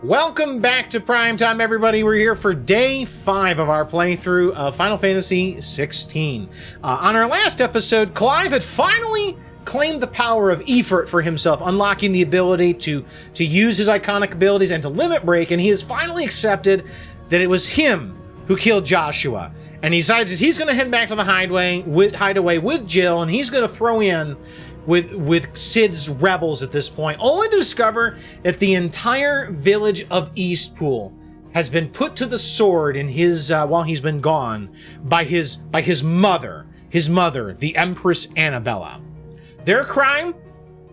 Welcome back to Primetime, everybody. We're here for day 5 of our playthrough of Final Fantasy XVI. On our last episode, Clive had finally claimed the power of Ifrit for himself, unlocking the ability to use his iconic abilities and to limit break, and he has finally accepted that it was him who killed Joshua. And he decides that he's going to head back to the Hideaway with Jill, and he's going to throw in with Cid's rebels at this point, only to discover that the entire village of Eastpool has been put to the sword in his while he's been gone by his mother, the Empress Annabella. Their crime?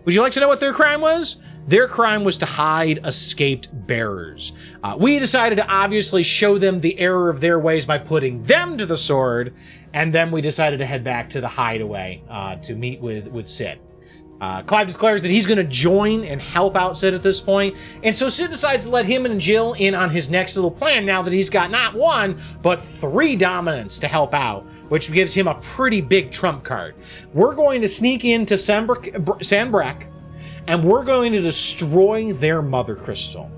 Would you like to know what their crime was? Their crime was to hide escaped bearers. We decided to obviously show them the error of their ways by putting them to the sword, and then we decided to head back to the Hideaway to meet with Cid. Clive declares that he's going to join and help out Cid at this point, and so Cid decides to let him and Jill in on his next little plan now that he's got not 1, but 3 dominants to help out, which gives him a pretty big trump card. We're going to sneak into Sanbreque, and we're going to destroy their mother crystal.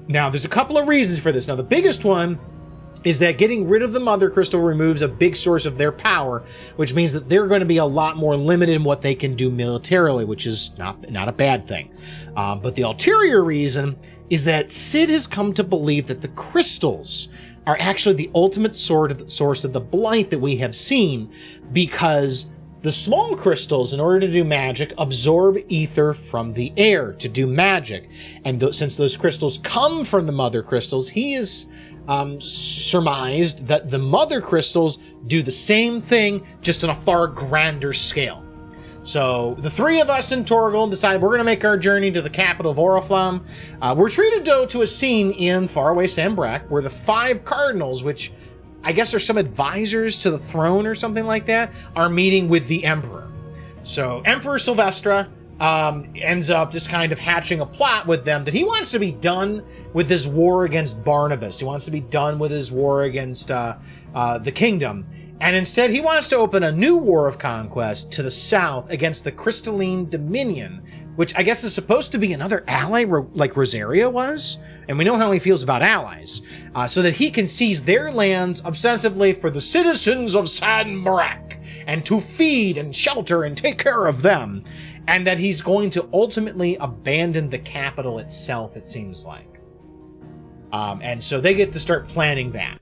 Now, there's a couple of reasons for this. Now, the biggest one is that getting rid of the mother crystal removes a big source of their power, which means that they're going to be a lot more limited in what they can do militarily, which is not a bad thing. But the ulterior reason is that Cid has come to believe that the crystals are actually the ultimate source of the blight that we have seen, because the small crystals, in order to do magic, absorb ether from the air to do magic. And since those crystals come from the mother crystals, he has surmised that the mother crystals do the same thing, just on a far grander scale. So the 3 of us in Torgal decide we're going to make our journey to the capital of Oriflamme. We're treated, though, to a scene in faraway Sanbreque where the 5 cardinals, which I guess are some advisors to the throne or something like that, are meeting with the Emperor. So Emperor Sylvestra ends up just kind of hatching a plot with them that he wants to be done with this war against Barnabas. He wants to be done with his war against the kingdom. And instead, he wants to open a new war of conquest to the south against the Crystalline Dominion, which I guess is supposed to be another ally like Rosaria was. And we know how he feels about allies, so that he can seize their lands obsessively for the citizens of Sanbreque, and to feed and shelter and take care of them, and that he's going to ultimately abandon the capital itself, it seems like. And so they get to start planning that.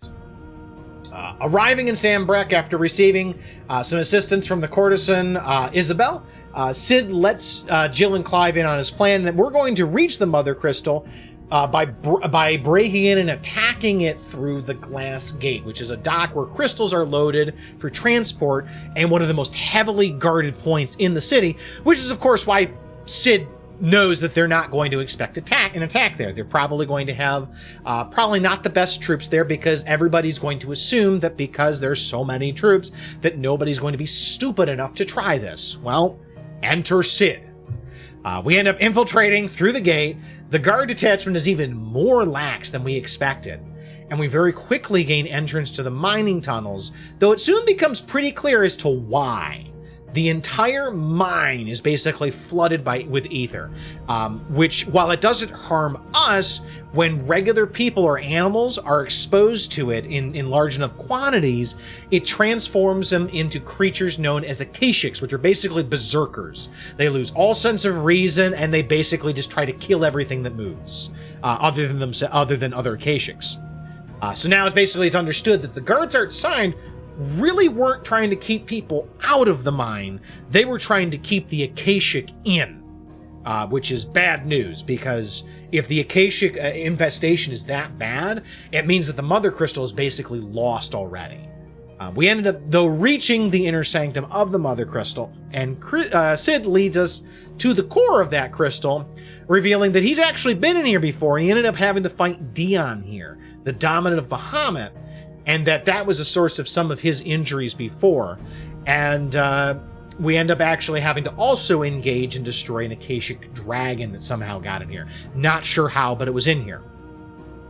Arriving in Sanbreque after receiving some assistance from the courtesan Isabel, Cid lets Jill and Clive in on his plan that we're going to reach the Mother Crystal by breaking in and attacking it through the glass gate, which is a dock where crystals are loaded for transport and one of the most heavily guarded points in the city, which is, of course, why Cid knows that they're not going to expect an attack there. They're probably going to have probably not the best troops there, because everybody's going to assume that because there's so many troops that nobody's going to be stupid enough to try this. Well, enter Cid. We end up infiltrating through the gate. The guard detachment is even more lax than we expected, and we very quickly gain entrance to the mining tunnels, though it soon becomes pretty clear as to why. The entire mine is basically flooded with ether, which, while it doesn't harm us, when regular people or animals are exposed to it in large enough quantities, it transforms them into creatures known as Akashics, which are basically berserkers. They lose all sense of reason, and they basically just try to kill everything that moves, other than other Akashics. So now it's understood that the guards outside really weren't trying to keep people out of the mine. They were trying to keep the Akashic in, which is bad news, because if the Akashic infestation is that bad, it means that the Mother Crystal is basically lost already. We ended up, though, reaching the inner sanctum of the Mother Crystal, and Cid leads us to the core of that crystal, revealing that he's actually been in here before, and he ended up having to fight Dion here, the dominant of Bahamut, and that was a source of some of his injuries before. And we end up actually having to also engage and destroy an Akashic dragon that somehow got in here. Not sure how, but it was in here.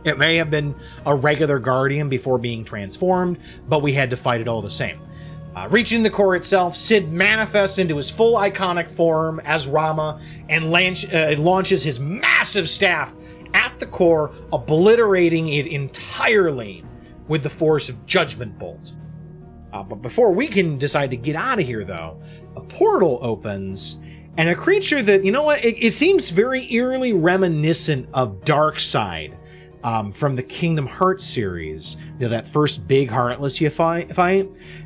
It may have been a regular guardian before being transformed, but we had to fight it all the same. Reaching the core itself, Cid manifests into his full iconic form as Rama and launches his massive staff at the core, obliterating it entirely with the force of Judgment Bolt. But before we can decide to get out of here, though, a portal opens, and a creature that, you know what, it seems very eerily reminiscent of Darkseid from the Kingdom Hearts series. You know, that first big Heartless you fight.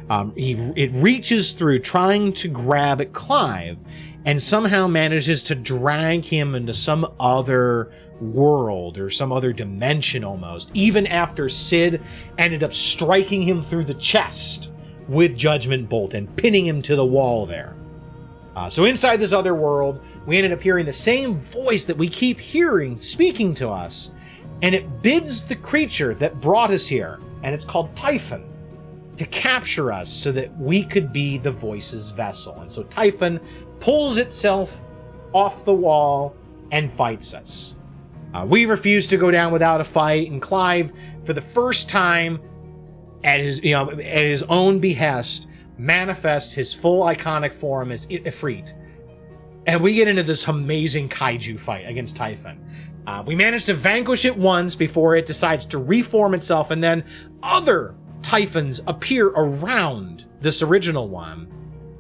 It reaches through trying to grab at Clive and somehow manages to drag him into some other world or some other dimension almost, even after Sid ended up striking him through the chest with Judgment Bolt and pinning him to the wall there. So inside this other world, we ended up hearing the same voice that we keep hearing speaking to us, and it bids the creature that brought us here, and it's called Typhon, to capture us so that we could be the voice's vessel. And so Typhon pulls itself off the wall and fights us. We refuse to go down without a fight, and Clive, for the first time at his own behest, manifests his full iconic form as Ifrit. And we get into this amazing kaiju fight against Typhon. We manage to vanquish it once before it decides to reform itself, and then other Typhons appear around this original one,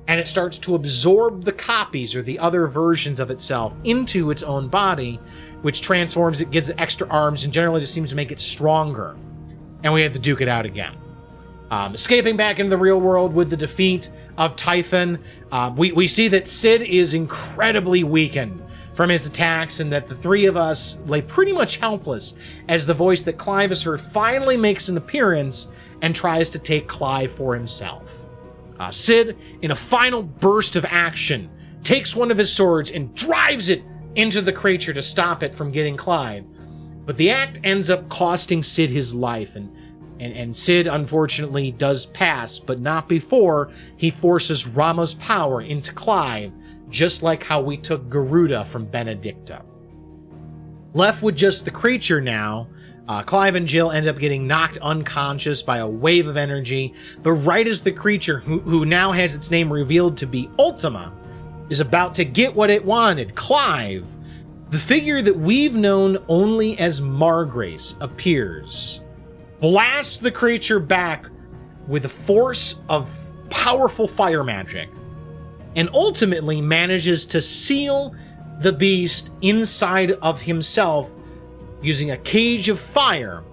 and it starts to absorb the copies or the other versions of itself into its own body, which transforms it, gives it extra arms, and generally just seems to make it stronger. And we have to duke it out again. Escaping back into the real world with the defeat of Typhon, we see that Sid is incredibly weakened from his attacks, and that the three of us lay pretty much helpless as the voice that Clive has heard finally makes an appearance and tries to take Clive for himself. Sid, in a final burst of action, takes one of his swords and drives it into the creature to stop it from getting Clive. But the act ends up costing Sid his life, and Sid unfortunately does pass, but not before he forces Rama's power into Clive, just like how we took Garuda from Benedicta. Left with just the creature now, Clive and Jill end up getting knocked unconscious by a wave of energy, but right as the creature, who now has its name revealed to be Ultima, is about to get what it wanted, Clive, the figure that we've known only as Margrace, appears, blasts the creature back with the force of powerful fire magic, and ultimately manages to seal the beast inside of himself using a cage of fire.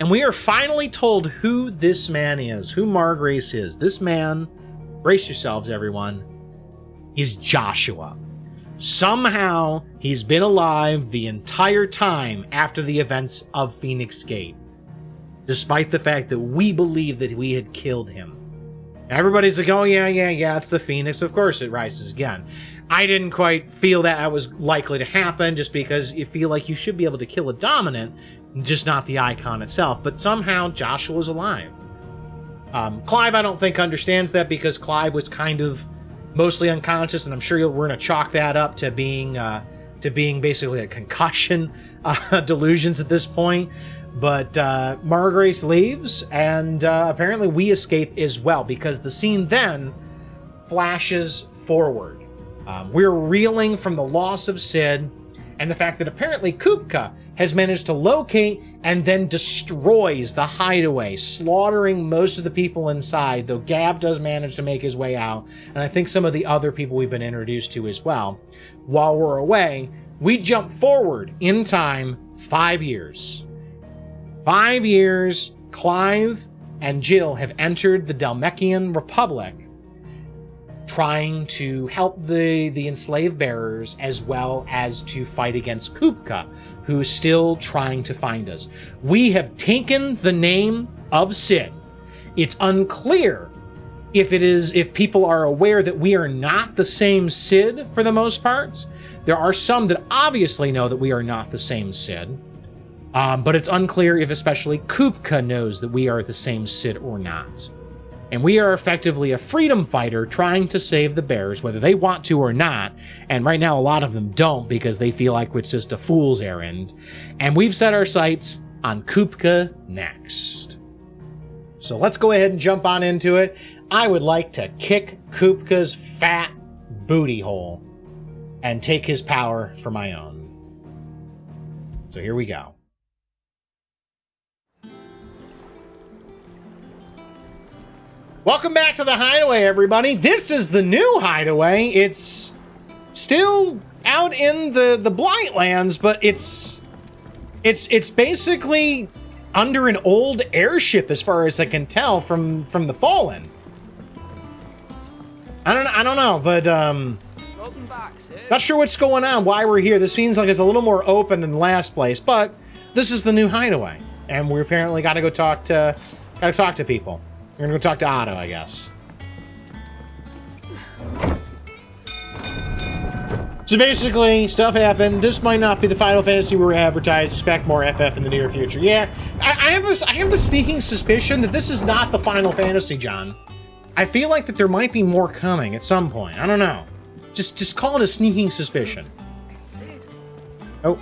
And we are finally told who this man is, who Margrace is. This man, brace yourselves everyone, is Joshua. Somehow he's been alive the entire time after the events of Phoenix Gate, despite the fact that we believe that we had killed him. Everybody's like, oh yeah, it's the Phoenix, of course it rises again. I didn't quite feel that was likely to happen, just because you feel like you should be able to kill a dominant, just not the icon itself. But somehow Joshua's alive. Clive, I don't think, understands that, because Clive was kind of mostly unconscious, and I'm sure we're going to chalk that up to being basically a concussion delusions at this point. But Margrace leaves, and apparently we escape as well, because the scene then flashes forward. We're reeling from the loss of Sid and the fact that apparently Kupka has managed to locate and then destroys the Hideaway, slaughtering most of the people inside, though Gab does manage to make his way out, and I think some of the other people we've been introduced to as well. While we're away, we jump forward in time 5 years. 5 years, Clive and Jill have entered the Dalmekian Republic, trying to help the enslaved bearers, as well as to fight against Kupka, who is still trying to find us. We have taken the name of Sid. It's unclear if people are aware that we are not the same Sid for the most part. There are some that obviously know that we are not the same Sid, but it's unclear if especially Kupka knows that we are the same Sid or not. And we are effectively a freedom fighter trying to save the bears, whether they want to or not. And right now, a lot of them don't, because they feel like it's just a fool's errand. And we've set our sights on Kupka next. So let's go ahead and jump on into it. I would like to kick Kupka's fat booty hole and take his power for my own. So here we go. Welcome back to the Hideaway, everybody. This is the new Hideaway. It's still out in the Blightlands, but it's basically under an old airship, as far as I can tell from the Fallen. I don't know, but Welcome back, sir. not sure what's going on, why we're here. This seems like it's a little more open than the last place, but this is the new Hideaway, and we apparently got to go talk to people. We're gonna go talk to Otto, I guess. So basically, stuff happened. This might not be the Final Fantasy we were advertised. Expect more FF in the near future. Yeah, I have the sneaking suspicion that this is not the Final Fantasy, John. I feel like that there might be more coming at some point. I don't know. Just call it a sneaking suspicion. Oh.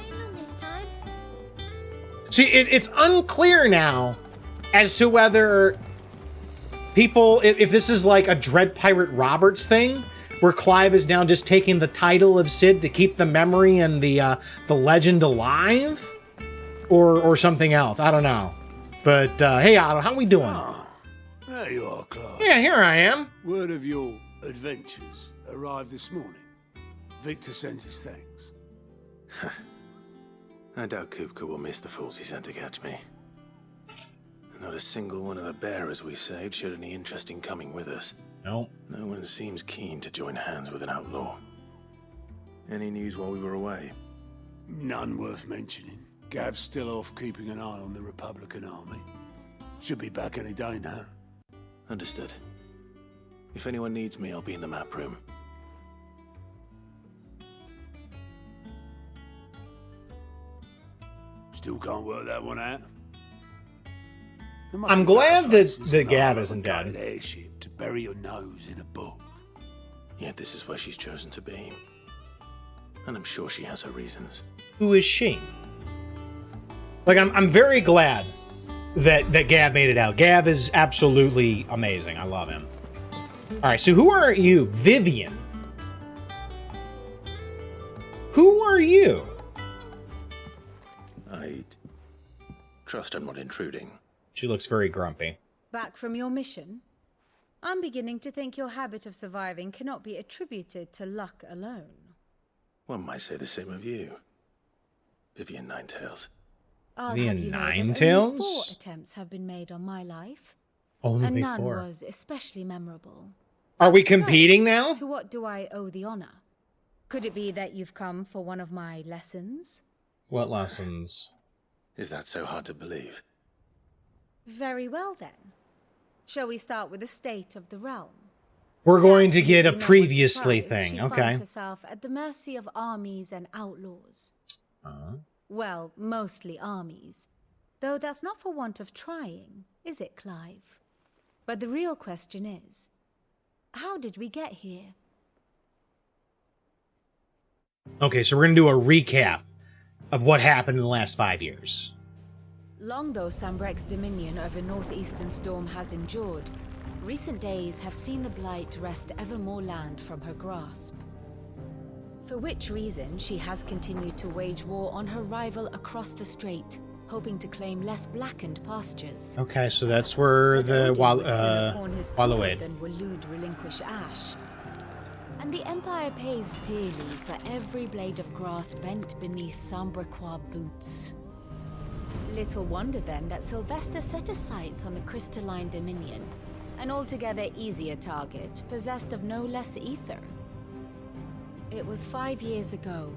See, it's unclear now as to whether people, if this is like a Dread Pirate Roberts thing, where Clive is now just taking the title of Cid to keep the memory and the legend alive, or something else. I don't know. But hey, Otto, how we doing? Ah, there you are, Clive. Yeah, here I am. Word of your adventures arrived this morning. Victor sends his thanks. I doubt Kupka will miss the fools he sent to catch me. Not a single one of the bearers we saved showed any interest in coming with us. No. No one seems keen to join hands with an outlaw. Any news while we were away? None worth mentioning. Gav's still off keeping an eye on the Republican army. Should be back any day now. Understood. If anyone needs me, I'll be in the map room. Still can't work that one out. I'm glad that Gav isn't dead. An airship to bury your nose in a book. Yet this is where she's chosen to be. And I'm sure she has her reasons. Who is she? Like, I'm very glad that Gav made it out. Gav is absolutely amazing. I love him. All right, so who are you? Vivian. Who are you? I trust I'm not intruding. She looks very grumpy. Back from your mission? I'm beginning to think your habit of surviving cannot be attributed to luck alone. One might say the same of you, Vivian Ninetails. I'll Vivian have you know that only Ninetails? 4 attempts have been made on my life, Only and none 4. was especially memorable. Are we competing now? To what do I owe the honor? Could it be that you've come for one of my lessons? What lessons? Is that so hard to believe? Very well then. Shall we start with the state of the realm? We're going to Perhaps get a you know what previously surprise thing. She Okay. finds herself at the mercy of armies and outlaws. Well, mostly armies. Though that's not for want of trying, is it, Clive? But the real question is, how did we get here? Okay, so we're going to do a recap of what happened in the last 5 years. Long though Sambrek's dominion over northeastern Storm has endured, recent days have seen the Blight wrest ever more land from her grasp. For which reason she has continued to wage war on her rival across the strait, hoping to claim less blackened pastures. Okay, so that's where the Waloed Waloed. Waloed relinquish Ash. And the Empire pays dearly for every blade of grass bent beneath Sambrequois boots. Little wonder then that Sylvester set his sights on the crystalline dominion, an altogether easier target, possessed of no less ether. It was 5 years ago,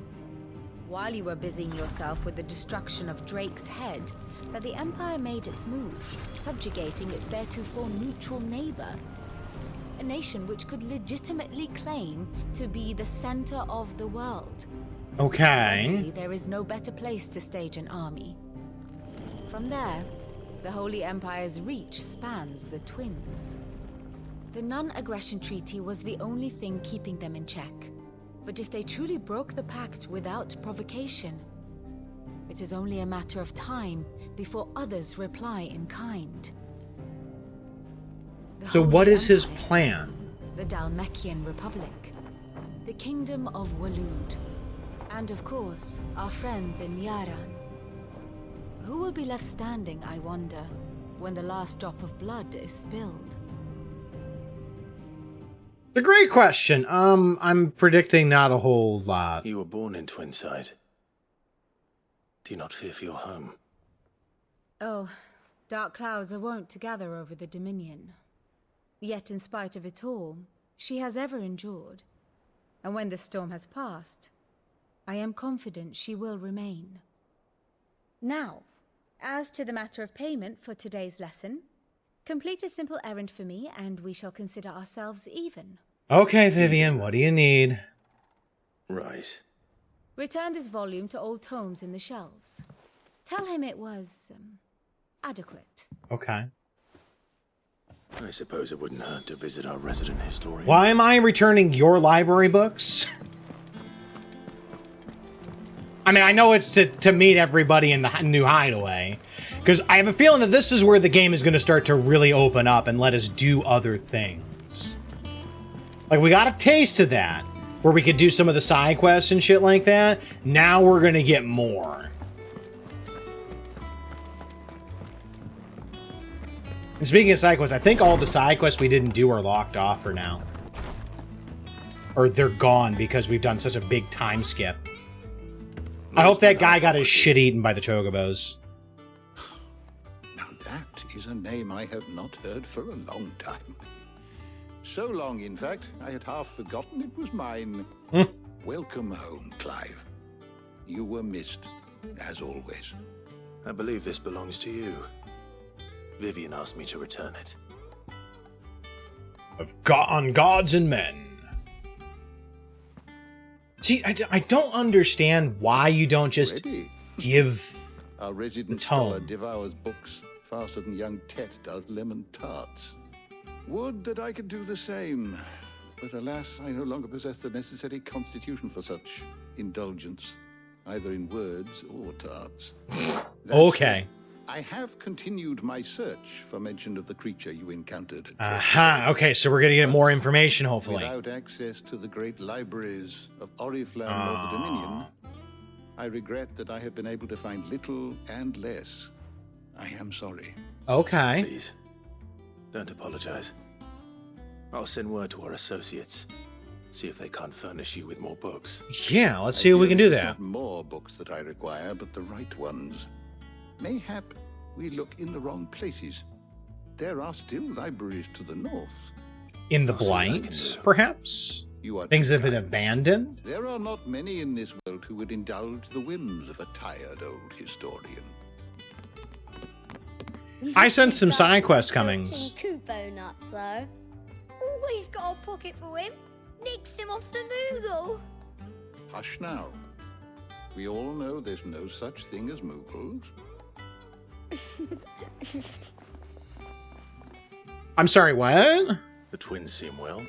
while you were busying yourself with the destruction of Drake's head, that the Empire made its move, subjugating its theretofore neutral neighbor. A nation which could legitimately claim to be the center of the world. Okay. Certainly, there is no better place to stage an army. From there, the Holy Empire's reach spans the Twins. The non-aggression treaty was the only thing keeping them in check. But if they truly broke the pact without provocation, it is only a matter of time before others reply in kind. The So Holy what is his Empire, plan? the Dalmekian Republic, the Kingdom of Waloed, and of course, our friends in Yaran. Who will be left standing, I wonder, when the last drop of blood is spilled? a great question. I'm predicting not a whole lot. You were born in Twinside. Do you not fear for your home? Oh, dark clouds are wont to gather over the Dominion. Yet in spite of it all, she has ever endured. And when the storm has passed, I am confident she will remain. Now, as to the matter of payment for today's lesson, complete a simple errand for me and we shall consider ourselves even. Okay, Vivian, what do you need? Right. Return this volume to old tomes in the shelves. Tell him it was, adequate. Okay. I suppose it wouldn't hurt to visit our resident historian. Why am I returning your library books? I mean, I know it's to meet everybody in the new Hideaway, because I have a feeling that this is where the game is going to start to really open up and let us do other things. Like, we got a taste of that, where we could do some of the side quests and shit like that. Now we're going to get more. And speaking of side quests, I think all the side quests we didn't do are locked off for now. Or they're gone because we've done such a big time skip. I hope that guy got his shit eaten by the chocobos. Now that is a name I have not heard for a long time. So long, in fact, I had half forgotten it was mine. Welcome home, Clive. You were missed, as always. I believe this belongs to you. Vivian asked me to return it. On gods and men. See, I don't understand why you don't just Ready? give Our resident the scholar tone. devours books faster than young Tet does lemon tarts. Would that I could do the same. But alas, I no longer possess the necessary constitution for such indulgence, either in words or tarts. That Okay. said, I have continued my search for mention of the creature you encountered at Aha, okay, so we're gonna get more information, hopefully. Without access to the great libraries of Oriflamme or the Dominion, I regret that I have been able to find little and less. I am sorry. Okay. Please, don't apologize. I'll send word to our associates. See if they can't furnish you with more books. Yeah, let's I see if we fear can do it is that. Not more books that I require, but the right ones. Mayhap we look in the wrong places. There are still libraries to the north. In the I'll see what I can blight, do. perhaps? You are Things too have been kind. abandoned? There are not many in this world who would indulge the whims of a tired old historian. I sense some side quest comings. Kupo nuts, though. Always got a pocket for him. Nicks him off the Moogle. Hush now. We all know there's no such thing as Moogles. I'm sorry, what? The twins seem well.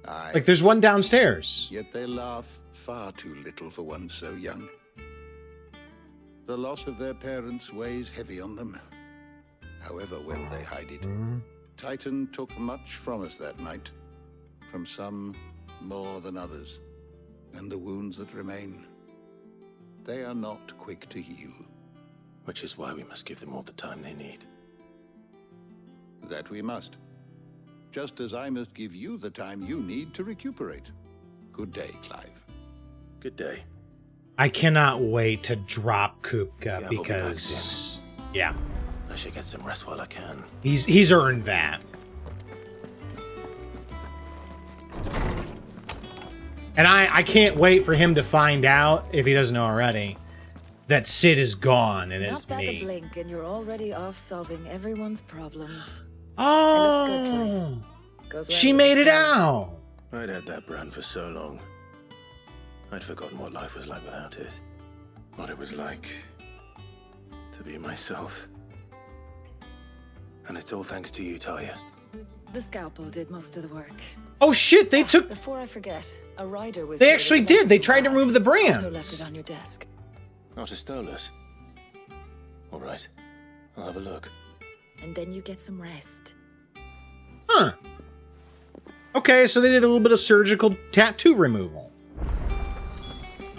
Aye, Like, there's one downstairs. yet they laugh far too little for one so young. The loss of their parents weighs heavy on them, however well they hide it. Titan took much from us that night, from some more than others, and the wounds that remain, they are not quick to heal. Which is why we must give them all the time they need. That we must. Just as I must give you the time you need to recuperate. Good day, Clive. Good day. I cannot wait to drop Kupka Yeah, we'll be back because... Yeah, I should get some rest while I can. he's earned that. And I can't wait for him to find out, if he doesn't know already, that Sid is gone and Not it's back a me. blink and you're already off solving everyone's problems. Oh! Goes well She with made the it story. out! I'd had that brand for so long. I'd forgotten what life was like without it. What it was like to be myself. And it's all thanks to you, Talia. The scalpel did most of the work. Oh shit, they took... Before I forget, a rider was. They here actually with a did. They message tried to from remove the Clive. brands. Otto left it on your desk. Not a Stolas. All right. I'll have a look. And then you get some rest. Huh. Okay, so they did a little bit of surgical tattoo removal.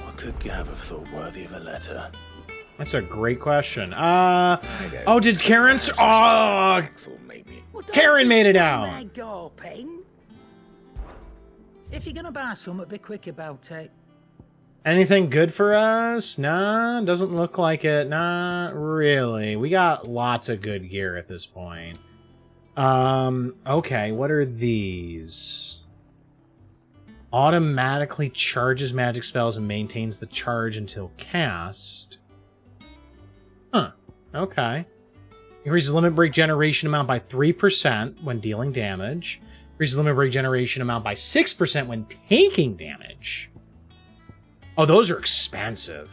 What could Gav have thought worthy of a letter? That's a great question. Oh, did Karen's... Oh, Maybe. Karen made it out. If you're gonna buy some, be quick about it. Anything good for us? Nah, doesn't look like it. Not really. We got lots of good gear at this point. Okay, what are these? Automatically charges magic spells and maintains the charge until cast. Huh, okay. Increases limit break generation amount by 3% when dealing damage. Increases limit break generation amount by 6% when taking damage. Oh, those are expensive.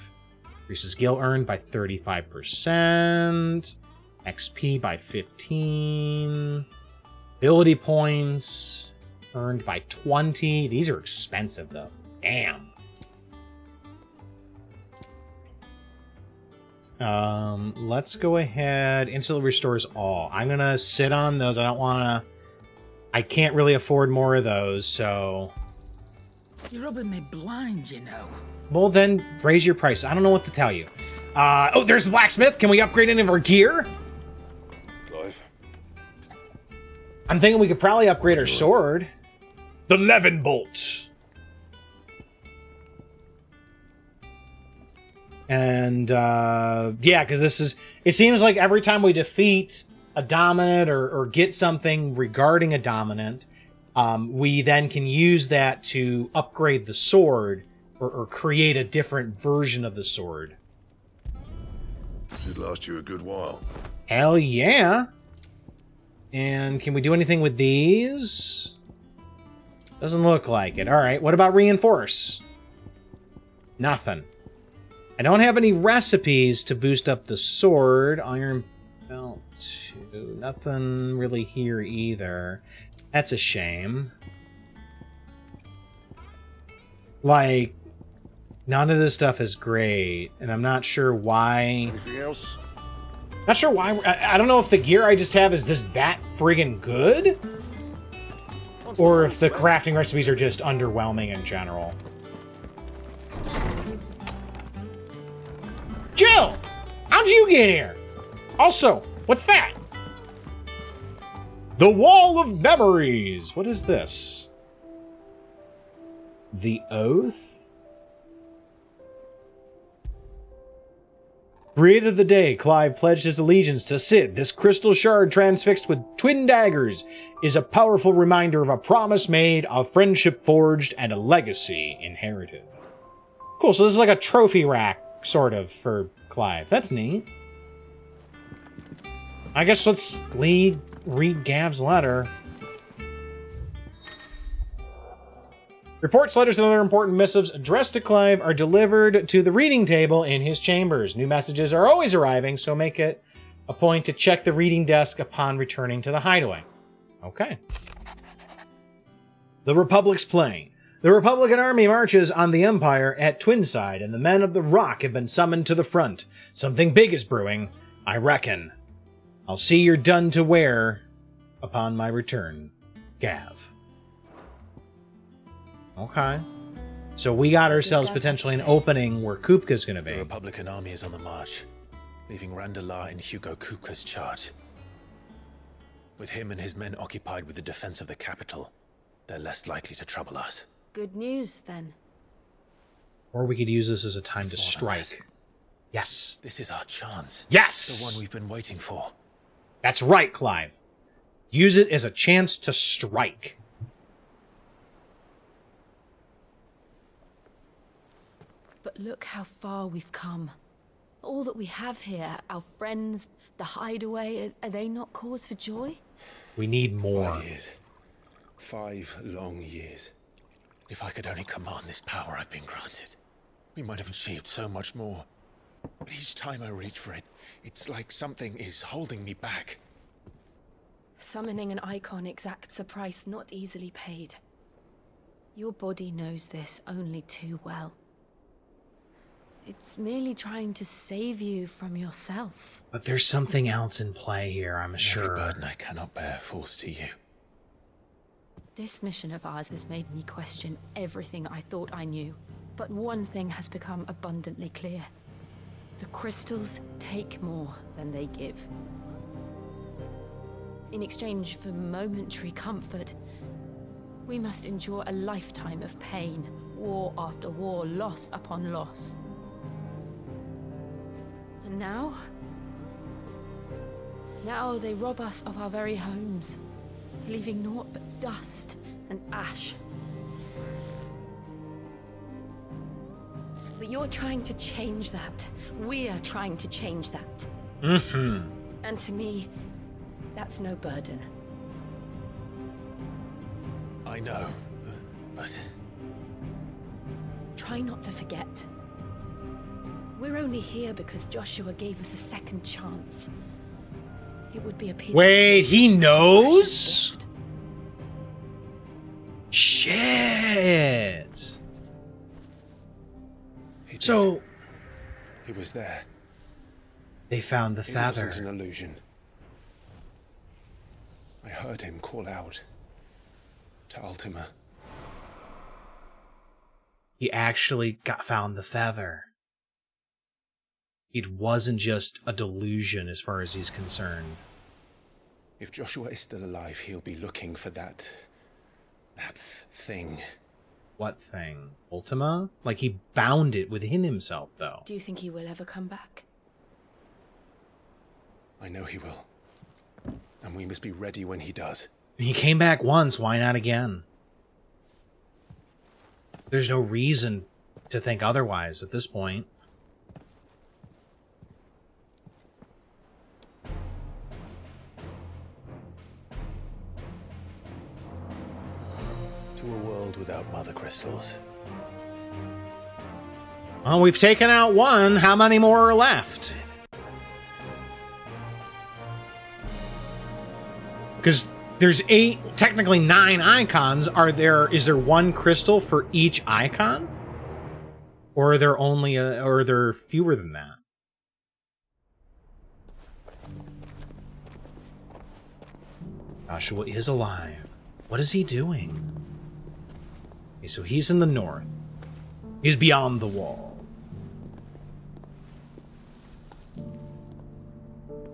Increases gil earned by 35%. XP by 15. Ability points earned by 20. These are expensive, though. Damn. Let's go ahead. Instantly restores all. I'm going to sit on those. I don't want to... I can't really afford more of those, so... You're rubbing me blind, you know. Well, then, raise your price. I don't know what to tell you. Oh, there's the blacksmith. Can we upgrade any of our gear? Clive. I'm thinking we could probably upgrade our sword. The Levin Bolt. And, yeah, because this is... It seems like every time we defeat a dominant or get something regarding a dominant, we then can use that to upgrade the sword or create a different version of the sword. Should last you a good while. Hell yeah. And can we do anything with these? Doesn't look like it. All right, what about reinforce? Nothing. I don't have any recipes to boost up the sword. Iron belt 2. Nothing really here either. That's a shame. Like, none of this stuff is great, and I'm not sure why. Anything else? Not sure why. I don't know if the gear I just have is just that friggin' good, or if the crafting recipes are just underwhelming in general. Jill! How'd you get here? Also, what's that? The Wall of Memories! What is this? The Oath? Created the day Clive pledged his allegiance to Sid, this crystal shard transfixed with twin daggers is a powerful reminder of a promise made, a friendship forged, and a legacy inherited. Cool, so this is like a trophy rack, sort of, for Clive. That's neat. I guess let's read Gav's letter. Reports, letters, and other important missives addressed to Clive are delivered to the reading table in his chambers. New messages are always arriving, so make it a point to check the reading desk upon returning to the hideaway. Okay. The Republic's plain. The Republican army marches on the Empire at Twinside, and the men of the Rock have been summoned to the front. Something big is brewing, I reckon. I'll see you're done to wear upon my return. Gav. Okay. So we got ourselves potentially an opening where Kupka's going to be. The Republican army is on the march, leaving Randalar in Hugo Kupka's charge. With him and his men occupied with the defense of the capital, they're less likely to trouble us. Good news, then. Or we could use this as a time to strike. Yes. This is our chance. Yes! The one we've been waiting for. That's right, Clive. Use it as a chance to strike. But look how far we've come. All that we have here, our friends, the hideaway, are they not cause for joy? We need more. 5 years. 5 long years. If I could only command this power I've been granted, we might have achieved so much more. But each time I reach for it, it's like something is holding me back. Summoning an icon exacts a price not easily paid. Your body knows this only too well. It's merely trying to save you from yourself. But there's something else in play here, I'm sure. Every burden I cannot bear falls to you. This mission of ours has made me question everything I thought I knew. But one thing has become abundantly clear. The crystals take more than they give. In exchange for momentary comfort, We must endure a lifetime of pain, war after war, loss upon loss. And now? Now they rob us of our very homes, leaving naught but dust and ash. But you're trying to change that. We're trying to change that. Mm-hmm. And to me, that's no burden. I know, but... Try not to forget. We're only here because Joshua gave us a second chance. It would be a pity. Wait, he knows? Gift. Shit. He So He was there. they found the It feather. wasn't an illusion. I heard him call out to Ultima. He actually found the feather. It wasn't just a delusion as far as he's concerned. If Joshua is still alive, he'll be looking for that thing. What thing? Ultima? Like, he bound it within himself, though. Do you think he will ever come back? I know he will. And we must be ready when he does. He came back once, why not again? There's no reason to think otherwise at this point. To a world without mother crystals. Well, we've taken out one. How many more are left? Because there's technically 9 icons. Is there one crystal for each icon? Or are there or are there fewer than that? Joshua is alive. What is he doing? Okay, so he's in the north. He's beyond the wall.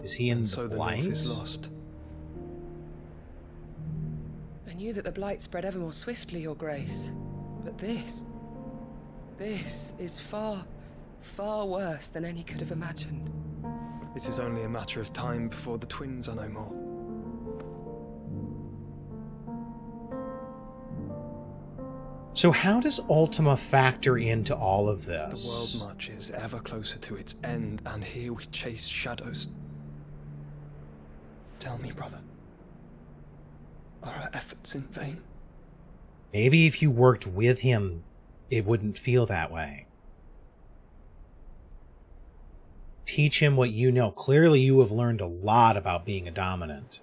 Is he in the North is Blight? lost. I knew that the Blight spread ever more swiftly, Your Grace. But this is far, far worse than any could have imagined. It is only a matter of time before the twins are no more. So how does Ultima factor into all of this? The world marches ever closer to its end, and here we chase shadows. Tell me, brother, are our efforts in vain? Maybe if you worked with him, it wouldn't feel that way. Teach him what you know. Clearly you have learned a lot about being a dominant.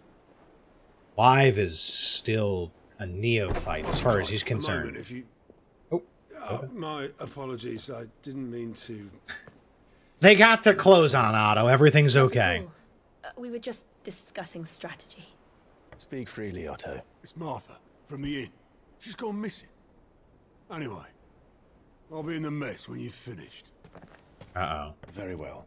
Clive is still a neophyte as far as he's concerned. If you... Oh, okay. My apologies. I didn't mean to... They got their clothes on, Otto. Everything's Not at okay. all. We were just discussing strategy. Speak freely, Otto. It's Martha, from the inn. She's gone missing. Anyway, I'll be in the mess when you've finished. Uh-oh. Very well.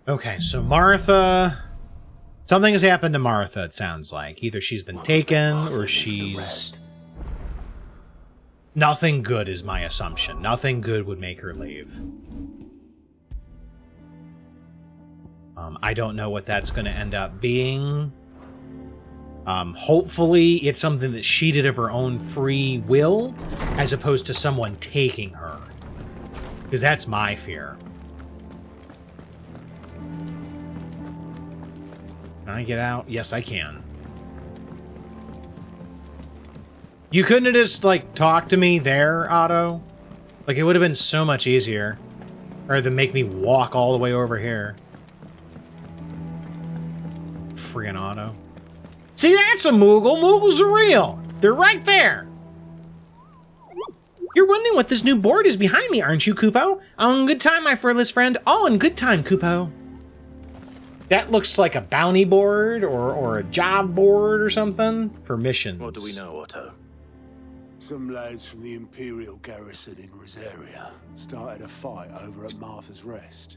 Okay, so Martha... Something has happened to Martha, it sounds like. Either she's been taken, or she's... Nothing good is my assumption. Nothing good would make her leave. I don't know what that's going to end up being. Hopefully, it's something that she did of her own free will, as opposed to someone taking her. Because that's my fear. Can I get out? Yes, I can. You couldn't have just, like, talked to me there, Otto? Like, it would have been so much easier. Rather than make me walk all the way over here. Friggin' Otto. See, that's a Moogle. Moogles are real. They're right there. You're wondering what this new board is behind me, aren't you, Kupo? All in good time, my fearless friend. All in good time, Kupo. That looks like a bounty board or a job board or something for missions. What do we know, Otto? Some lads from the Imperial garrison in Rosaria started a fight over at Martha's Rest.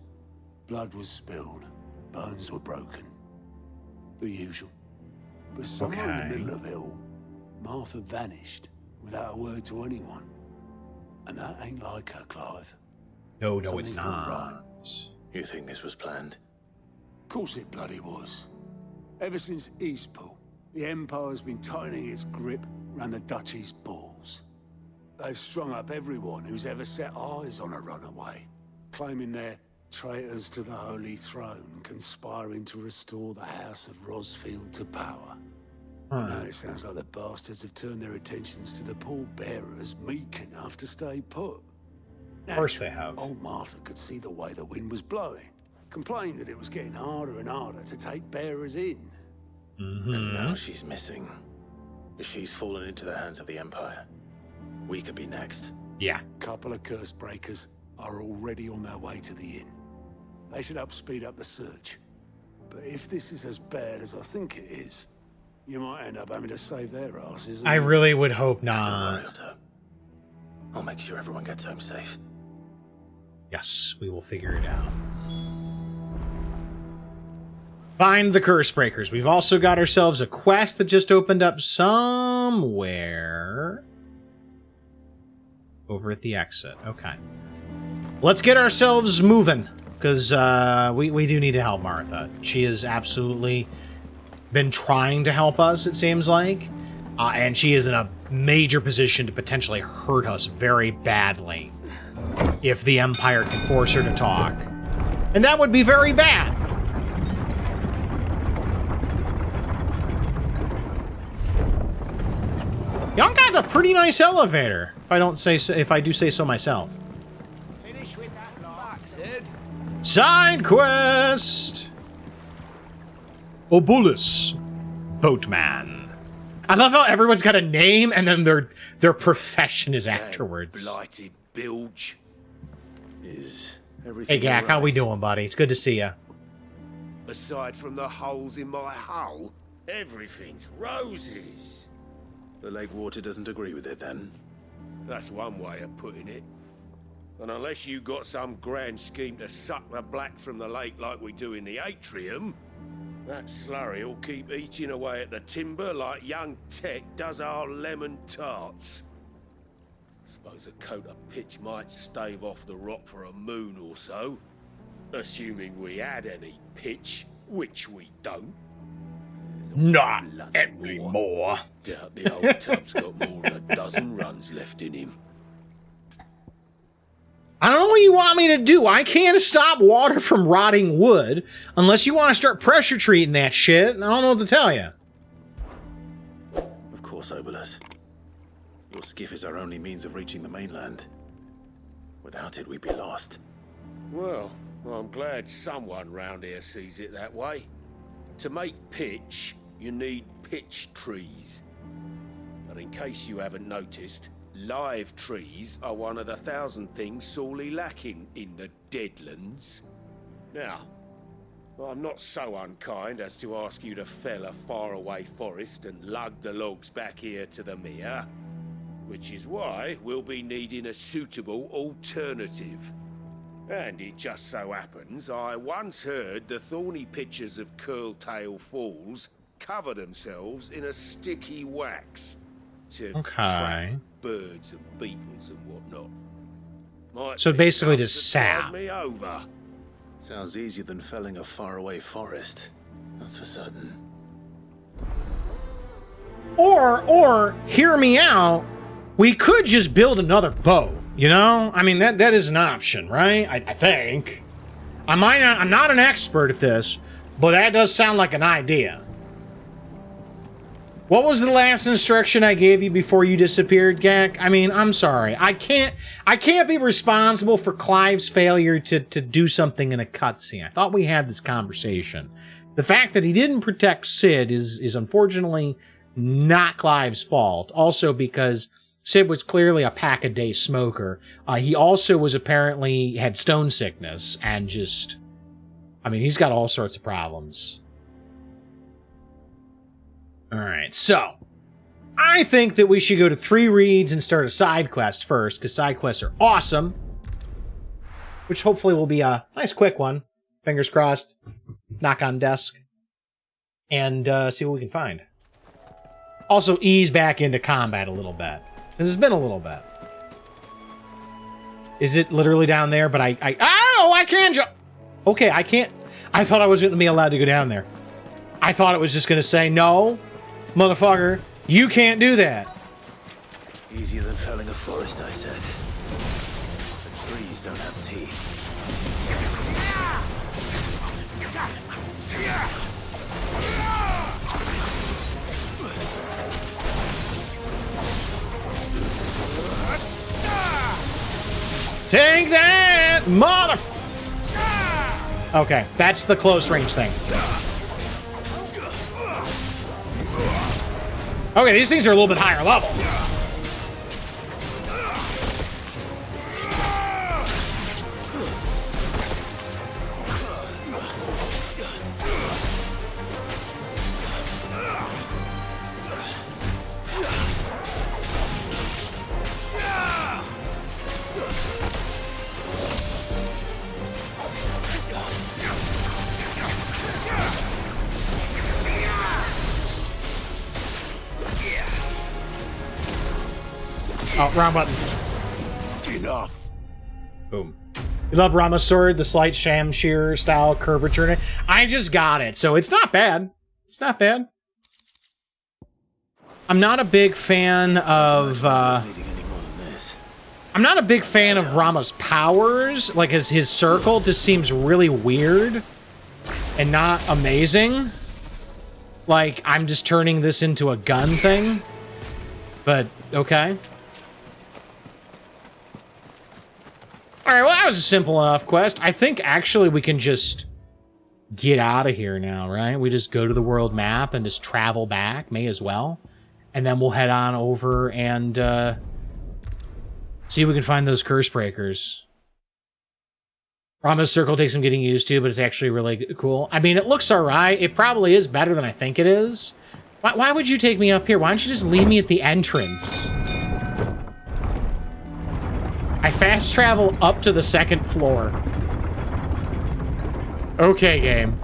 Blood was spilled. Bones were broken. The usual. But somewhere in the middle of it all, Martha vanished without a word to anyone. And that ain't like her, Clive. No, it's Something's not not. You think this was planned? Of course it bloody was. Ever since Eastpool, the Empire's been tightening its grip around the Duchy's balls. They've strung up everyone who's ever set eyes on a runaway, claiming they're traitors to the Holy Throne, conspiring to restore the House of Rosfield to power. And now it sounds like the bastards have turned their attentions to the pallbearers meek enough to stay put. Of course they have. Old Martha could see the way the wind was blowing, complained that it was getting harder and harder to take bearers in. And now she's missing. If she's fallen into the hands of the Empire, we could be next. Yeah. Couple of curse breakers are already on their way to the inn. They should help speed up the search. But if this is as bad as I think it is, you might end up having to save their asses. I really would hope Don't not. worry, Otto. I'll make sure everyone gets home safe. Yes, we will figure it out. Find the curse breakers. We've also got ourselves a quest that just opened up somewhere over at the exit. Okay. Let's get ourselves moving, because we do need to help Martha. She has absolutely been trying to help us, it seems like, and she is in a major position to potentially hurt us very badly if the Empire can force her to talk. And that would be very bad. Y'all got a pretty nice elevator, if I don't say so, if I do say so myself. Finish with that back, Sid. Side quest. Obulus, boatman. I love how everyone's got a name and then their profession is afterwards. Blighted bilge. Is Hey, everything Gak, how we alright? doing, buddy? It's good to see you. Aside from the holes in my hull, everything's roses. The lake water doesn't agree with it, then? That's one way of putting it. And unless you got some grand scheme to suck the black from the lake like we do in the atrium, that slurry will keep eating away at the timber like young Tech does our lemon tarts. Suppose a coat of pitch might stave off the rot for a moon or so, assuming we had any pitch, which we don't. Not anymore. Doubt the old tub's got more than a dozen runs left in him. I don't know what you want me to do. I can't stop water from rotting wood unless you want to start pressure treating that shit. I don't know what to tell you. Of course, Obulus. Your skiff is our only means of reaching the mainland. Without it, we'd be lost. Well, I'm glad someone round here sees it that way. To make pitch, you need pitch trees. But in case you haven't noticed, live trees are one of the 1,000 things sorely lacking in the Deadlands. Now, I'm not so unkind as to ask you to fell a faraway forest and lug the logs back here to the mere, which is why we'll be needing a suitable alternative. And it just so happens I once heard the thorny pitchers of Curltail Falls cover themselves in a sticky wax to trap birds and beetles and whatnot. Might So be basically enough just to tide sap. me over. Sounds easier than felling a faraway forest. That's for certain. Or, hear me out, we could just build another boat, you know? I mean, that is an option, right? I think. I'm not an expert at this, but that does sound like an idea. What was the last instruction I gave you before you disappeared, Gak? I mean, I'm sorry. I can't be responsible for Clive's failure to do something in a cutscene. I thought we had this conversation. The fact that he didn't protect Sid is unfortunately not Clive's fault. Also because Sid was clearly a pack-a-day smoker. He also was apparently had stone sickness and just... I mean, he's got all sorts of problems. Alright, so... I think that we should go to 3 reads and start a side quest first, because side quests are awesome. Which hopefully will be a nice quick one. Fingers crossed. knock on desk, and see what we can find. Also, ease back into combat a little bit. Because it's been a little bit. Is it literally down there? But I can jump. Okay, I can't. I thought I was going to be allowed to go down there. I thought it was just going to say, no, motherfucker, you can't do that. Easier than felling a forest, I said. The trees don't have teeth. Take that, mother... Okay, that's the close range thing. Okay, these things are a little bit higher level. Oh, wrong button. Enough. Boom. You love Rama's sword, the slight Shamshir style curvature. I just got it, so it's not bad. It's not bad. I'm not a big fan of I'm not a big fan of Rama's powers. Like his circle just seems really weird and not amazing. Like I'm just turning this into a gun thing. But okay. Alright, well, that was a simple enough quest. I think, actually, we can just get out of here now, right? We just go to the world map and just travel back. May as well. And then we'll head on over and see if we can find those curse breakers. Rama's circle takes some getting used to, but it's actually really cool. I mean, it looks alright. It probably is better than I think it is. Why would you take me up here? Why don't you just leave me at the entrance? I fast travel up to the second floor. Okay, game.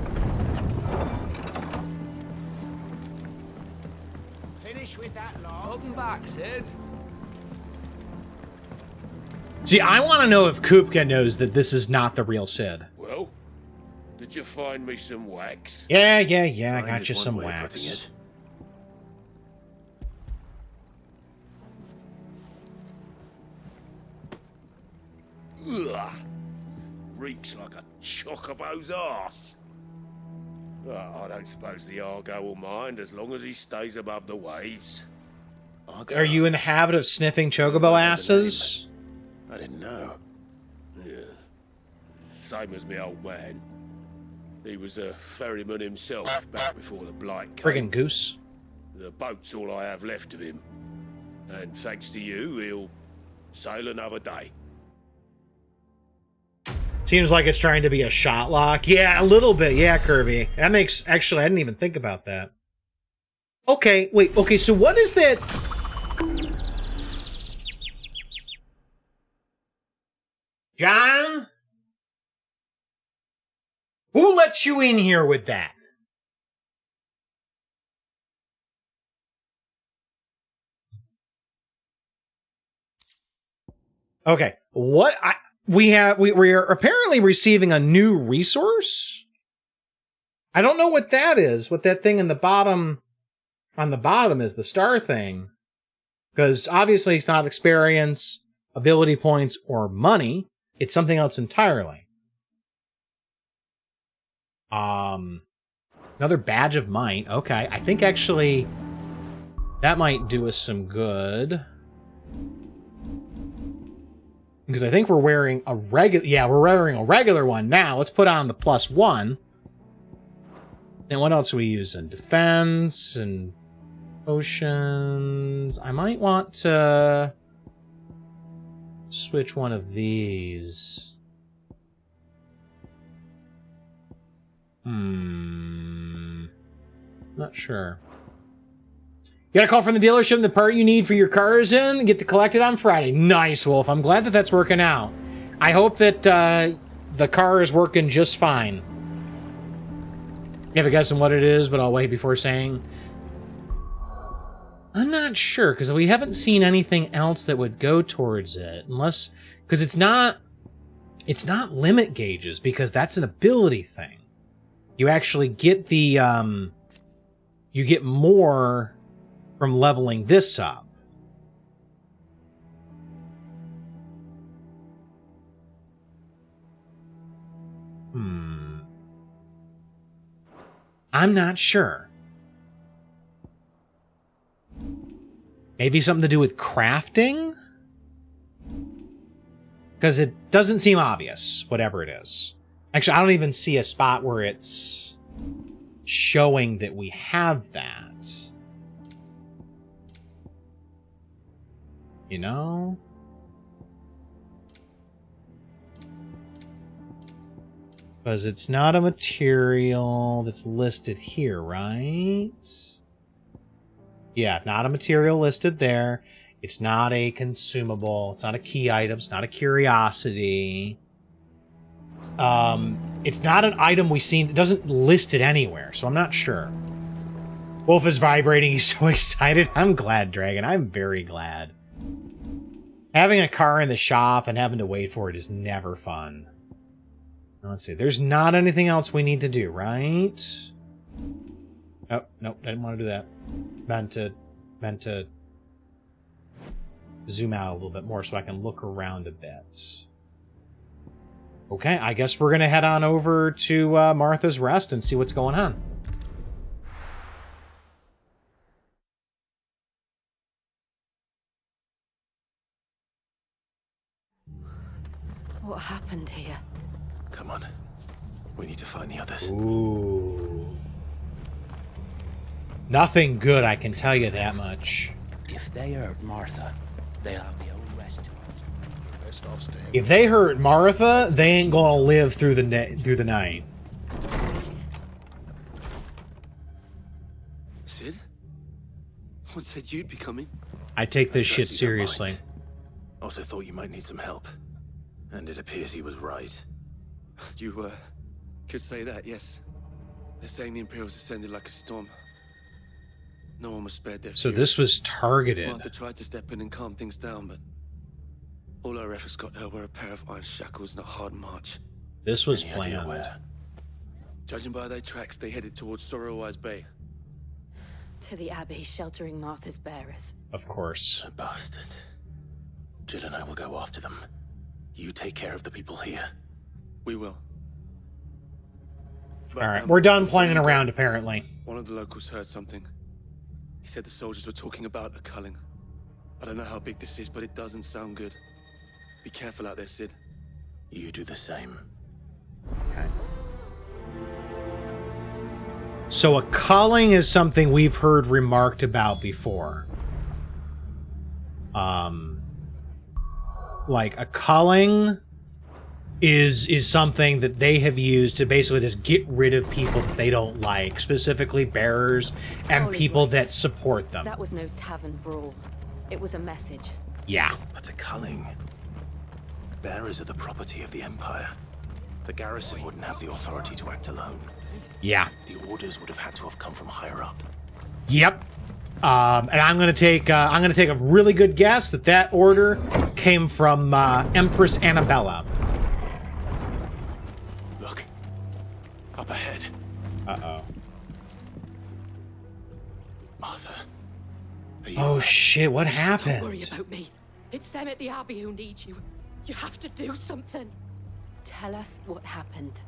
Finish with that lot. Welcome back, Sid. See, I want to know if Kupka knows that this is not the real Sid. Well, did you find me some wax? Yeah, I got you some wax. Ugh. Reeks like a chocobo's arse. I don't suppose the Argo will mind as long as he stays above the waves. Are you in the habit of sniffing chocobo asses? I didn't know. Yeah. Same as me old man. He was a ferryman himself back before the blight came. Friggin' goose. The boat's all I have left of him. And thanks to you, he'll sail another day. Seems like it's trying to be a shot lock. Yeah, a little bit. Yeah, Kirby. That makes... Actually, I didn't even think about that. Okay, wait. Okay, so what is that... John? Who let you in here with that? Okay, what we are apparently receiving a new resource. I don't know what that is. What that thing in the bottom, on the bottom is, the star thing, because obviously it's not experience, ability points, or money. It's something else entirely. Another badge of might. Okay, I think actually that might do us some good. Because I think we're wearing a regular... Yeah, we're wearing a regular one now. Let's put on the +1. And what else are we using? Defense and potions. I might want to switch one of these. Not sure. You got a call from the dealership. The part you need for your car is in. Get to collect it on Friday. Nice, Wolf. I'm glad that that's working out. I hope that the car is working just fine. You have a guess on what it is, but I'll wait before saying. I'm not sure, because we haven't seen anything else that would go towards it. Unless... Because it's not limit gauges, because that's an ability thing. You actually get the... you get more from leveling this up. I'm not sure. Maybe something to do with crafting? Because it doesn't seem obvious, whatever it is. Actually, I don't even see a spot where it's showing that we have that. You know? Because it's not a material that's listed here, right? Yeah, not a material listed there. It's not a consumable. It's not a key item. It's not a curiosity. It's not an item we've seen. It doesn't list it anywhere, so I'm not sure. Wolf is vibrating. He's so excited. I'm glad, Dragon. I'm very glad. Having a car in the shop and having to wait for it is never fun. Let's see. There's not anything else we need to do, right? Oh, nope. I didn't want to do that. Meant to zoom out a little bit more so I can look around a bit. Okay, I guess we're going to head on over to Martha's Rest and see what's going on. What happened here? Come on. We need to find the others. Ooh. Nothing good, I can tell you that much. If they hurt Martha, they'll have the old rest to us. If they hurt Martha, they ain't gonna live through the night. Sid? What said you'd be coming? I take this shit seriously. Also thought you might need some help. And it appears he was right. You, could say that, yes. They're saying the Imperials ascended like a storm. No one was spared their So fury. this was targeted. Martha tried to step in and calm things down, but all our efforts got her were a pair of iron shackles and a hard march. This was Any idea planned. where? Judging by their tracks, they headed towards Sorrowwise Bay. To the Abbey, sheltering Martha's bearers. Of course. The bastards. Jill and I will go after them. You take care of the people here. We will. But, Alright, we're done planning around, apparently. One of the locals heard something. He said the soldiers were talking about a culling. I don't know how big this is, but it doesn't sound good. Be careful out there, Sid. You do the same. Okay. So a culling is something we've heard remarked about before. Like a culling is something that they have used to basically just get rid of people that they don't like, specifically bearers and people that support them. That was no tavern brawl. It was a message. Yeah. But a culling. Bearers are the property of the Empire. The garrison wouldn't have the authority to act alone. Yeah. The orders would have had to have come from higher up. Yep. And I'm gonna take a really good guess that order came from Empress Annabella. Look, up ahead. Uh-oh. Martha. Oh shit! What happened? Don't worry about me. It's them at the Abbey who need you. You have to do something. Tell us what happened.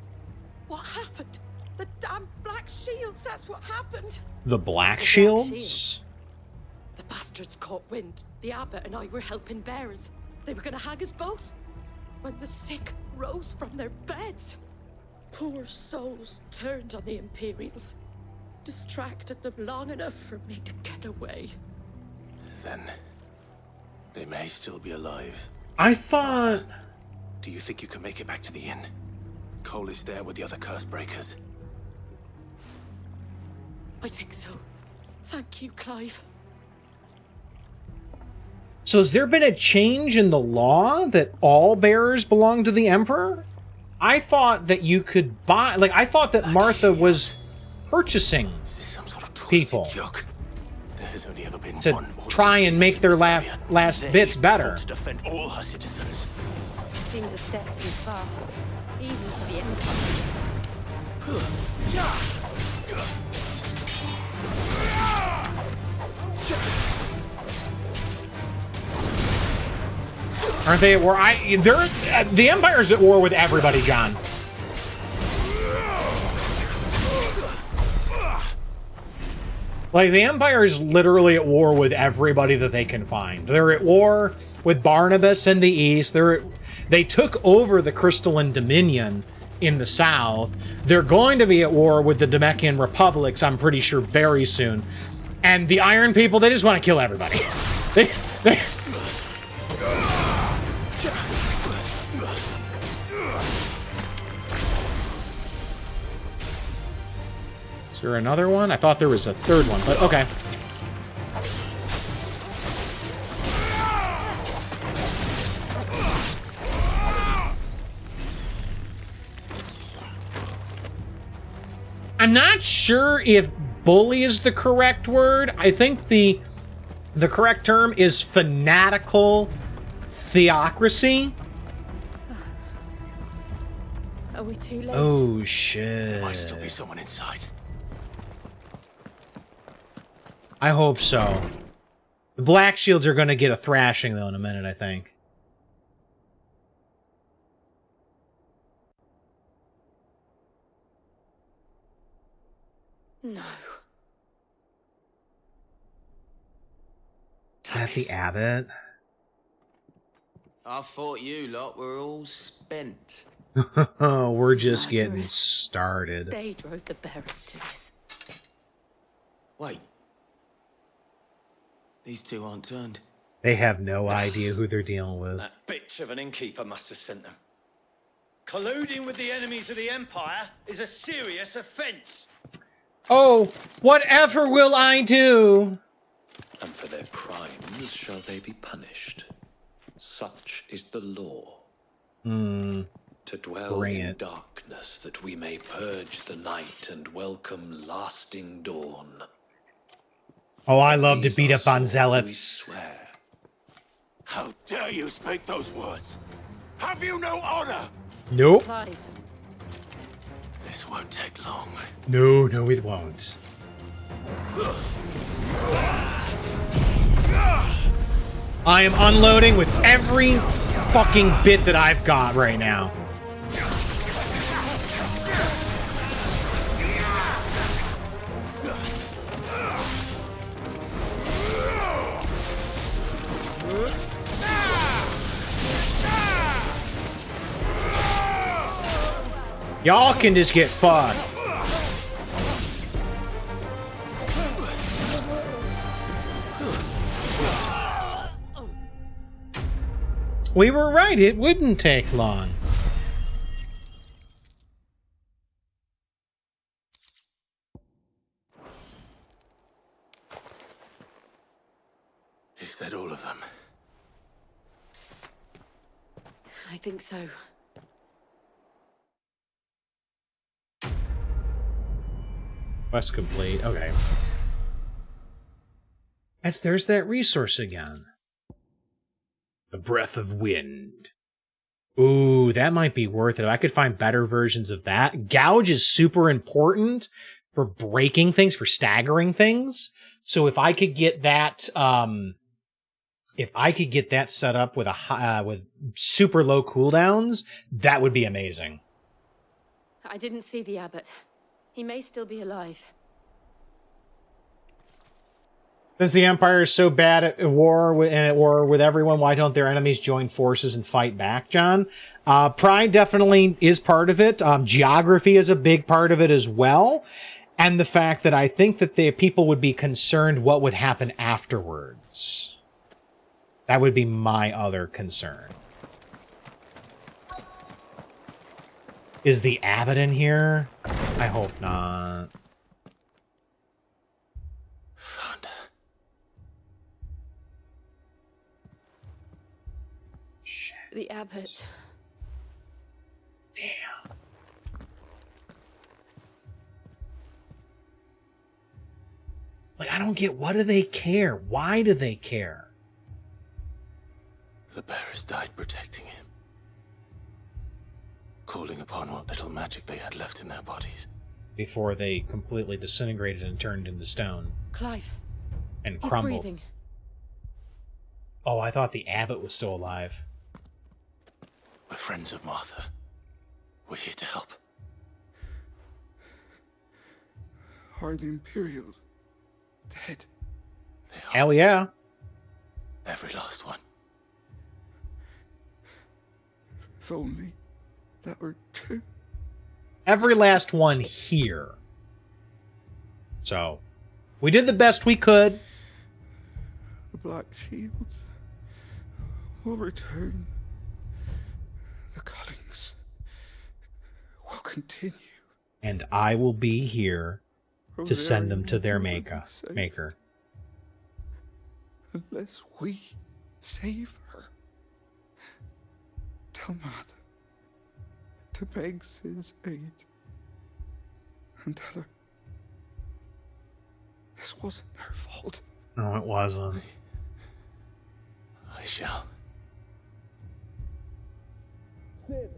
What happened? The damn Black Shields, that's what happened. The Black Shields? The bastards caught wind. The abbot and I were helping bearers. They were gonna hang us both. When the sick rose from their beds. Poor souls turned on the Imperials. Distracted them long enough for me to get away. Then they may still be alive. I thought... Do you think you can make it back to the inn? Cole is there with the other curse breakers. I think so. Thank you, Clive. So has there been a change in the law that all bearers belong to the Emperor? I thought that you could buy... Like, I thought that Martha was... purchasing people There's only ever been to one try and make their last bits better. to defend all her citizens. Seems a step too far, even for the Empire. Aren't they at war? The Empire's at war with everybody, John. Like, the Empire is literally at war with everybody that they can find. They're at war with Barnabas in the east. They took over the Crystalline Dominion in the south. They're going to be at war with the Namekian Republics, I'm pretty sure, very soon. And the Iron People, they just want to kill everybody. They Is there another one? I thought there was a third one, but okay. I'm not sure if bully is the correct word. I think the correct term is fanatical theocracy. Are we too late? Oh, shit. There might still be someone inside. I hope so. The Black Shields are going to get a thrashing, though, in a minute, I think. No. Is that the abbot? I thought you lot were all spent. We're just getting started. They drove the bearers to this. Wait. These two aren't turned. They have no idea who they're dealing with. That bitch of an innkeeper must have sent them. Colluding with the enemies of the Empire is a serious offense. Oh, whatever will I do? And for their crimes shall they be punished. Such is the law. To dwell in darkness that we may purge the night and welcome lasting dawn. Oh, I love to beat up on zealots. How dare you speak those words? Have you no honor? Nope. Clive. This won't take long. No, it won't. I am unloading with every fucking bit that I've got right now. Y'all can just get fucked. We were right, it wouldn't take long. Is that all of them? I think so. Quest complete. Okay. There's that resource again. The breath of wind. Ooh, that might be worth it. I could find better versions of that. Gouge is super important for breaking things, for staggering things. So if I could get that, set up with with super low cooldowns, that would be amazing. I didn't see the abbot. He may still be alive. Since the Empire is so bad at war with everyone, why don't their enemies join forces and fight back, John? Pride definitely is part of it. Geography is a big part of it as well. And the fact that I think that the people would be concerned what would happen afterwards. That would be my other concern. Is the abbot in here? I hope not. Found her. Shit. The abbot. Damn. Like, I don't get, what do they care? Why do they care? The bearers died protecting him, calling upon what little magic they had left in their bodies. Before they completely disintegrated and turned into stone. Clive. And He's crumbled. breathing. Oh, I thought the abbot was still alive. We're friends of Martha. We're here to help. Are the Imperials dead? Hell yeah. Every last one. If only that were true. Every last one here. So, we did the best we could. The Black Shields will return. The cuttings will continue. And I will be here to send them to their maker. Unless we save her. Tell Mother to beg Sid's aid. And tell her this wasn't her fault. No, it wasn't. I shall. Sid!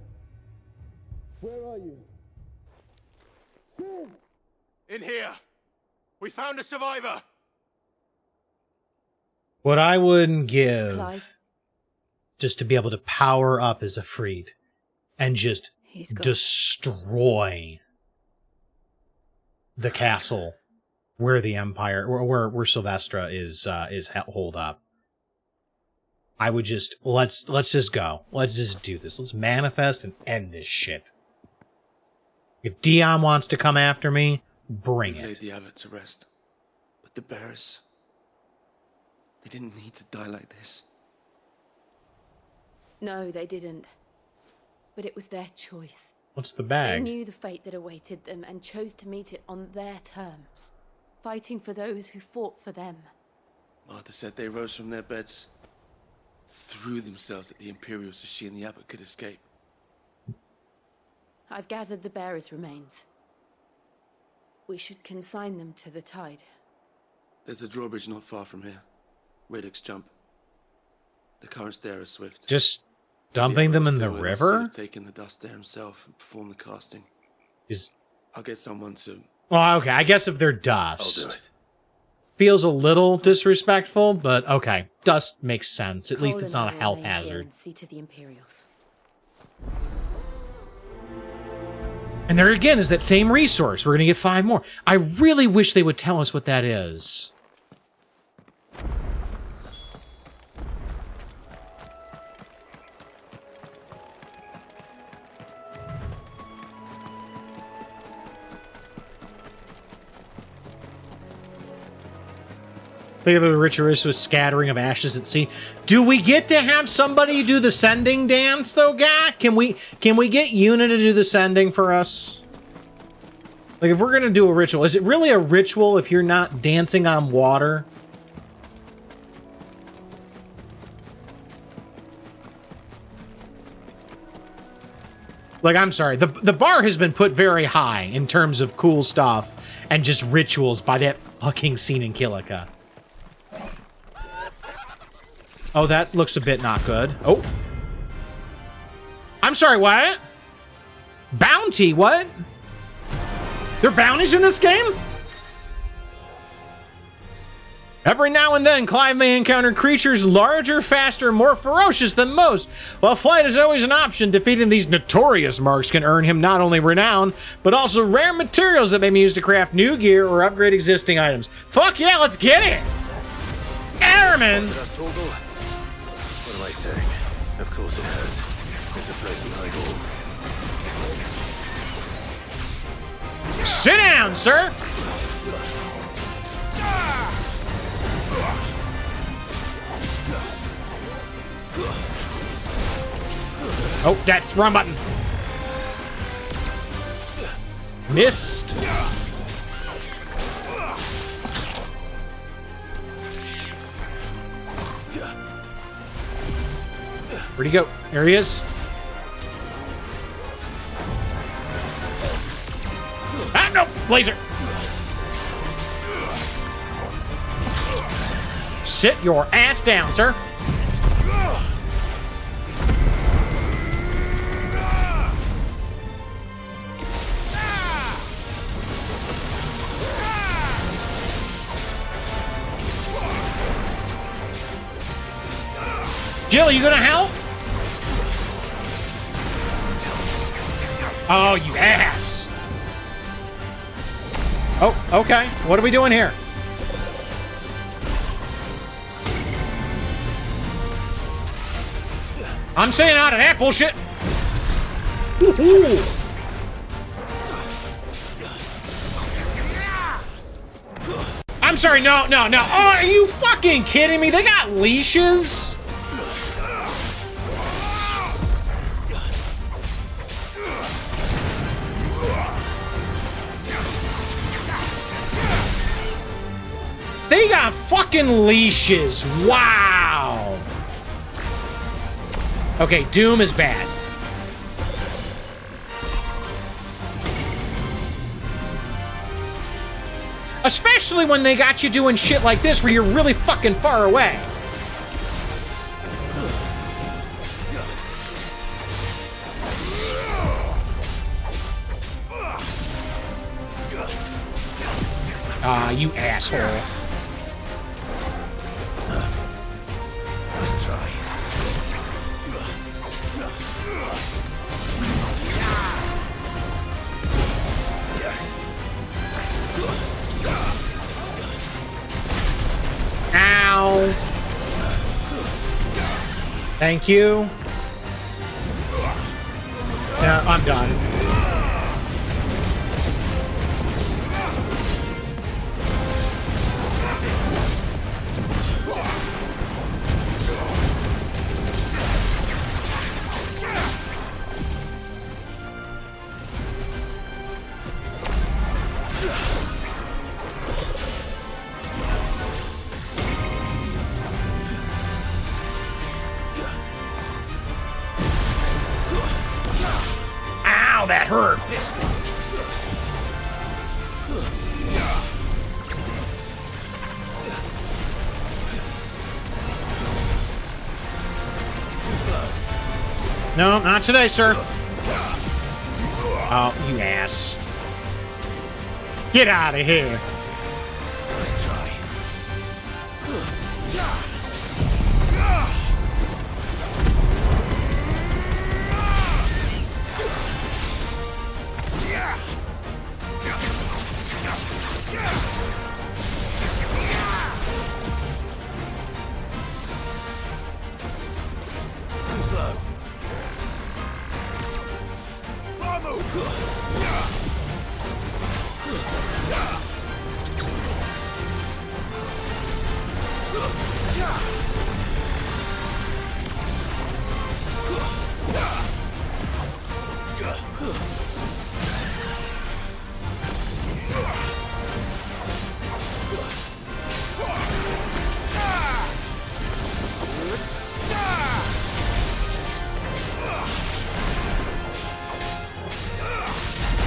Where are you? Sid! In here! We found a survivor! What I wouldn't give Clive? just to be able to power up as a Freed and just destroy the castle where the Empire, where Sylvestra is holed up. I would just let's just go. Let's just do this. Let's manifest and end this shit. If Dion wants to come after me, bring We've laid it. the abbot to rest, but the bearers, they didn't need to die like this. No, they didn't. But it was their choice. What's the They bag? knew the fate that awaited them and chose to meet it on their terms, fighting for those who fought for them. Martha said they rose from their beds, threw themselves at the Imperials so she and the abbot could escape. I've gathered the bearers' remains. We should consign them to the tide. There's a drawbridge not far from here. Radix jump. The currents there are swift. Just dumping them in the river? Taking the dust there himself and perform the casting. Is I'll get someone to. well, okay. I guess if they're I'll do dust, it. feels a little disrespectful, but okay, dust makes sense. At least Cole it's and not I a will health remain here hazard. and see to the Imperials. And there again is that same resource. We're gonna get 5 more. I really wish they would tell us what that is. Think of a ritualistic scattering of ashes at sea. Do we get to have somebody do the sending dance, though, guy? Can we get Una to do the sending for us? Like, if we're gonna do a ritual, is it really a ritual if you're not dancing on water? Like, I'm sorry, the bar has been put very high in terms of cool stuff and just rituals by that fucking scene in Kilika. Oh, that looks a bit not good. Oh. I'm sorry, what? Bounty, what? There are bounties in this game? Every now and then, Clive may encounter creatures larger, faster, more ferocious than most. While flight is always an option, defeating these notorious marks can earn him not only renown, but also rare materials that may be used to craft new gear or upgrade existing items. Fuck yeah, let's get it! Airman! What am I saying? Of course it has. It's a place behind all. Sit down, sir! Oh, that's wrong button. Missed. Where'd he go? There he is. Ah, no! Laser! Sit your ass down, sir. Jill, you gonna help? Oh, you ass. Oh, okay. What are we doing here? I'm staying out of that bullshit. Ooh. I'm sorry, no. Oh, are you fucking kidding me? They got leashes? They got fucking leashes. Wow. Okay, Doom is bad. Especially when they got you doing shit like this where you're really fucking far away. Ah, you asshole. Let's try. Ow. Thank you. Yeah, I'm done. Ow, that hurt. No, not today, sir. Oh, you ass. Get out of here. Let's try. Too slow.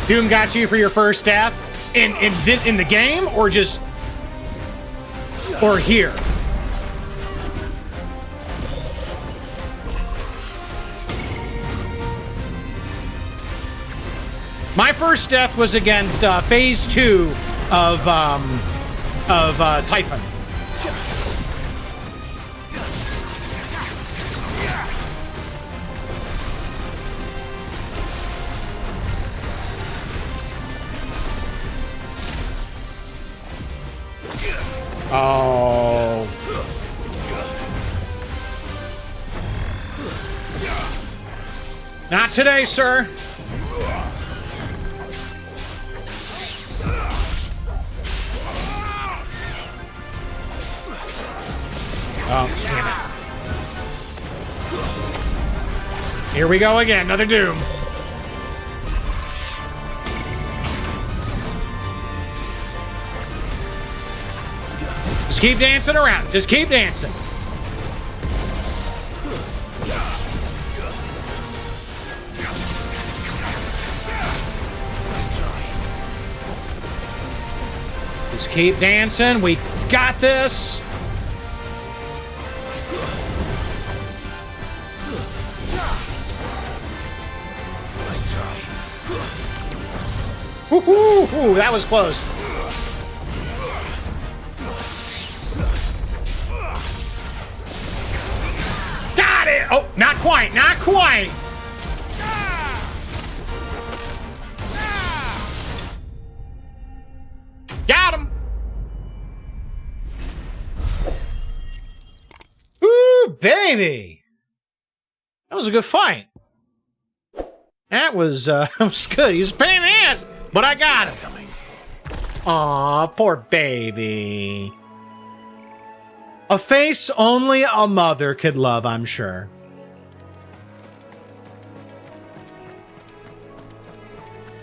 Doom got you for your first death in the game, or just, or here? My first death was against Phase 2 of Typhon. Oh. Not today, sir. Oh, damn it. Here we go again, another Doom. Just keep dancing around. Just keep dancing. Just keep dancing. We got this. Ooh, that was close. Got it! Oh, not quite, not quite! Got him! Ooh, baby! That was a good fight. That was good. He was a pain in the ass, but I got him. Aw, poor baby. A face only a mother could love, I'm sure.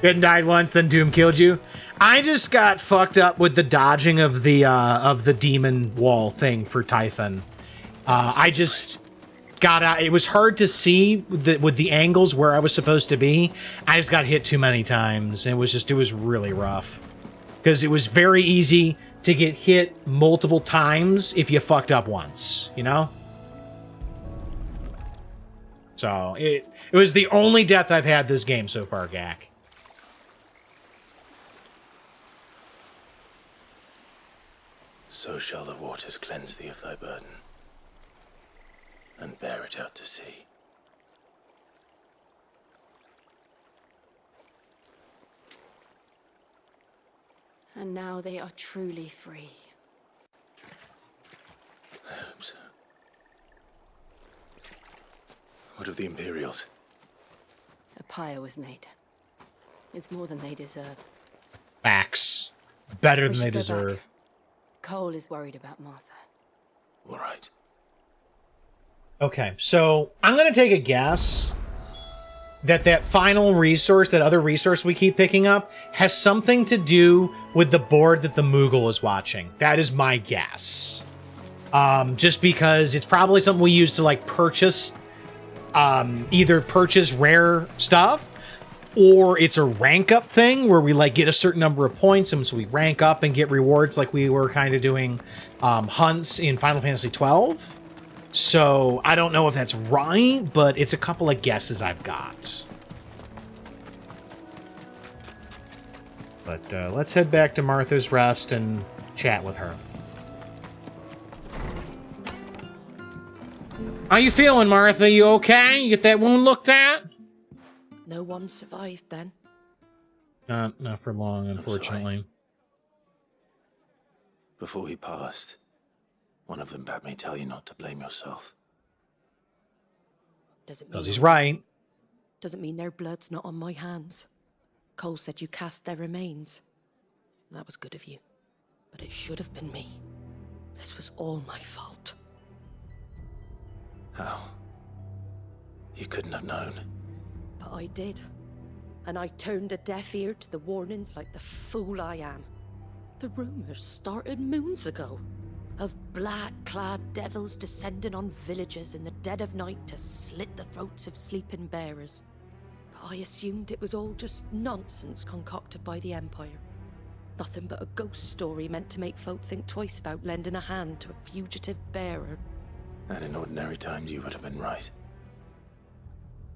Good and died once, then Doom killed you. I just got fucked up with the dodging of the demon wall thing for Typhon. I just got out. It was hard to see with the angles where I was supposed to be. I just got hit too many times. It was really rough. Because it was very easy to get hit multiple times if you fucked up once, you know? So, it was the only death I've had this game so far, Gak. So shall the waters cleanse thee of thy burden, and bear it out to sea. And now they are truly free. I hope so. What of the Imperials? A pyre was made. It's more than they deserve. Facts. Better than We they should go deserve. back. Cole is worried about Martha. All right. Okay, so I'm going to take a guess that final resource, that other resource we keep picking up, has something to do with the board that the Moogle is watching. That is my guess. Just because it's probably something we use to, like, purchase, either purchase rare stuff, or it's a rank up thing where we, like, get a certain number of points, and so we rank up and get rewards like we were kind of doing hunts in Final Fantasy XII. So, I don't know if that's right, but it's a couple of guesses I've got. But let's head back to Martha's Rest and chat with her. How you feeling, Martha? You okay? You get that wound looked at? No one survived then. Not for long, unfortunately. Before he passed, one of them bade me tell you not to blame yourself. Does it mean Because he's right. Doesn't mean their blood's not on my hands. Cole said you cast their remains. That was good of you. But it should have been me. This was all my fault. How? You couldn't have known. But I did. And I turned a deaf ear to the warnings like the fool I am. The rumors started moons ago. Of black-clad devils descending on villages in the dead of night to slit the throats of sleeping bearers. But I assumed it was all just nonsense concocted by the Empire. Nothing but a ghost story meant to make folk think twice about lending a hand to a fugitive bearer. And in ordinary times you would have been right.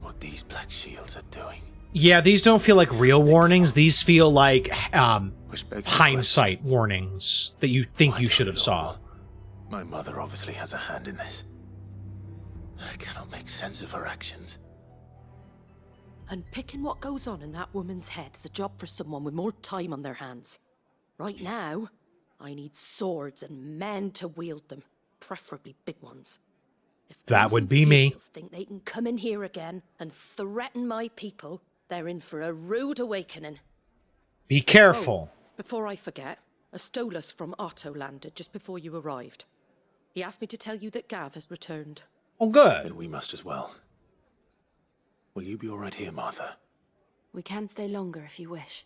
What these black shields are doing. Yeah, these don't feel like real warnings. These feel like hindsight warnings that you think you should have saw. My mother obviously has a hand in this. I cannot make sense of her actions. And picking what goes on in that woman's head is a job for someone with more time on their hands. Right now, I need swords and men to wield them, preferably big ones. If that would be me. Think they can come in here again and threaten my people, they're in for a rude awakening. Be careful. Oh, before I forget, a Stolas from Otto landed just before you arrived. He asked me to tell you that Gav has returned. Oh, good. Then we must as well. Will you be all right here, Martha? We can stay longer if you wish.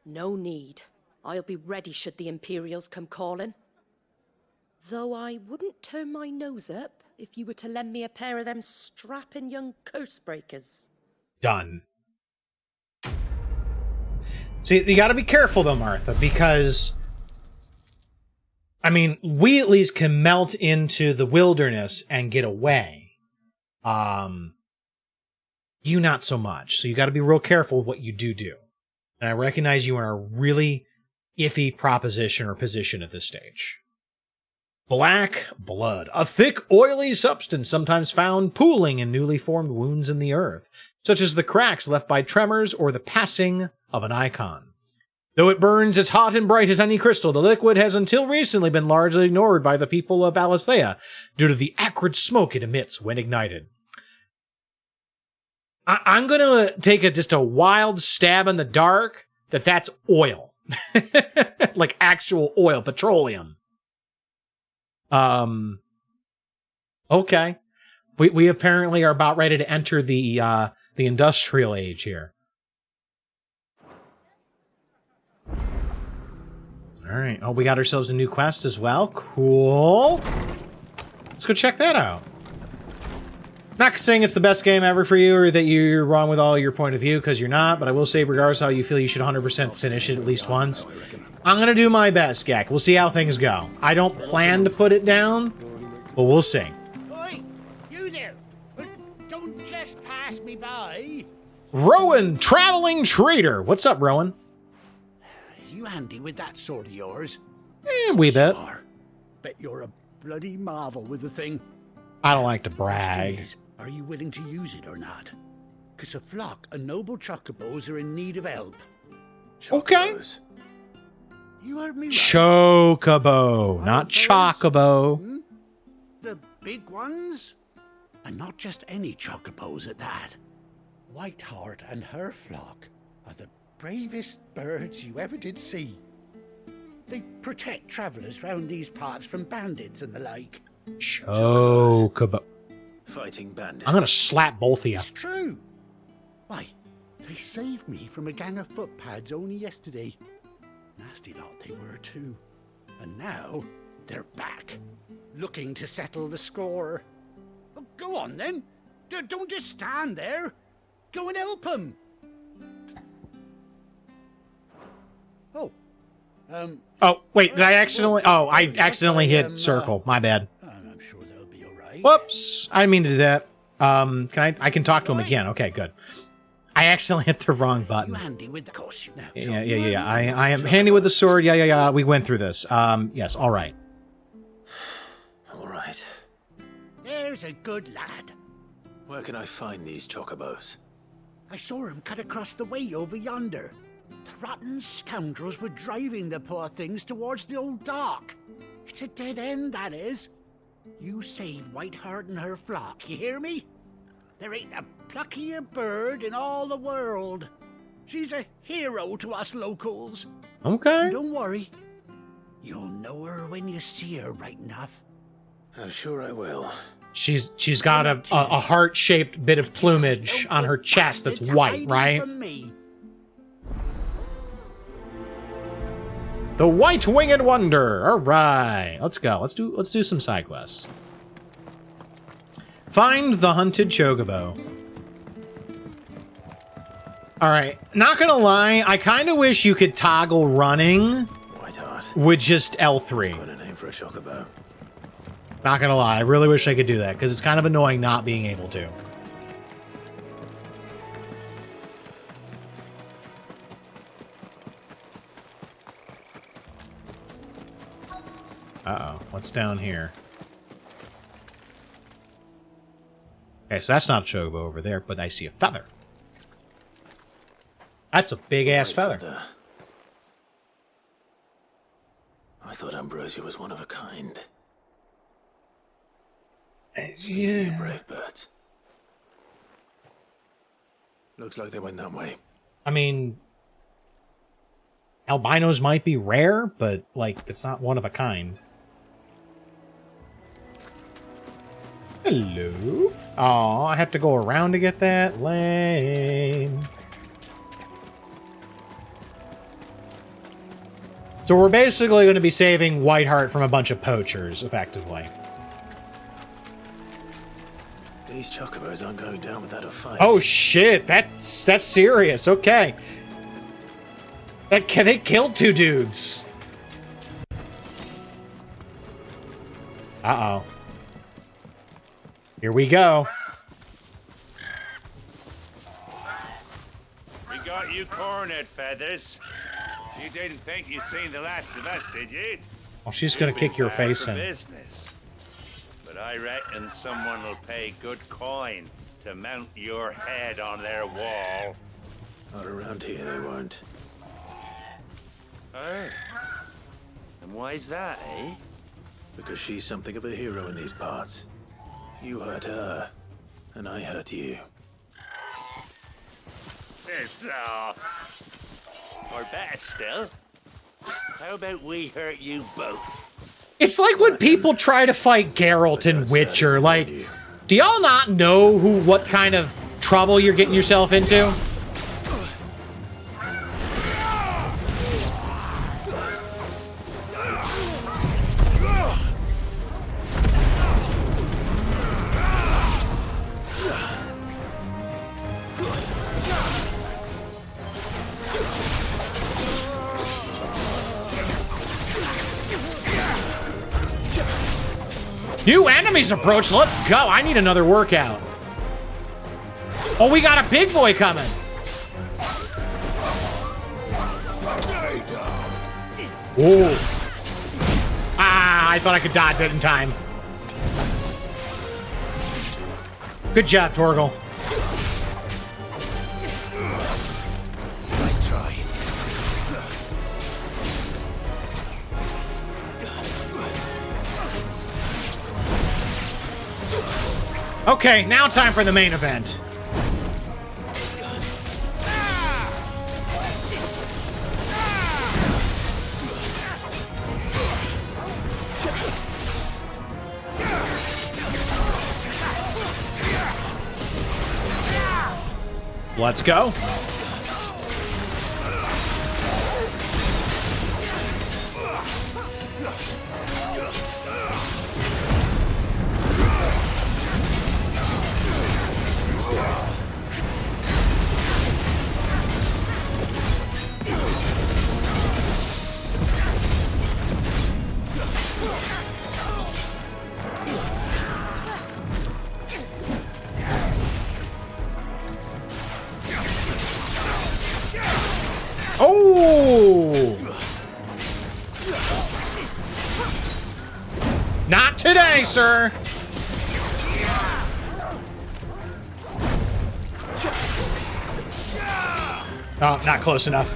No need. I'll be ready should the Imperials come calling. Though I wouldn't turn my nose up if you were to lend me a pair of them strapping young curse-breakers. Done. See, you gotta be careful though, Martha, because I mean, we at least can melt into the wilderness and get away. You not so much. So you gotta be real careful with what you do. And I recognize you are in a really iffy proposition or position at this stage. Black blood, a thick, oily substance sometimes found pooling in newly formed wounds in the earth, such as the cracks left by tremors or the passing of an icon. Though it burns as hot and bright as any crystal, the liquid has until recently been largely ignored by the people of Valisthea due to the acrid smoke it emits when ignited. I'm going to take just a wild stab in the dark that's oil. Like actual oil, petroleum. Okay. We apparently are about ready to enter the industrial age here. All right. Oh, we got ourselves a new quest as well. Cool. Let's go check that out. Not saying it's the best game ever for you or that you're wrong with all your point of view, because you're not, but I will say regardless of how you feel, you should 100% finish it at least once. I'm going to do my best, Gak. We'll see how things go. I don't plan to put it down, but we'll see. Oi, you there. Don't just pass me by. Rowan, traveling trader. What's up, Rowan? You handy with that sword of yours? Wee bit. Bet you're a bloody marvel with the thing. I don't like to brag. Is, are you willing to use it or not? Because a flock of noble chocobos are in need of help. Okay. You heard me right. Chocobo, not chocobo. Hmm? The big ones? And not just any chocobos at that. Whiteheart and her flock are the bravest birds you ever did see. They protect travellers round these parts from bandits and the like. Chocobo. Fighting bandits. I'm gonna slap both of you. It's true. Why, they saved me from a gang of footpads only yesterday. Nasty lot they were too. And now they're back, looking to settle the score. Well, go on then. Don't just stand there. Go and help them. Oh. Oh, wait, did I accidentally... Oh, I accidentally hit circle. My bad. I'm sure they'll be alright. Whoops. I didn't mean to do that. I can talk to him again. Okay, good. I accidentally hit the wrong button. You handy with the course now. Yeah. I am handy with the sword. Yeah. We went through this. Yes, all right. All right. There's a good lad. Where can I find these chocobos? I saw him cut across the way over yonder. The rotten scoundrels were driving the poor things towards the old dock. It's a dead end, that is. You save Whiteheart and her flock, you hear me? There ain't a pluckier bird in all the world. She's a hero to us locals. Okay. And don't worry. You'll know her when you see her right enough. I'm sure I will. She's got a heart-shaped bit of plumage on her chest that's white, right? The White-Winged Wonder. All right, let's go. Let's do some side quests. Find the hunted chocobo. All right, not gonna lie, I kind of wish you could toggle running with just L3. That's quite a name for a chocobo. Not gonna lie, I really wish I could do that because it's kind of annoying not being able to. Uh-oh, what's down here? Okay, so that's not a chocobo over there, but I see a feather. That's a big-ass feather. I thought Ambrosia was one of a kind. Yeah. You brave birds. Looks like they went that way. I mean, albinos might be rare, but, like, it's not one of a kind. Hello? Oh, I have to go around to get that? Lame. So we're basically going to be saving Whiteheart from a bunch of poachers, effectively. These chocobos aren't going down without a fight. Oh shit, that's serious. Okay. They killed 2 dudes. Uh-oh. Here we go. got you cornered, Feathers. You didn't think you'd seen the last of us, did you? Well, she's gonna kick your face in. Business. But I reckon someone will pay good coin to mount your head on their wall. Not around here, they won't. Oh. And why's that, eh? Because she's something of a hero in these parts. You hurt her, and I hurt you. Piss off. Or better still, how about we hurt you both? It's like when people try to fight Geralt in Witcher. Like, do y'all not know what kind of trouble you're getting yourself into? New enemies approach. Let's go. I need another workout. Oh, we got a big boy coming. Ooh. Ah, I thought I could dodge it in time. Good job, Torgal. Nice try. Okay, now time for the main event. Let's go. Oh! Not today, sir. Oh, not close enough.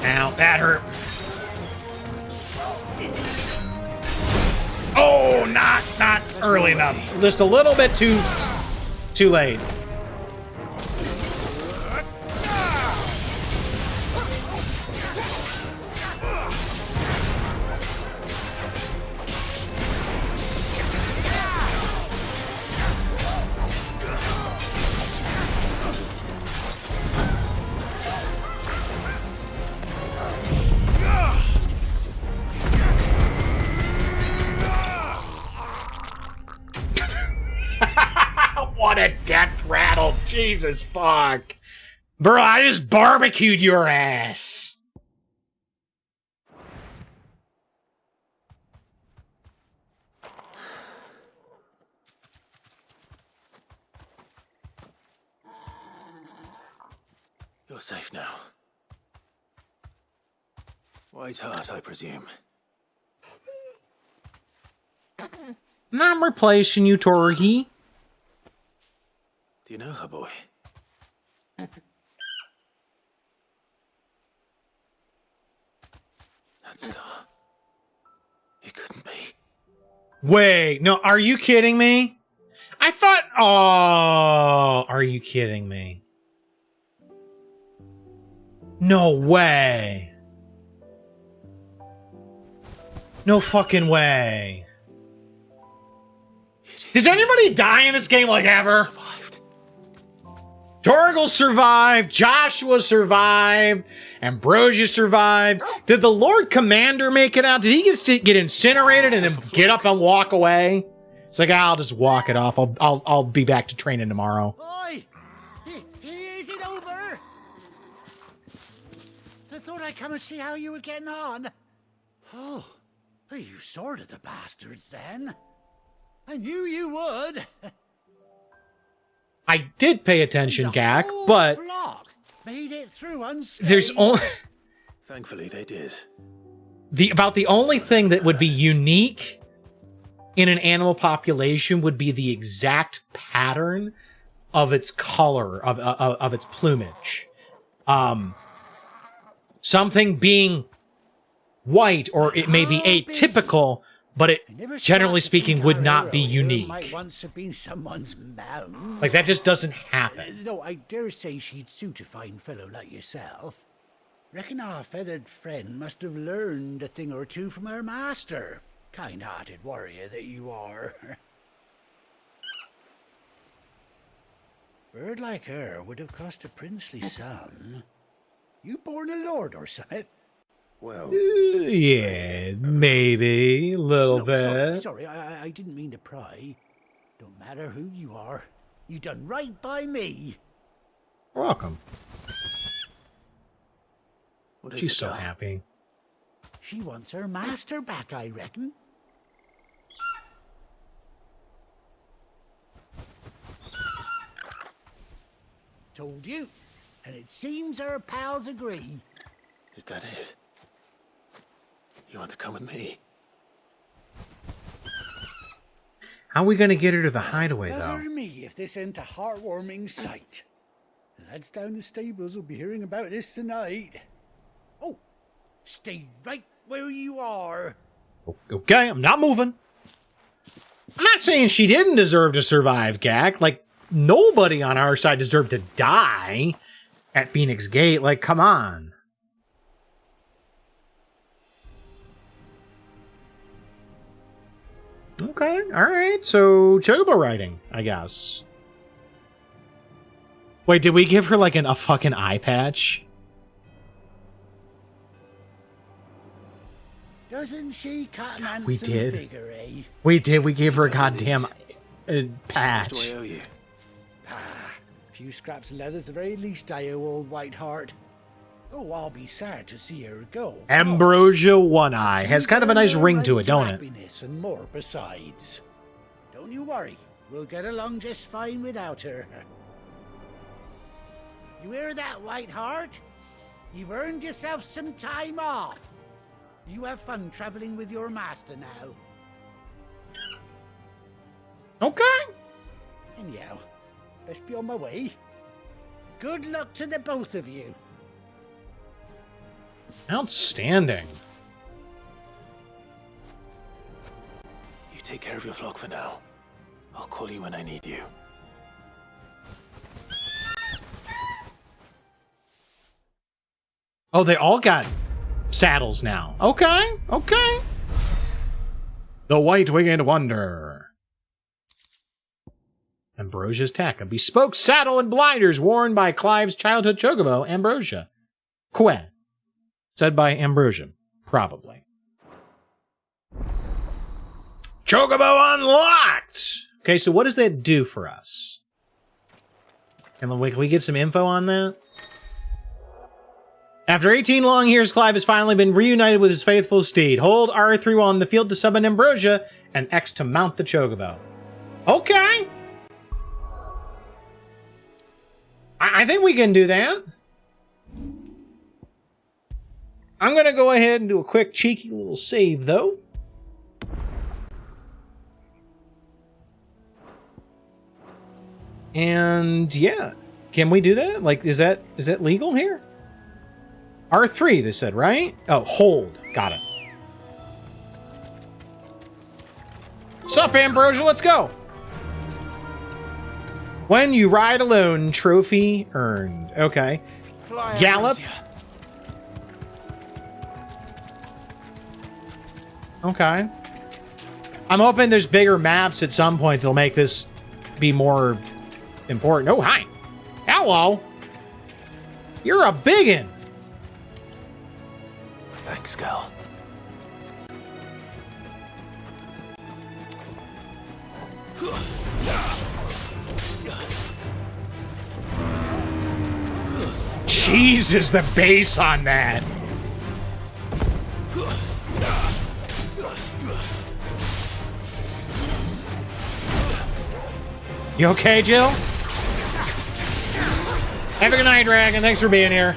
Ow, that hurt. Oh, not early enough. Just a little bit too late. What a death rattle. Jesus fuck. Bro, I just barbecued your ass. You're safe now. White Hart, I presume. I'm replacing you, Torgi. Do you know her, boy? That scar. It couldn't be. Wait, no, are you kidding me? I thought, oh, are you kidding me? No way. No fucking way. Does anybody die in this game like ever? Torgal survived, Joshua survived, Ambrosia survived. Did the Lord Commander make it out? Did he get incinerated and then get up and walk away? It's like, I'll just walk it off. I'll be back to training tomorrow. Oi! Is it over? I thought I'd come and see how you were getting on. Oh, you sorted the bastards then. I knew you would. I did pay attention, Gak, but made it through unscathed. there's only Thankfully, they did. the only thing that would be unique in an animal population would be the exact pattern of its color, of its plumage. Something being white, or it may be atypical, but it, generally speaking, would not be unique. Might once have been someone's mount. Like, that just doesn't happen. No, I dare say she'd suit a fine fellow like yourself. Reckon our feathered friend must have learned a thing or two from her master. Kind-hearted warrior that you are. Bird like her would have cost a princely sum. You born a lord or something? Well, yeah, maybe a little bit. Sorry, I didn't mean to pry. Don't matter who you are. You done right by me. You're welcome. what is She's it, so Del? happy. She wants her master back, I reckon. Told you. And it seems her pals agree. Is that it? You want to come with me? How are we going to get her to the hideaway, though? Bother me if this ain't a heartwarming sight. The lads down the stables will be hearing about this tonight. Oh, stay right where you are. Okay, I'm not moving. I'm not saying she didn't deserve to survive, Gak. Like, nobody on our side deserved to die at Phoenix Gate. Like, come on. Okay, alright. So, chocobo riding, I guess. Wait, did we give her, like, a fucking eye patch? Doesn't she cut an handsome We did. figure, eh? We did. We gave her a goddamn patch. What do I owe you? Ah, a few scraps of leather's the very least I owe old Whiteheart. Oh, I'll be sad to see her go. Ambrosia One Eye. Has kind of a nice ring to it, don't it? Happiness and more besides. Don't you worry. We'll get along just fine without her. You hear that, Whiteheart? You've earned yourself some time off. You have fun traveling with your master now. Okay. Anyhow, best be on my way. Good luck to the both of you. Outstanding. You take care of your flock for now. I'll call you when I need you. Oh, they all got saddles now. Okay, okay. The White-Winged Wonder. Ambrosia's Tack, a bespoke saddle and blinders worn by Clive's childhood chocobo, Ambrosia. Quinn. Said by Ambrosia. Probably. Chocobo unlocked! Okay, so what does that do for us? Can we get some info on that? After 18 long years, Clive has finally been reunited with his faithful steed. Hold R3 while on the field to summon Ambrosia, and X to mount the chocobo. Okay! I think we can do that. I'm going to go ahead and do a quick cheeky little save, though. And, yeah. Can we do that? Like, is that legal here? R3, they said, right? Oh, hold. Got it. Sup, Ambrosia? Let's go. When you ride alone, trophy earned. Okay. Fly, Gallop. Ambrosia. Okay. I'm hoping there's bigger maps at some point that'll make this be more important. Oh, hi. Hello. You're a biggin'. Thanks, Gal. Jesus, the bass on that. You okay, Jill? Have a good night, Dragon. Thanks for being here.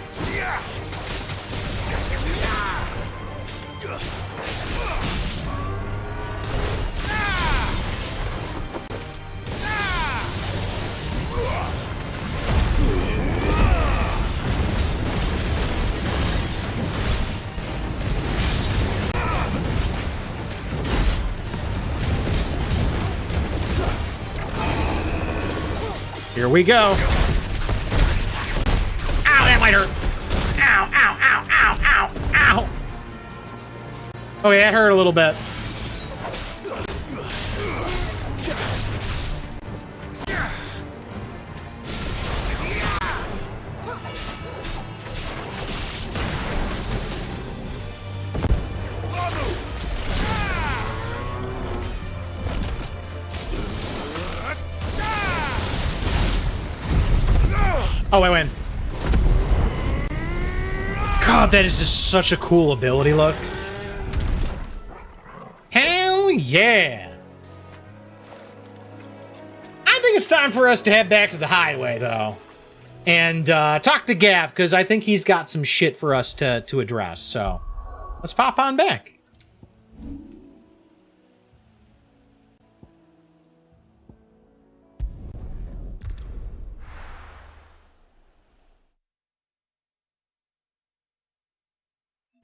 Here we go. Ow, that might hurt. Ow, ow, ow, ow, ow, ow. Okay, that hurt a little bit. Oh, I win. God, that is just such a cool ability look. Hell yeah. I think it's time for us to head back to the Hideaway, though. And talk to Gav, because I think he's got some shit for us to address. So, let's pop on back.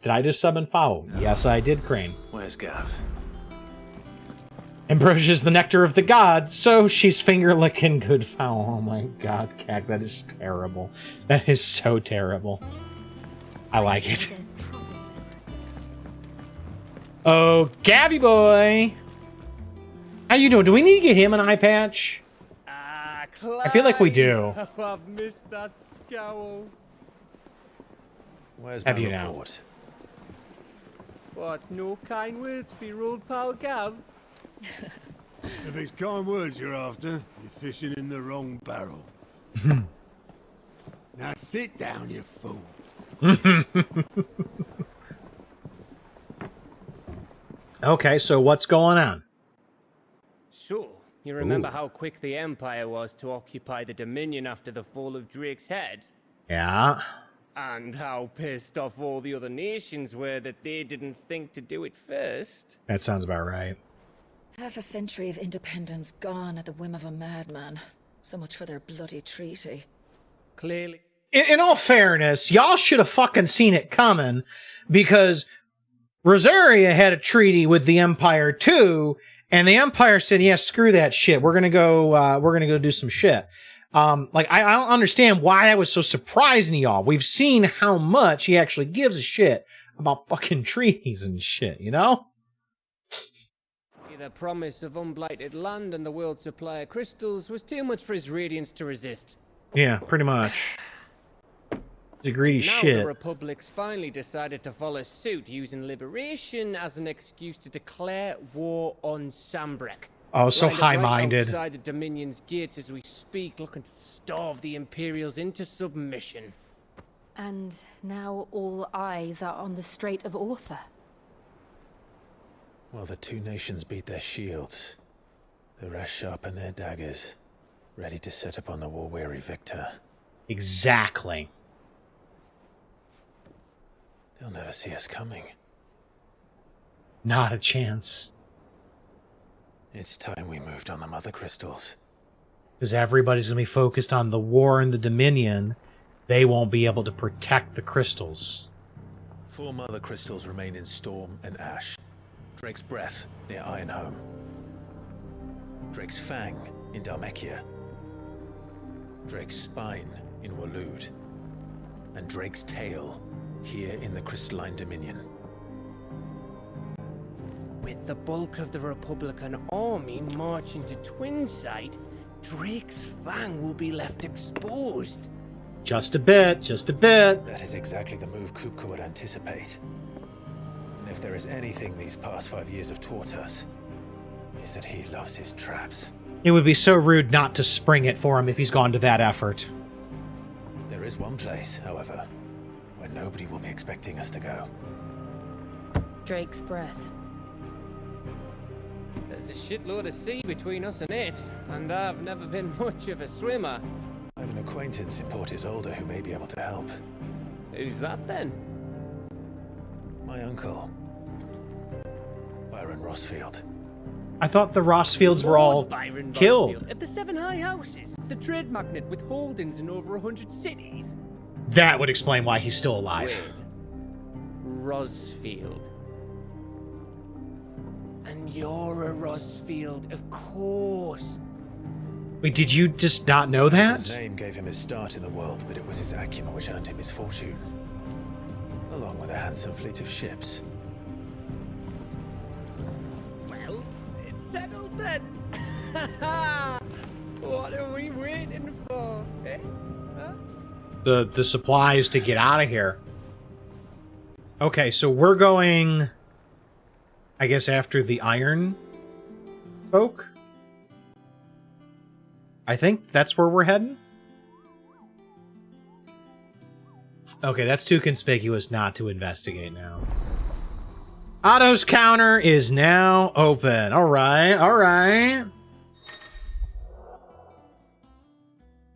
Did I just sub and follow? No. Yes, I did, Crane. Where's Gav? Ambrosia's the nectar of the gods, so she's finger-licking good fowl. Oh my god, Cag, that is terrible. That is so terrible. I like it. Oh, Gabby boy! How you doing? Do we need to get him an eye patch? Clive. I feel like we do. Oh, I've missed that scowl. Where's my report? What, no kind words for your old pal Gav? If it's kind words you're after, you're fishing in the wrong barrel. Now sit down, you fool. Okay, so what's going on? So, you remember how quick the Empire was to occupy the Dominion after the fall of Drake's head? Yeah. And how pissed off all the other nations were that they didn't think to do it first. That sounds about right. Half a century of independence gone at the whim of a madman. So much for their bloody treaty. Clearly. In all fairness, y'all should have fucking seen it coming, because Rosaria had a treaty with the Empire too, and the Empire said, "Yeah, screw that shit. We're gonna go do some shit." Like, I don't understand why that was so surprising to y'all. We've seen how much he actually gives a shit about fucking treaties and shit, you know? The promise of unblighted land and the world's supply of crystals was too much for his radiance to resist. Yeah, pretty much. He's a greedy shit. Now the Republic's finally decided to follow suit, using liberation as an excuse to declare war on Sambrek. Oh, so high-minded. Right outside the Dominion's gates as we speak, looking to starve the Imperials into submission. And now all eyes are on the Strait of Author. Well, the two nations beat their shields. The rest sharpen their daggers, ready to set upon the war-weary victor. Exactly. They'll never see us coming. Not a chance. It's time we moved on the Mother Crystals. Because everybody's going to be focused on the war in the Dominion. They won't be able to protect the crystals. 4 Mother Crystals remain in Storm and Ash. Drake's Breath near Ironhome. Drake's Fang in Dhalmekia. Drake's Spine in Waloed. And Drake's Tail here in the Crystalline Dominion. With the bulk of the Republican army marching to Twinside, Drake's Fang will be left exposed. Just a bit, just a bit. That is exactly the move Kupka would anticipate. And if there is anything these past 5 years have taught us, is that he loves his traps. It would be so rude not to spring it for him if he's gone to that effort. There is one place, however, where nobody will be expecting us to go. Drake's Breath. There's a shitload of sea between us and it, and I've never been much of a swimmer. I've an acquaintance in Port Isolde who may be able to help. Who's that then? My uncle, Byron Rossfield. I thought the Rossfields were all Byron killed. Rossfield of the Seven High Houses, the trade magnate with holdings in over 100 cities. That would explain why he's still alive. Weird. Rossfield. And you're a Rossfield, of course. Wait, did you just not know that? His name gave him his start in the world, but it was his acumen which earned him his fortune, along with a handsome fleet of ships. Well, it's settled then. What are we waiting for, eh? Huh? The supplies to get out of here. Okay, so we're going, I guess, after the Iron folk. I think that's where we're heading. Okay, that's too conspicuous not to investigate now. Otto's counter is now open. All right, all right.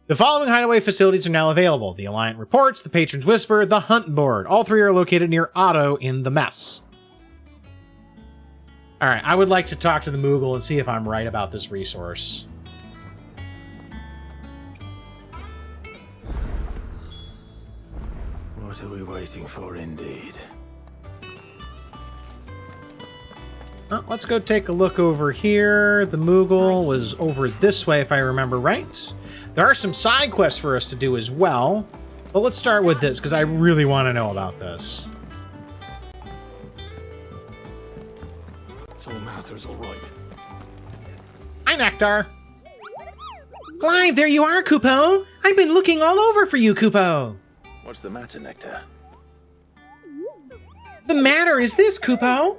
The following hideaway facilities are now available. The Alliant Reports, the Patron's Whisper, the Hunt Board. All three are located near Otto in the Mess. All right, I would like to talk to the Moogle and see if I'm right about this resource. What are we waiting for, indeed? Well, let's go take a look over here. The Moogle was over this way, if I remember right. There are some side quests for us to do as well. But let's start with this, because I really want to know about this. So Mather's all right. Hi, Nectar. Clive, there you are, Kupo. I've been looking all over for you, Kupo. What's the matter, Nectar? The matter is this, Kupo.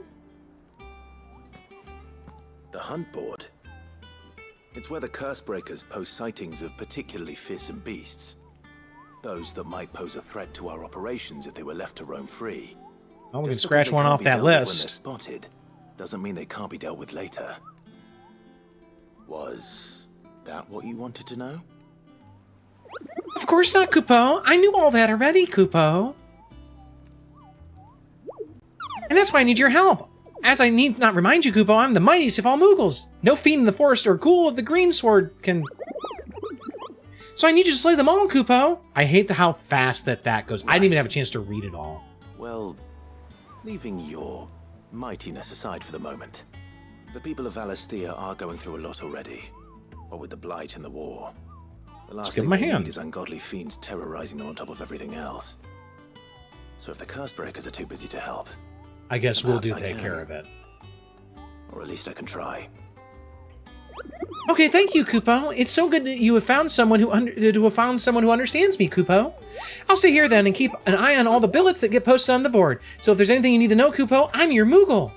The Hunt Board. It's where the Cursebreakers post sightings of particularly fearsome beasts. Those that might pose a threat to our operations if they were left to roam free. Well, we can scratch one off that list. When they're spotted, doesn't mean they can't be dealt with later. Was that what you wanted to know? Of course not, Kupo. I knew all that already, Kupo. And that's why I need your help. As I need not remind you, Kupo, I'm the mightiest of all Moogles. No fiend in the forest or ghoul of the greensword can... So I need you to slay them all, Kupo. I hate how fast that goes. I didn't even have a chance to read it all. Well, leaving your mightiness aside for the moment, the people of Valisthea are going through a lot already. What with the Blight and the war. The last thing they need is ungodly fiends terrorizing them on top of everything else. So if the Cursebreakers are too busy to help, I guess we'll take care of it. Or at least I can try. Okay, thank you, Kupo. It's so good that you have found someone who understands me, Kupo. I'll stay here then and keep an eye on all the billets that get posted on the board. So if there's anything you need to know, Kupo, I'm your Moogle.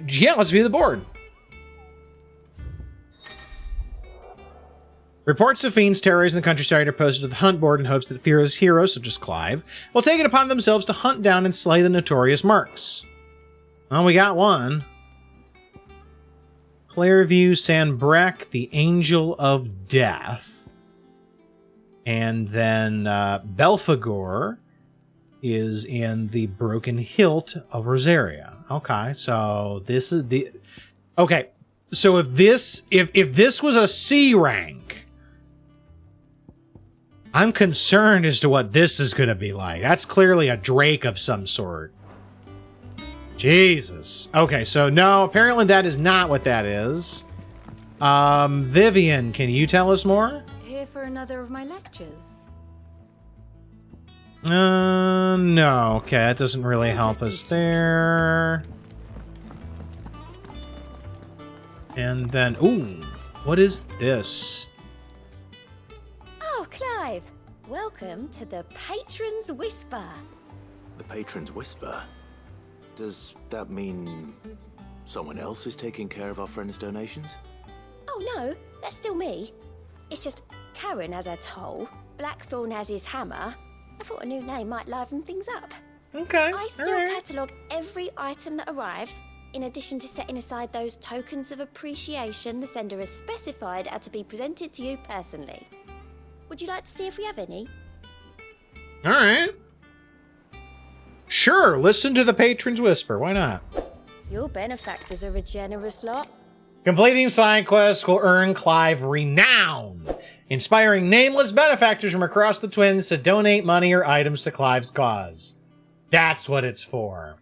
Yeah, let's view the board. Reports of fiends terrorizing the countryside are posted to the Hunt Board in hopes that fearless heroes such as Clive will take it upon themselves to hunt down and slay the notorious marks. Well, we got one. Clairview Sanbrek, the Angel of Death. And then Belphegor is in the Broken Hilt of Rosaria. Okay, so this is the... Okay, so if this was a C rank, I'm concerned as to what this is going to be like. That's clearly a Drake of some sort. Jesus. Okay, so no, apparently that is not what that is. Vivian, can you tell us more? Here for another of my lectures. No. Okay, that doesn't really help us there. And then, ooh, what is this? Oh, Clive. Welcome to the Patron's Whisper. The Patron's Whisper? Does that mean someone else is taking care of our friend's donations? Oh no, that's still me. It's just Karen has her toll, Blackthorn has his hammer. I thought a new name might liven things up. Okay. I still catalogue every item that arrives, In addition to setting aside those tokens of appreciation the sender has specified are to be presented to you personally. Would you like to see if we have any? All right. Sure, listen to the patron's whisper. Why not? Your benefactors are a generous lot. Completing side quests will earn Clive renown, inspiring nameless benefactors from across the Twins to donate money or items to Clive's cause. That's what it's for.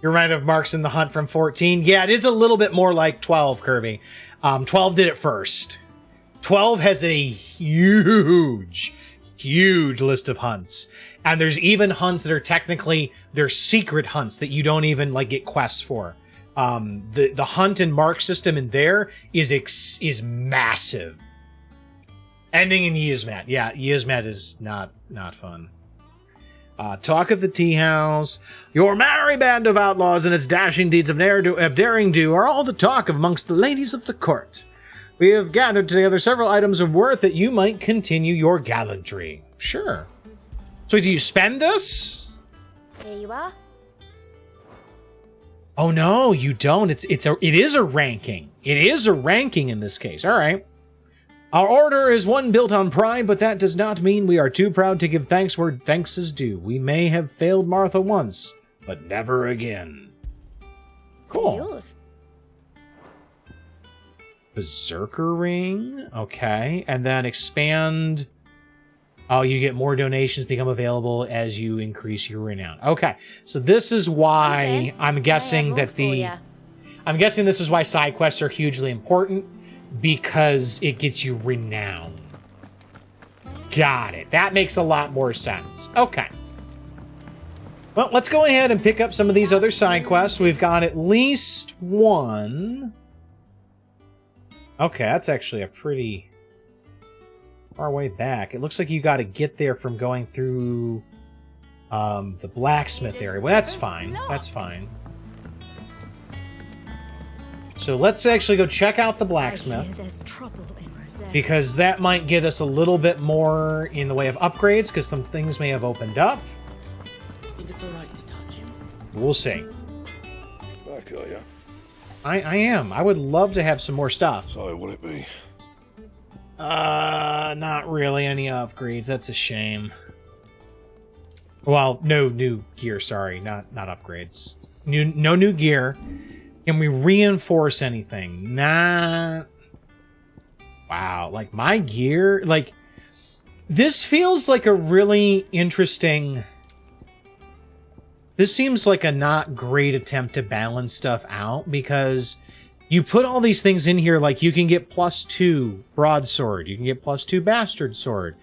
You're right of Marks in the Hunt from 14. Yeah, it is a little bit more like 12, Kirby. 12 did it first. 12 has a huge list of hunts. And there's even hunts that are technically, they're secret hunts that you don't even like get quests for. The hunt and mark system in there is massive. Ending in Yizmat. Yeah, Yizmat is not fun. Talk of the Tea House. Your merry band of outlaws and its dashing deeds of daring do are all the talk amongst the ladies of the court. We have gathered together several items of worth that you might continue your gallantry. Sure. So do you spend this? Here you are. Oh no, you don't. It is a ranking. It is a ranking in this case. All right. Our order is one built on pride, but that does not mean we are too proud to give thanks where thanks is due. We may have failed Martha once, but never again. Cool. Yours. Berserker ring. Okay. And then expand. Oh, you get more donations become available as you increase your renown. Okay. So this is why I'm guessing that I'm guessing this is why side quests are hugely important, because it gets you renown. Got it. That makes a lot more sense. Okay. Well, let's go ahead and pick up some of these other side quests. We've got at least one. Okay, that's actually a pretty far way back. It looks like you got to get there from going through the blacksmith area. Well, that's fine. That's fine. So let's actually go check out the blacksmith, because that might get us a little bit more in the way of upgrades, because some things may have opened up. Think it's alright to touch him? We'll see. Back, are ya? I am. I would love to have some more stuff. So, will it be? Not really any upgrades. That's a shame. Well, no new gear. Sorry, not upgrades. No new gear. Can we reinforce anything? Nah. Wow, like my gear, like this feels like a really interesting. This seems like a not great attempt to balance stuff out, because you put all these things in here, like you can get +2 broadsword, you can get +2 bastard sword,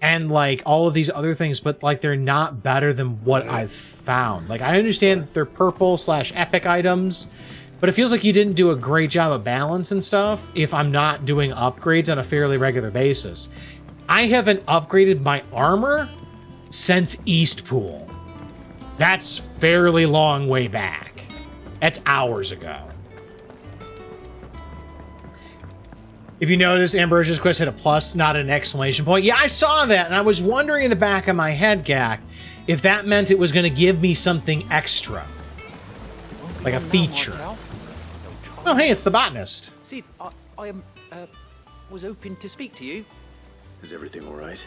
and like all of these other things, but like they're not better than what I've found. Like I understand that they're purple/epic items, but it feels like you didn't do a great job of balance and stuff if I'm not doing upgrades on a fairly regular basis. I haven't upgraded my armor since Eastpool. That's fairly long way back. That's hours ago. If you notice, Ambrosia's quest had a plus, not an exclamation point. Yeah, I saw that, and I was wondering in the back of my head, Gak, if that meant it was going to give me something extra. Like a feature. Oh, hey, it's the botanist. See, I was hoping to speak to you. Is everything all right?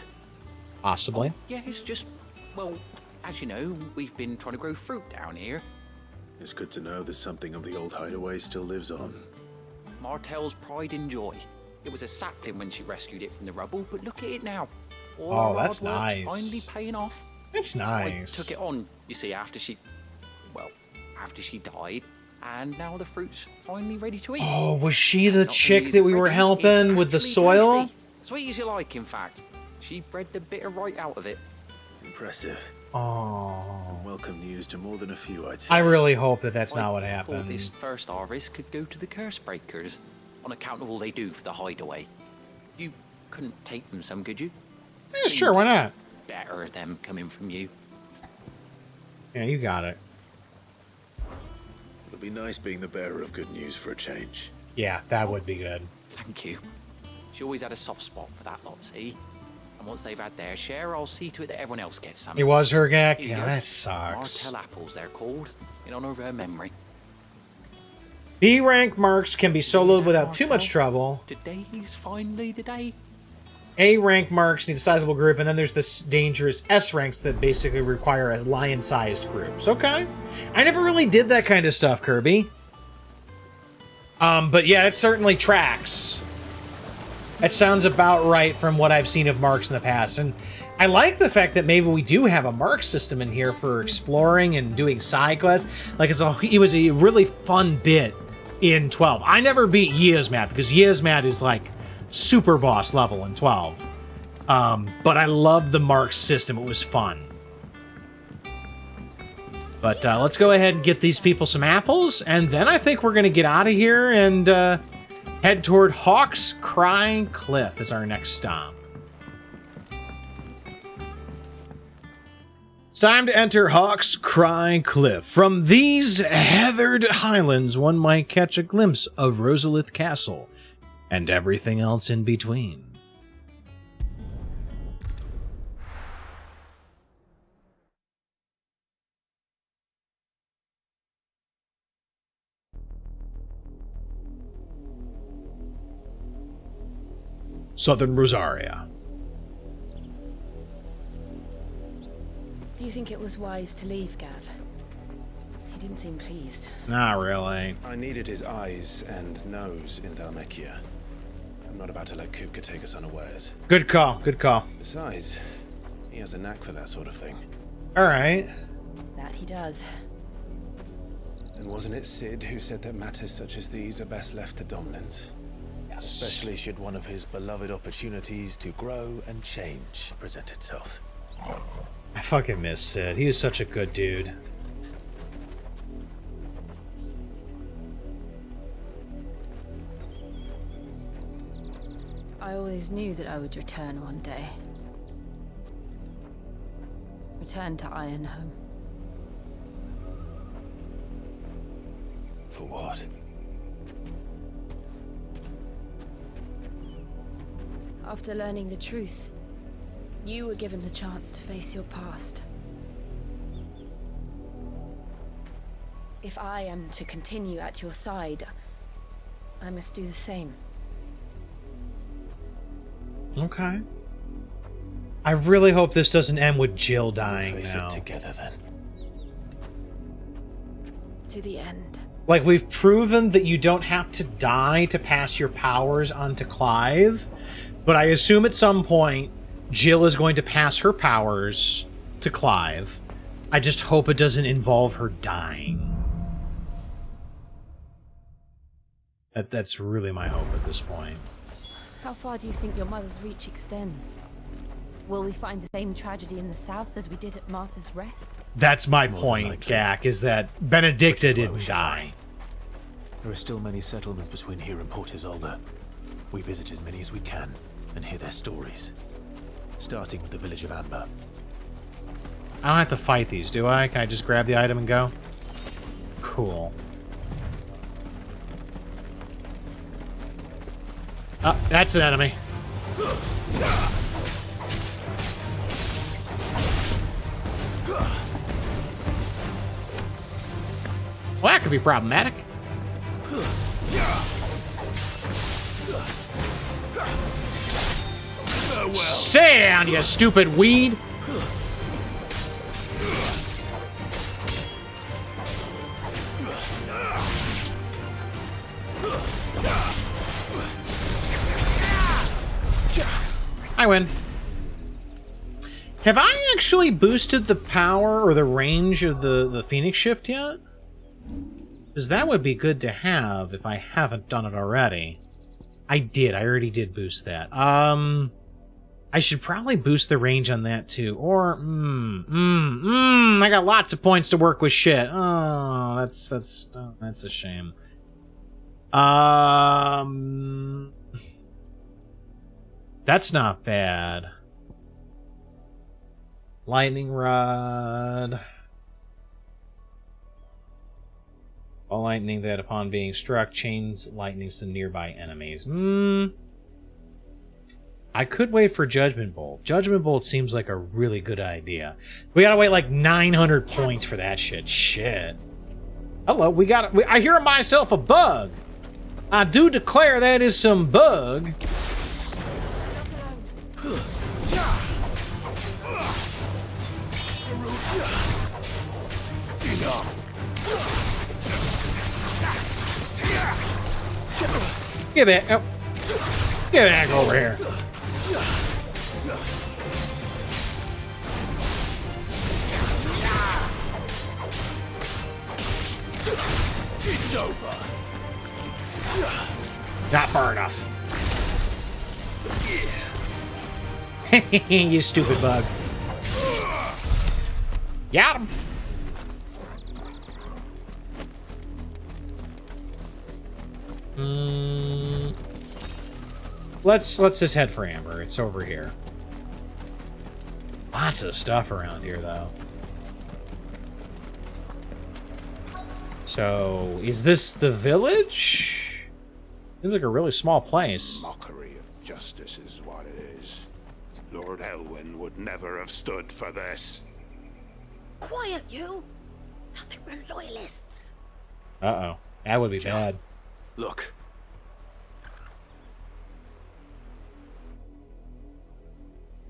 Possibly. Yeah, it's just, well, as you know, we've been trying to grow fruit down here. It's good to know that something of the old hideaway still lives on. Martel's pride and joy. It was a sapling when she rescued it from the rubble, but look at it now. All Oh, our that's hard work's nice. finally paying off. That's nice. I took it on, you see, after she died, and now the fruit's finally ready to eat. Oh, was she the Not chick only is that it we were ready, helping with the it's soil? tasty. Sweet as you like, in fact. She bred the bitter right out of it. Impressive. Oh. Welcome news to more than a few, I'd say. I really hope that that's not what Thought happened. this first harvest could go to the curse breakers, on account of all they do for the hideaway. You couldn't take them some, could you? Yeah, sure, why not? Better them coming from you. Yeah, you got it. It'll be nice being the bearer of good news for a change. Yeah, that would be good. Thank you. She always had a soft spot for that lot, see? And once they've had their share, I'll see to it that everyone else gets some. It was her, Gak? Here you Yeah, go. that sucks. Martel apples, they're called. in honor of her memory. B rank marks can be soloed without too much trouble. Today's finally the day. A rank marks need a sizable group, and then there's this dangerous S ranks that basically require a lion-sized groups. Okay. I never really did that kind of stuff, Kirby. But yeah, it certainly tracks. That sounds about right from what I've seen of marks in the past. And I like the fact that maybe we do have a mark system in here for exploring and doing side quests. Like, it was a really fun bit in 12. I never beat Yzmat, because Yzmat is like super boss level in 12. But I loved the mark system. It was fun. But let's go ahead and get these people some apples, and then I think we're going to get out of here and head toward Hawk's Cry Cliff as our next stop. It's time to enter Hawk's Cry Cliff. From these heathered highlands, one might catch a glimpse of Rosalith Castle and everything else in between. Southern Rosaria. Do you think it was wise to leave, Gav? He didn't seem pleased. Not really. I needed his eyes and nose in Dhalmekia. I'm not about to let Kupka take us unawares. Good call, good call. Besides, he has a knack for that sort of thing. Alright. That he does. And wasn't it Sid who said that matters such as these are best left to dominance? Yes. Especially should one of his beloved opportunities to grow and change present itself. I fucking miss Sid. He was such a good dude. I always knew that I would return one day. Return to Ironhome. For what? After learning the truth, you were given the chance to face your past. If I am to continue at your side, I must do the same. Okay. I really hope this doesn't end with Jill dying Face now. it together then. To the end. Like, we've proven that you don't have to die to pass your powers onto Clive, but I assume at some point Jill is going to pass her powers to Clive. I just hope it doesn't involve her dying. That's really my hope at this point. How far do you think your mother's reach extends? Will we find the same tragedy in the south as we did at Martha's Rest? That's my point, Gak, is that Benedicta didn't die. There are still many settlements between here and Port Isolde. We visit as many as we can and hear their stories. Starting with the village of Amber. I don't have to fight these, do I? Can I just grab the item and go? Cool. Oh, that's an enemy. Well, that could be problematic. Sit down, you stupid weed! I win. Have I actually boosted the power or the range of the Phoenix Shift yet? Because that would be good to have if I haven't done it already. I did. I already did boost that. I should probably boost the range on that too. Or, I got lots of points to work with shit. Oh, that's a shame. That's not bad. Lightning Rod. All lightning that upon being struck chains lightnings to nearby enemies. I could wait for Judgment Bolt. Judgment Bolt seems like a really good idea. We gotta wait like 900 points for that shit. Shit. Hello, I hear myself a bug. I do declare that is some bug. Get back. Oh. Get back over here. It's over. Not far enough. You stupid bug. Got him. Let's just head for Amber. It's over here. Lots of stuff around here, though. So, is this the village? Seems like a really small place. Mockery of justice is what it is. Lord Elwyn would never have stood for this. Quiet, you! I think we're loyalists. Uh-oh. That would be bad. Look.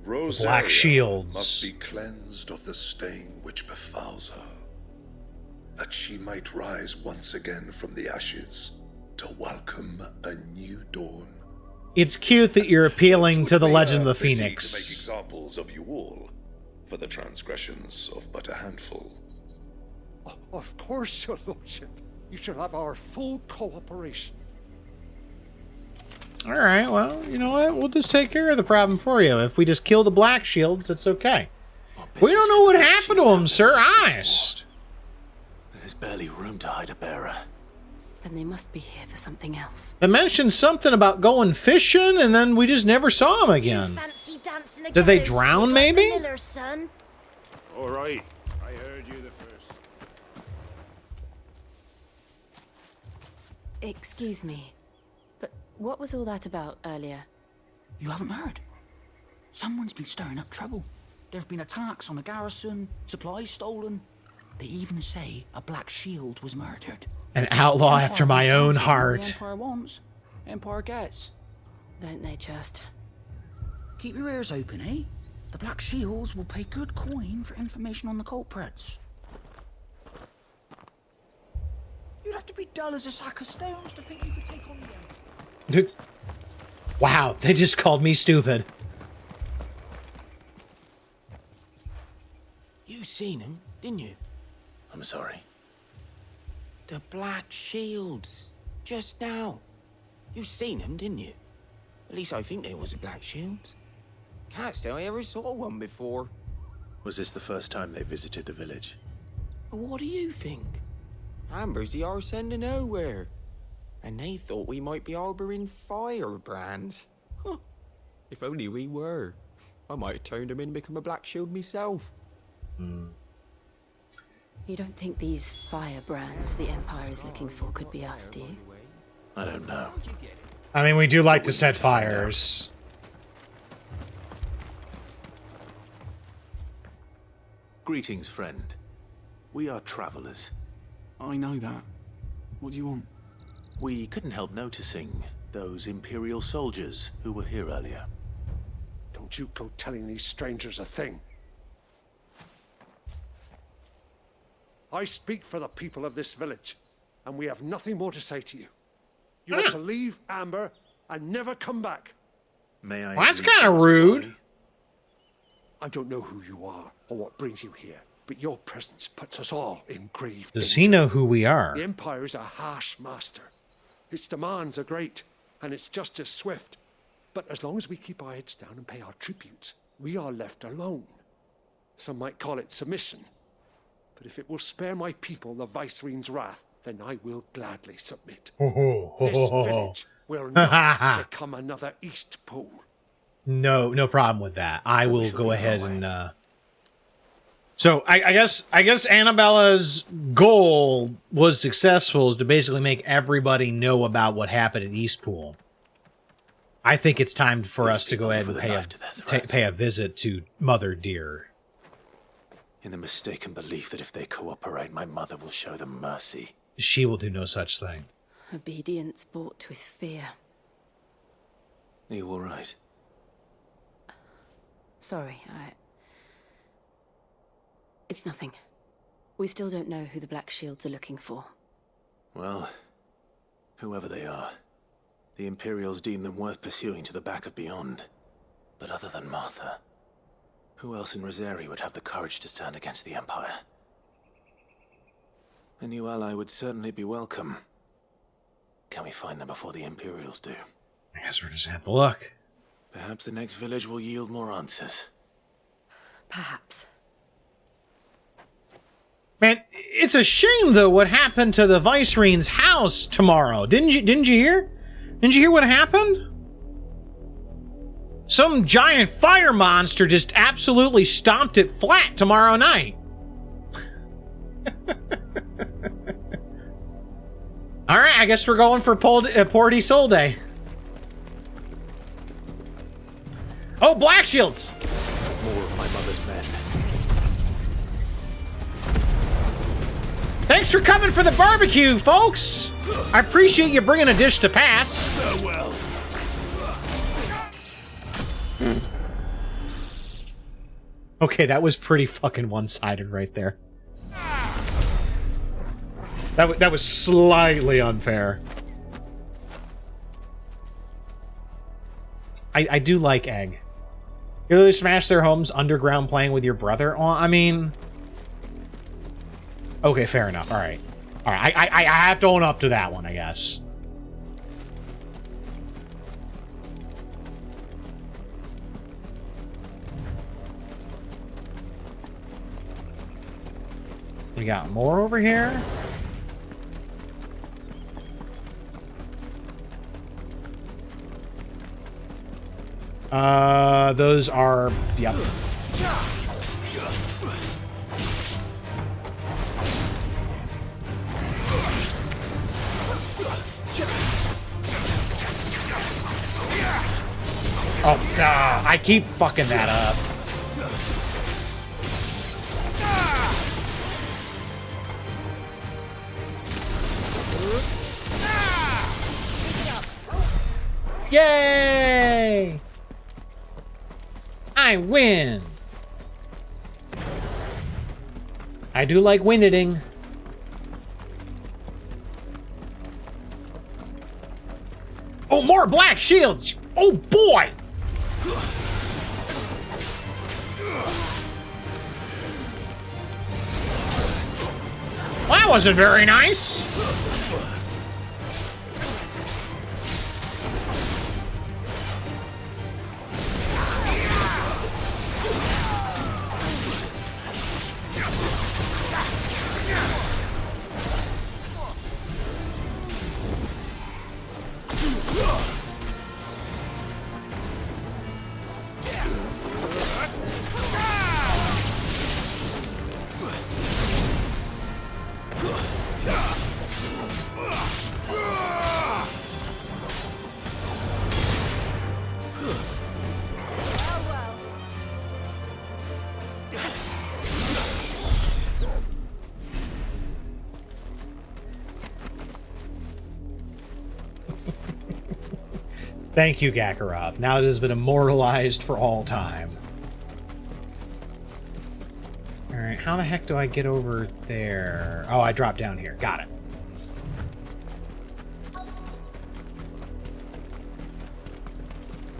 Rosaria Black shields. must be cleansed of the stain which befouls her, that she might rise once again from the ashes to welcome a new dawn. It's cute that you're appealing to the Legend of the Pity Phoenix. to make examples of you all for the transgressions of but a handful. Of course, your lordship. You shall have our full cooperation. All right, well, you know what? We'll just take care of the problem for you. If we just kill the Black Shields, it's okay. We don't know what happened to them, sir. Honest. There's barely room to hide a bearer. Then they must be here for something else. They mentioned something about going fishing, and then we just never saw them again. Fancy dancing Did they again, drown, cheap maybe? like the miller's son. All right, I heard you the first. Excuse me, but what was all that about earlier? You haven't heard? Someone's been stirring up trouble. There have been attacks on the garrison, supplies stolen. They even say a Black Shield was murdered. An outlaw Empire after my wants own answers from what heart. the Empire wants. Empire gets. Don't they just? Keep your ears open, eh? The Black Shields will pay good coin for information on the culprits. You'd have to be dull as a sack of stones to think you could take on the Empire. Wow, they just called me stupid. You seen him, didn't you? I'm sorry. The Black Shields. Just now. You seen them, didn't you? At least I think there was a Black Shield. Can't say I ever saw one before. Was this the first time they visited the village? What do you think? Amber's the arse end of nowhere. And they thought we might be harboring firebrands. Huh. If only we were. I might have turned them in and become a Black Shield myself. You don't think these firebrands the Empire is looking for could be us, do you? I don't know. I mean, we do like to set fires. Greetings, friend. We are travelers. I know that. What do you want? We couldn't help noticing those Imperial soldiers who were here earlier. Don't you go telling these strangers a thing. I speak for the people of this village, and we have nothing more to say to you. You are to leave Amber and never come back. May I? Well, that's kind of rude. I don't know who you are or what brings you here, but your presence puts us all in grave danger. Does he know who we are? The Empire is a harsh master. Its demands are great, and its justice swift. But as long as we keep our heads down and pay our tributes, we are left alone. Some might call it submission. But if it will spare my people the Viceroy's wrath, then I will gladly submit. This village will not become another East Pool. No problem with that. I will go ahead and. So I guess Annabella's goal was successful, is to basically make everybody know about what happened at Eastpool. I think it's time for us to go ahead and pay a visit to Mother Dear. In the mistaken belief that if they cooperate, my mother will show them mercy. She will do no such thing. Obedience bought with fear. Are you all right? Sorry, It's nothing. We still don't know who the Black Shields are looking for. Well, whoever they are, the Imperials deem them worth pursuing to the back of beyond. But other than Martha, who else in Rosari would have the courage to stand against the Empire? A new ally would certainly be welcome. Can we find them before the Imperials do? I guess we're just gonna have to look. Perhaps the next village will yield more answers. Perhaps. Man, it's a shame though what happened to the Vicerene's house tomorrow. Didn't you hear? Didn't you hear what happened? Some giant fire monster just absolutely stomped it flat tomorrow night. All right, I guess we're going for Port Isolde. Oh, Black Shields! More of my mother's men. Thanks for coming for the barbecue, folks! I appreciate you bringing a dish to pass. Farewell. Okay, that was pretty fucking one-sided right there. That was slightly unfair. I do like Egg. You really smash their homes underground playing with your brother? Well, I mean... Okay, fair enough. Alright. Alright, I have to own up to that one, I guess. We got more over here. Those are... Yep. Oh, duh. I keep fucking that up. Yay! I win! I do like winning. Oh, more Black Shields! Oh, boy! Well, that wasn't very nice. Thank you, Gakarov. Now it has been immortalized for all time. Alright, how the heck do I get over there? Oh, I dropped down here. Got it.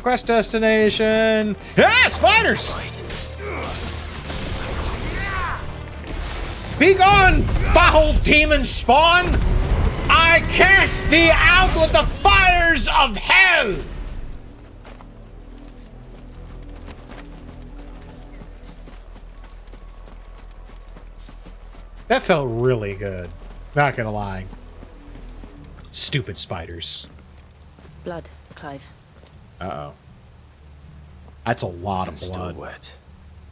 Quest destination! Ah, spiders! Be gone, foul demon spawn! I cast thee out with the fires of hell! That felt really good. Not gonna lie. Stupid spiders. Blood, Clive. Uh-oh. That's a lot of blood. Still wet.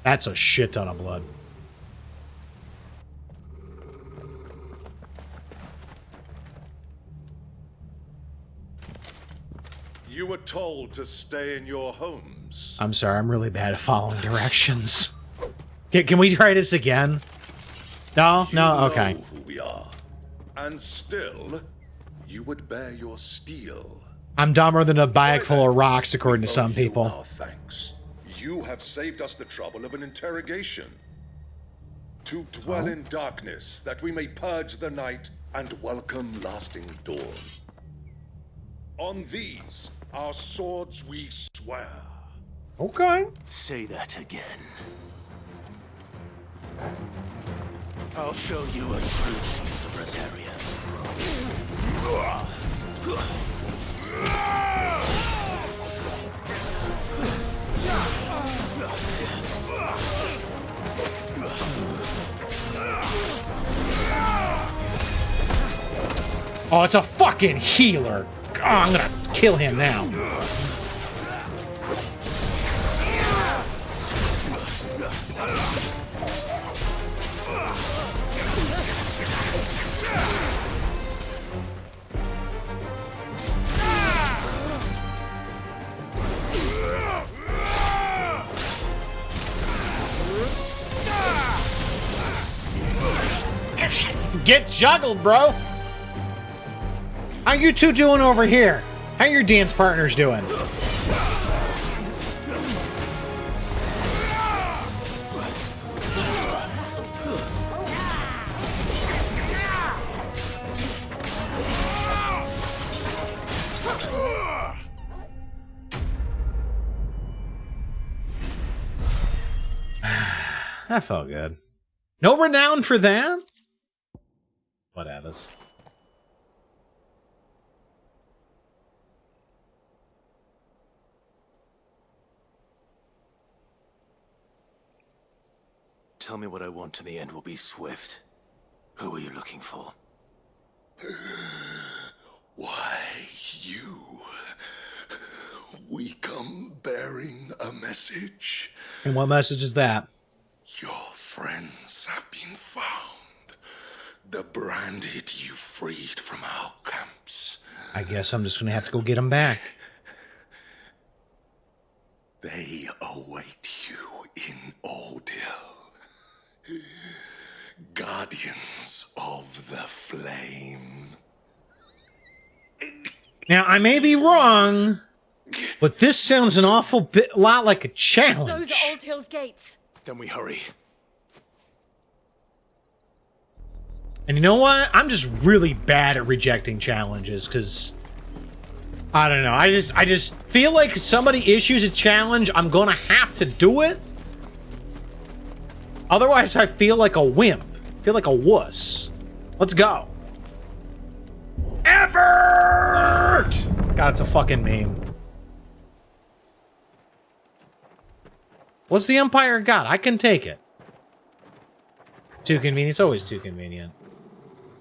That's a shit ton of blood. You were told to stay in your homes. I'm sorry, I'm really bad at following directions. Can we try this again? No? No? Okay. Who we are. And still, you would bear your steel. I'm dumber than a bag full of rocks, according to some people. Our thanks. You have saved us the trouble of an interrogation. To dwell in darkness, that we may purge the night and welcome lasting dawn. On these, our swords we swear. Okay. Say that again. I'll show you a true shield of Rosaria. Oh, it's a fucking healer. Oh, I'm gonna kill him now. Get juggled, bro. How you two doing over here? How your dance partners doing? That felt good. No renown for that? Whatevers. Tell me what I want and the end will be swift. Who are you looking for? Why, you. We come bearing a message. And what message is that? Your friends have been found. The branded you freed from our camps. I guess I'm just gonna have to go get them back. They await you in Odil. Guardians of the Flame. Now, I may be wrong, but this sounds an awful lot like a challenge. Those are Old Hill's gates. Then we hurry. And you know what? I'm just really bad at rejecting challenges, because I don't know. I just feel like somebody issues a challenge, I'm gonna have to do it. Otherwise, I feel like a wimp. I feel like a wuss. Let's go. Effort! God, it's a fucking meme. What's the Empire got? I can take it. Too convenient. It's always too convenient.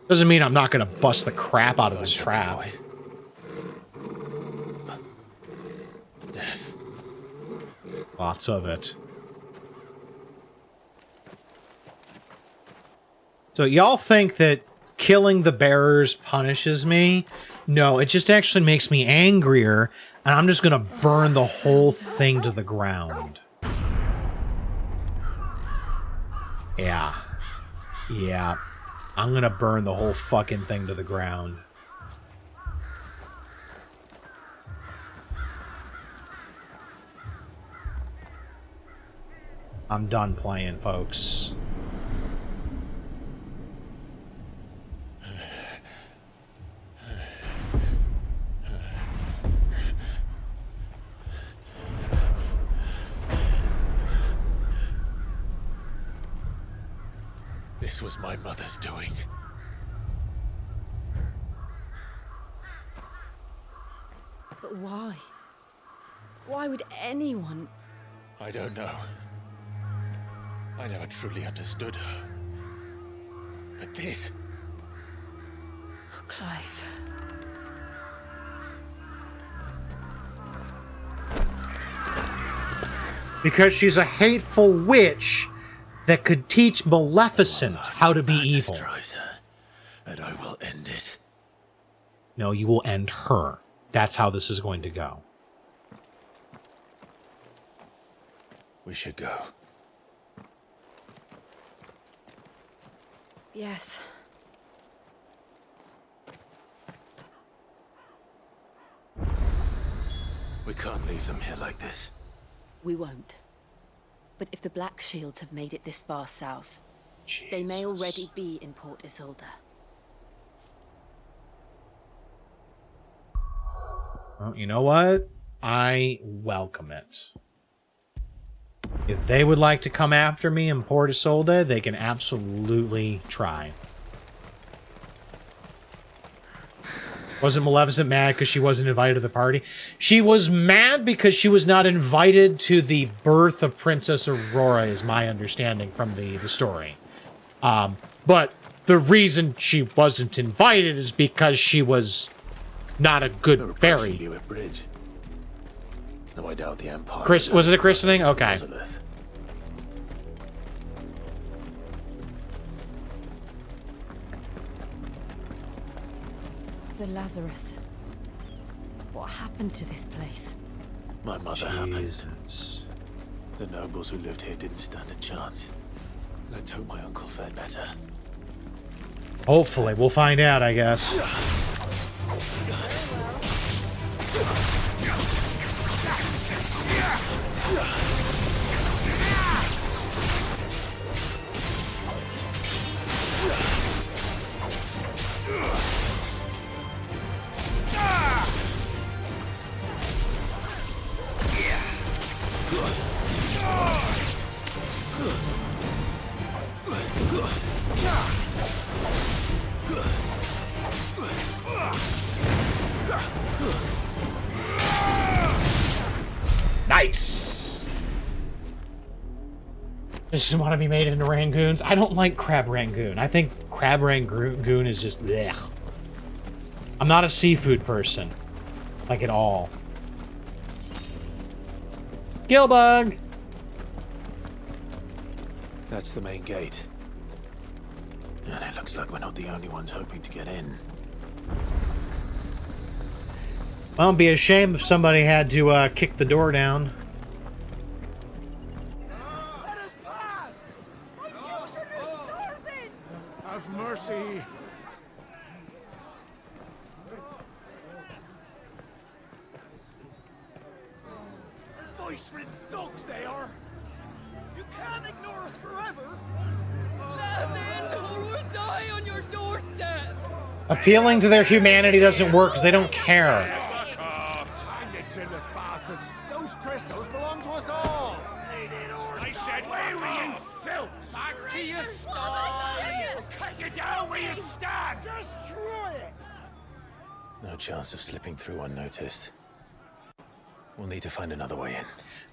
Doesn't mean I'm not gonna bust the crap out of this trap. Death. Lots of it. So y'all think that killing the bearers punishes me? No, it just actually makes me angrier, and I'm just gonna burn the whole thing to the ground. Yeah. Yeah. I'm gonna burn the whole fucking thing to the ground. I'm done playing, folks. This was my mother's doing. But why? Why would anyone? I don't know. I never truly understood her. But this... Oh, Clive. Because she's a hateful witch that could teach Maleficent how to be evil. Drives her, and I will end it. No, you will end her. That's how this is going to go. We should go. Yes. We can't leave them here like this. We won't. But if the Black Shields have made it this far south, they may already be in Port Isolde. Well, you know what? I welcome it. If they would like to come after me in Port Isolde, they can absolutely try. Wasn't Maleficent mad because she wasn't invited to the party? She was mad because she was not invited to the birth of Princess Aurora, is my understanding from the story. But the reason she wasn't invited is because she was not a good fairy. Bridge. Though I doubt the Empire. Was it a christening? Okay. The Lazarus. What happened to this place? My mother happened. The nobles who lived here didn't stand a chance. Let's hope my uncle fared better. Hopefully. We'll find out, I guess. Nice! This is want to be made into Rangoons. I don't like Crab Rangoon. I think Crab Rangoon is just blech. I'm not a seafood person. Like at all. Gillbug! That's the main gate. And it looks like we're not the only ones hoping to get in. Well, it'd be a shame if somebody had to kick the door down. Let us pass! My children are starving! Have mercy! Voice-riddled dogs they are! You can't ignore us forever! Let us in or we'll die on your doorstep! Appealing to their humanity doesn't work because they don't care. Hang the chinless bastards! Those crystals belong to us all! I said, where were you, filth? Back to your sties! I'll cut you down where you stand! Destroy it! No chance of slipping through unnoticed. We'll need to find another way in.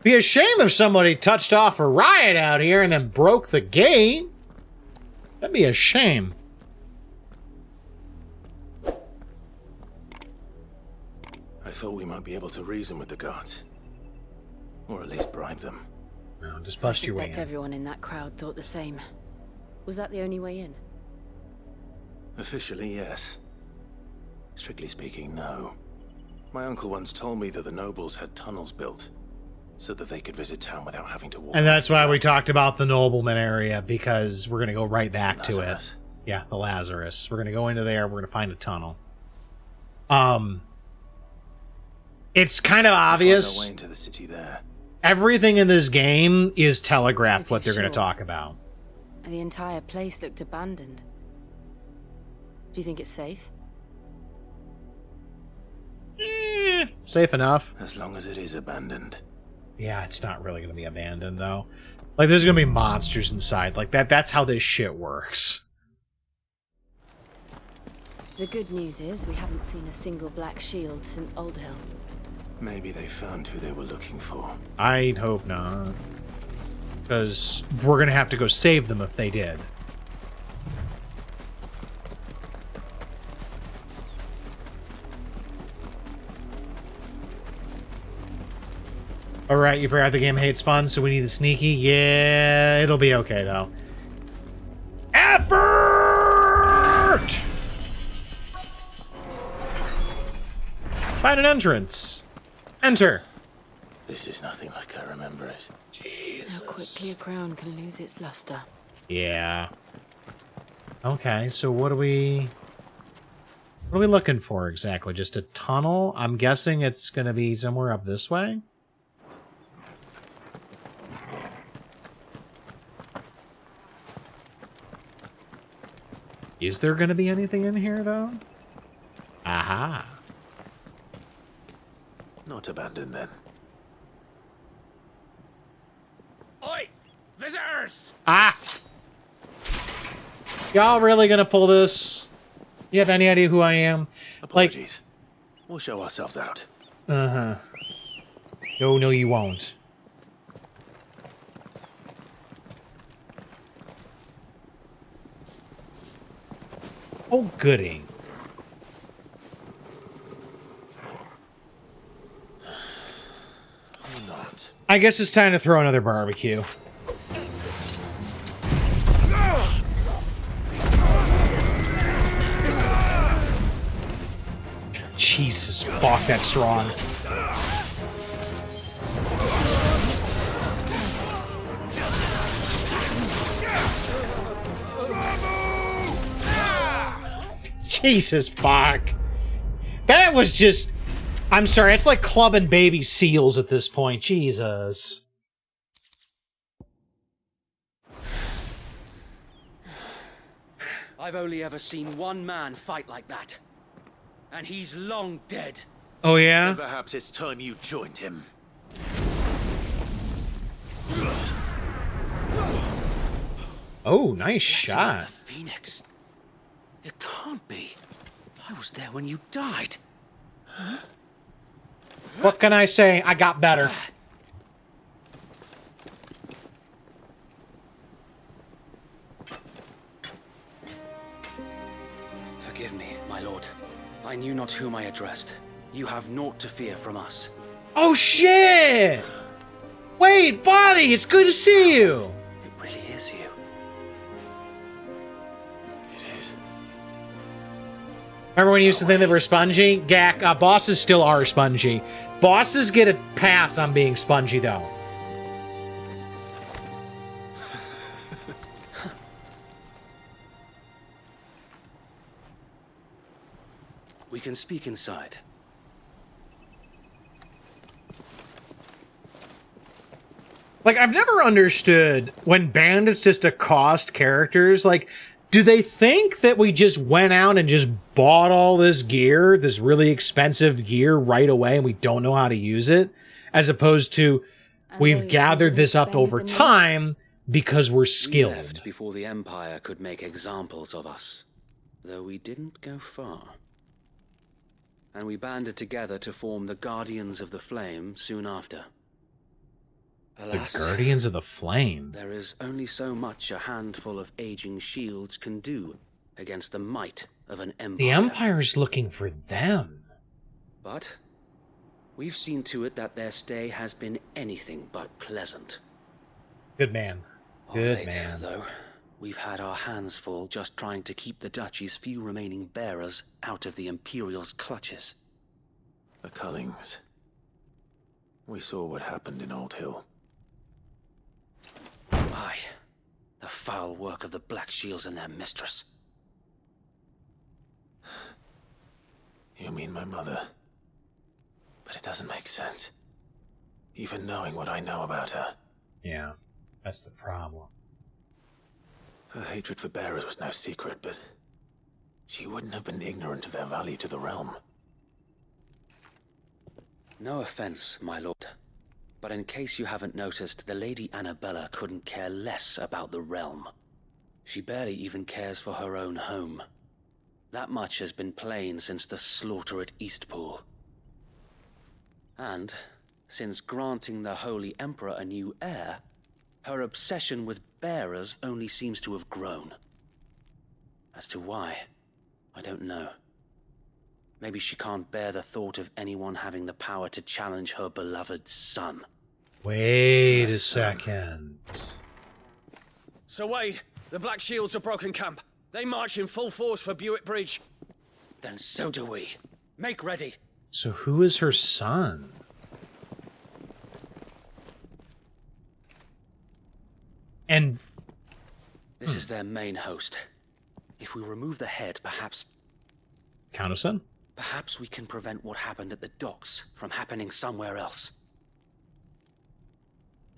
Be a shame if somebody touched off a riot out here and then broke the gate. That'd be a shame. I thought we might be able to reason with the guards. Or at least bribe them. No, just bust your way in. I suspect everyone in that crowd thought the same. Was that the only way in? Officially, yes. Strictly speaking, no. My uncle once told me that the nobles had tunnels built so that they could visit town without having to walk. And that's why we talked about the nobleman area, because we're going to go right back to it. Yeah, the Lazarus. We're going to go into there, we're going to find a tunnel. It's kind of obvious. Find our way into the city there. Everything in this game is telegraphed what they're going to talk about. And the entire place looked abandoned. Do you think it's safe? Safe enough. As long as it is abandoned. Yeah, it's not really going to be abandoned, though. Like, there's going to be monsters inside. Like, that's how this shit works. The good news is we haven't seen a single black shield since Old Hill. Maybe they found who they were looking for. I'd hope not. Because we're going to have to go save them if they did. Alright, you forgot the game hates fun, so we need the sneaky. Yeah, it'll be okay, though. Effort! Find an entrance. Enter. This is nothing like I remember it. Jesus. How quickly a crown can lose its luster. Yeah. Okay, so what do we... What are we looking for exactly? Just a tunnel? I'm guessing it's going to be somewhere up this way. Is there going to be anything in here, though? Aha. Not abandoned, then. Oi! Visitors! Ah! Y'all really going to pull this? You have any idea who I am? Apologies. We'll show ourselves out. Uh-huh. No, you won't. Oh, goody. Not. I guess it's time to throw another barbecue. Jesus, fuck, that's strong. Jesus, fuck. That was just... I'm sorry, it's like clubbing baby seals at this point. Jesus. I've only ever seen one man fight like that. And he's long dead. Oh, yeah? Then perhaps it's time you joined him. Oh, nice shot. The Phoenix. It can't be. I was there when you died. Huh? What can I say? I got better. Forgive me, my lord. I knew not whom I addressed. You have naught to fear from us. Oh, shit! Wait, Buddy, it's good to see you! It really is you. It is. Remember when you used to think they were spongy? Gak, bosses still are spongy. Bosses get a pass on being spongy, though. We can speak inside. Like, I've never understood when bandits just accost characters, like, do they think that we just went out and just bought all this gear, this really expensive gear right away, and we don't know how to use it? As opposed to, we've gathered this up over time because we're skilled. We left before the Empire could make examples of us, though we didn't go far. And we banded together to form the Guardians of the Flame soon after. Alas, The Guardians of the Flame. there is only so much a handful of aging shields can do against the might of an empire. The Empire's looking for them. But we've seen to it that their stay has been anything but pleasant. Good man. Of Good late, man. though, we've had our hands full just trying to keep the Duchy's few remaining bearers out of the Imperial's clutches. The Cullings. We saw what happened in Old Hill. Aye, the foul work of the Black Shields and their mistress. You mean my mother? But it doesn't make sense. Even knowing what I know about her. Yeah, that's the problem. Her hatred for bearers was no secret, but she wouldn't have been ignorant of their value to the realm. No offense, my lord, but in case you haven't noticed, the Lady Annabella couldn't care less about the realm. She barely even cares for her own home. That much has been plain since the slaughter at Eastpool. And, since granting the Holy Emperor a new heir, her obsession with bearers only seems to have grown. As to why, I don't know. Maybe she can't bear the thought of anyone having the power to challenge her beloved son. Wait a second. Sir Wade, the Black Shields have broken camp. They march in full force for Buick Bridge. Then so do we. Make ready. So who is her son? And... This is their main host. If we remove the head, perhaps... Counterson? Perhaps we can prevent what happened at the docks from happening somewhere else.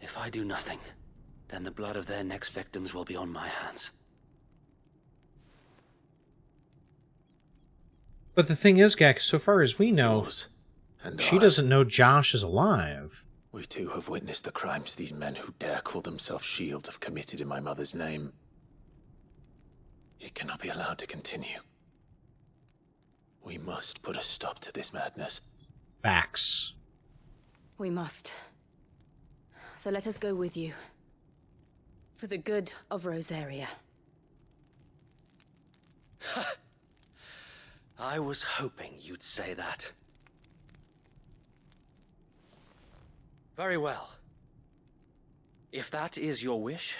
If I do nothing, then the blood of their next victims will be on my hands. But the thing is, Gak, so far as we know, she doesn't know Josh is alive. We too have witnessed the crimes these men who dare call themselves shields have committed in my mother's name. It cannot be allowed to continue. We must put a stop to this madness. Facts. We must. So let us go with you. For the good of Rosaria. I was hoping you'd say that. Very well. If that is your wish,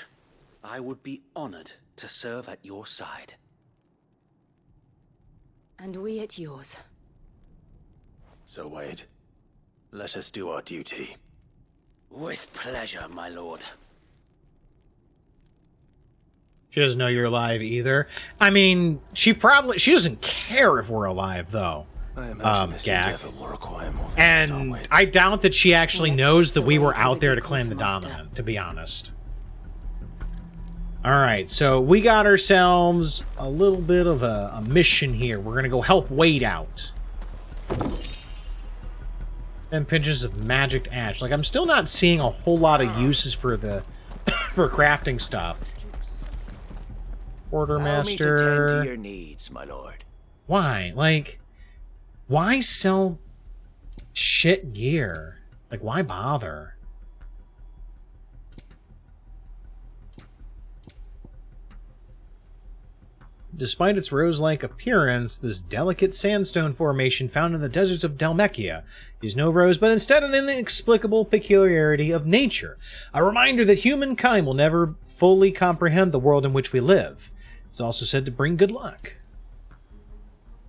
I would be honored to serve at your side. And we at yours. So, Wade, let us do our duty. With pleasure, my lord. She doesn't know you're alive either. I mean, she doesn't care if we're alive, though. I imagine this endeavor will require more than and I doubt that she actually knows that we were out there to claim the dominant, to be honest. Alright, so we got ourselves a little bit of a mission here. We're going to go help Wade out. 10 pinches of magic ash. Like, I'm still not seeing a whole lot of uses for the for crafting stuff. Quartermaster. Allow me to tend to your needs, my lord. Why? Like, why sell shit gear? Like, why bother? Despite its rose-like appearance, this delicate sandstone formation found in the deserts of Dalmekia is no rose, but instead an inexplicable peculiarity of nature. A reminder that humankind will never fully comprehend the world in which we live. It's also said to bring good luck.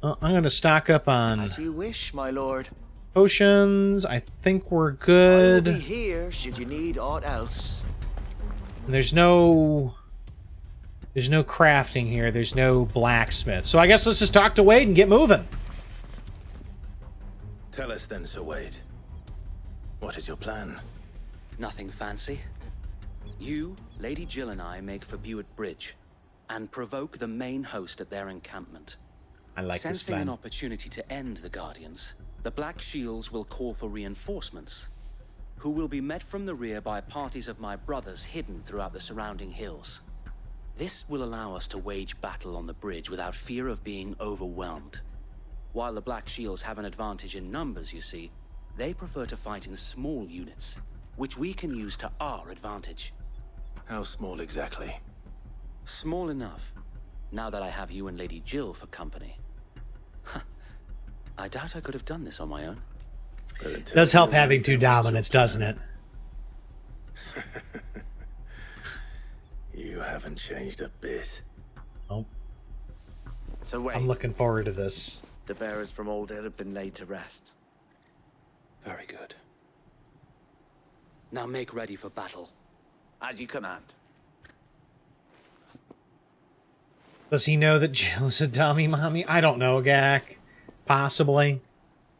I'm going to stock up on As you wish, my lord. potions. I think we're good. I will be here should you need aught else. And there's no crafting here. There's no blacksmith. So I guess let's just talk to Wade and get moving. Tell us then, Sir Wade. What is your plan? Nothing fancy. You, Lady Jill and I make for Buett Bridge and provoke the main host at their encampment. I like this Sensing plan. an opportunity to end the Guardians, the Black Shields will call for reinforcements, who will be met from the rear by parties of my brothers hidden throughout the surrounding hills. This will allow us to wage battle on the bridge without fear of being overwhelmed. While the Black Shields have an advantage in numbers, you see, they prefer to fight in small units, which we can use to our advantage. How small exactly? Small enough, now that I have you and Lady Jill for company. I doubt I could have done this on my own. It does help having two dominants, doesn't it? You haven't changed a bit. Oh, So wait, I'm looking forward to this. the bearers from Old Ed have been laid to rest. Very good. Now make ready for battle. As you command. Does he know that Jill is a dummy mommy? I don't know, Gak. Possibly.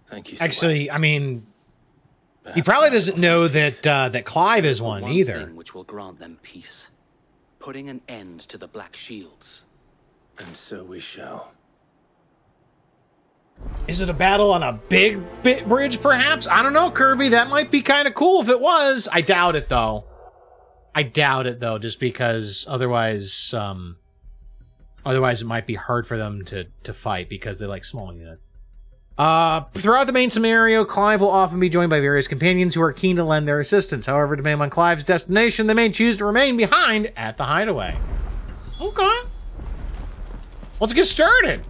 Thank you, Sir Actually, I mean, he probably doesn't know that that Clive is one either. Thing which will grant them peace, putting an end to the Black Shields. And so we shall. Is it a battle on a big bridge, perhaps? I don't know, Kirby. That might be kind of cool if it was. I doubt it, though. Just because otherwise, otherwise it might be hard for them to fight because they like small units. Throughout the main scenario, Clive will often be joined by various companions who are keen to lend their assistance. However, depending on Clive's destination, they may choose to remain behind at the Hideaway. Okay. Let's get started.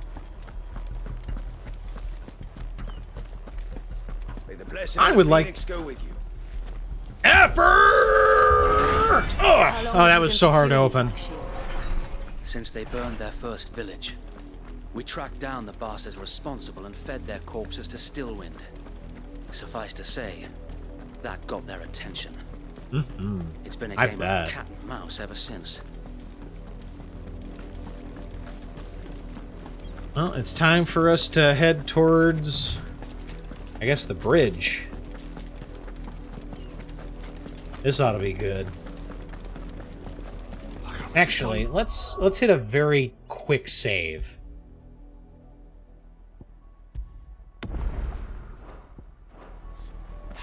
May the blessing I of would the like- Phoenix go with you. Effort! Oh, that was so hard to open. Since they burned their first village, we tracked down the bastards responsible and fed their corpses to Stillwind. Suffice to say, that got their attention. Mm-hmm. It's been a I game bet. of cat and mouse ever since. Well, it's time for us to head towards, I guess, the bridge. This ought to be good. Actually, let's hit a very quick save.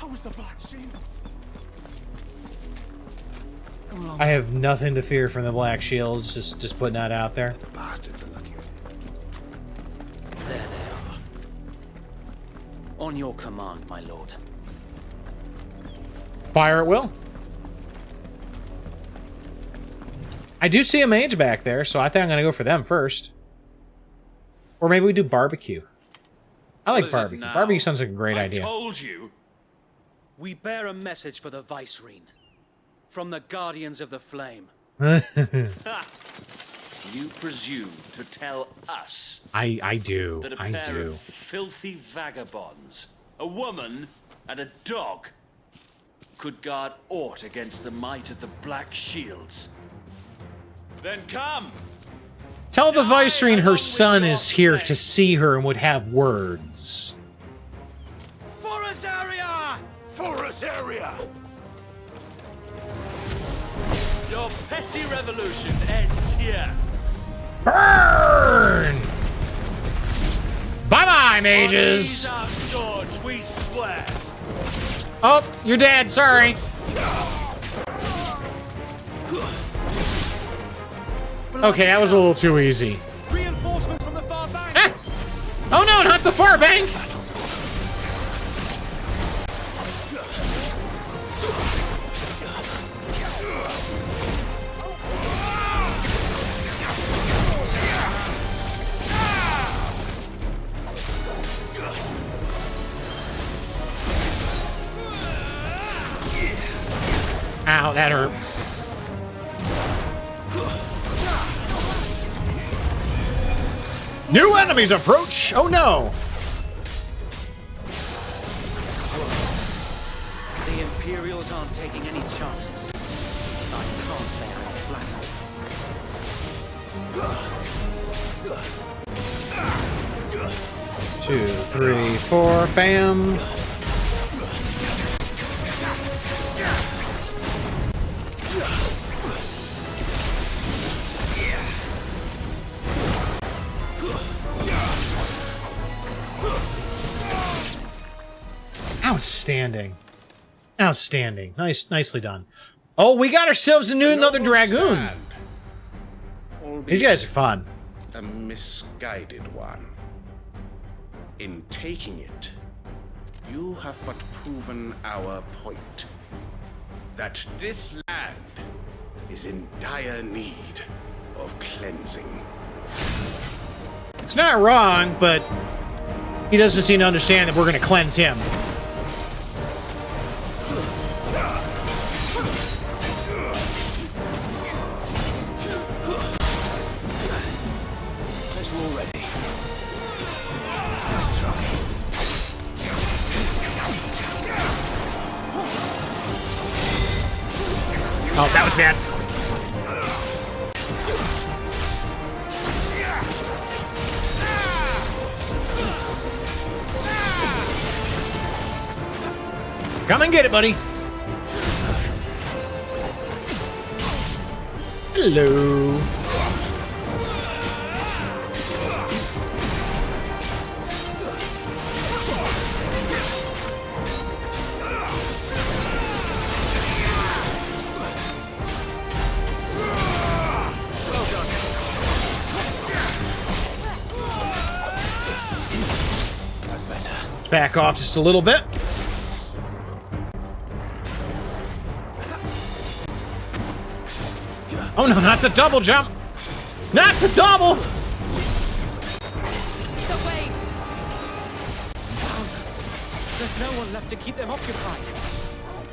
That was the Black Shields. I have nothing to fear from the Black Shields. Just putting that out there. There they are. On your command, my lord. Fire at will. I do see a mage back there, so I think I'm going to go for them first. Or maybe we do barbecue. I like barbecue. Barbecue sounds like a great idea. I told you. We bear a message for the Vicereine. From the Guardians of the Flame. You presume to tell us I do. that a I pair do. of filthy vagabonds, a woman and a dog, could guard aught against the might of the Black Shields. Then come! Tell the Vicereine her son is here to see her and would have words. For us area! For us area! Your petty revolution ends here. Burn! Bye-bye, mages! These our swords, we swear. Oh, you're dead, sorry. Okay, that was a little too easy. Reinforcements from the far bank. Ah! Oh no, not the far bank! Ow, that hurt. New enemies approach! Oh no! The Imperials aren't taking any chances. I can't say I'm flattered. 2, 3, 4, bam! Outstanding. Outstanding. Nicely done. Oh, we got ourselves another dragoon. These guys are fun. A misguided one. In taking it, you have but proven our point. That this land is in dire need of cleansing. It's not wrong, but he doesn't seem to understand that we're going to cleanse him. Oh, that was bad. Come and get it, buddy. Hello. Back off just a little bit. Oh no, not the double jump! Not the double! So wait! There's no one left to keep them occupied.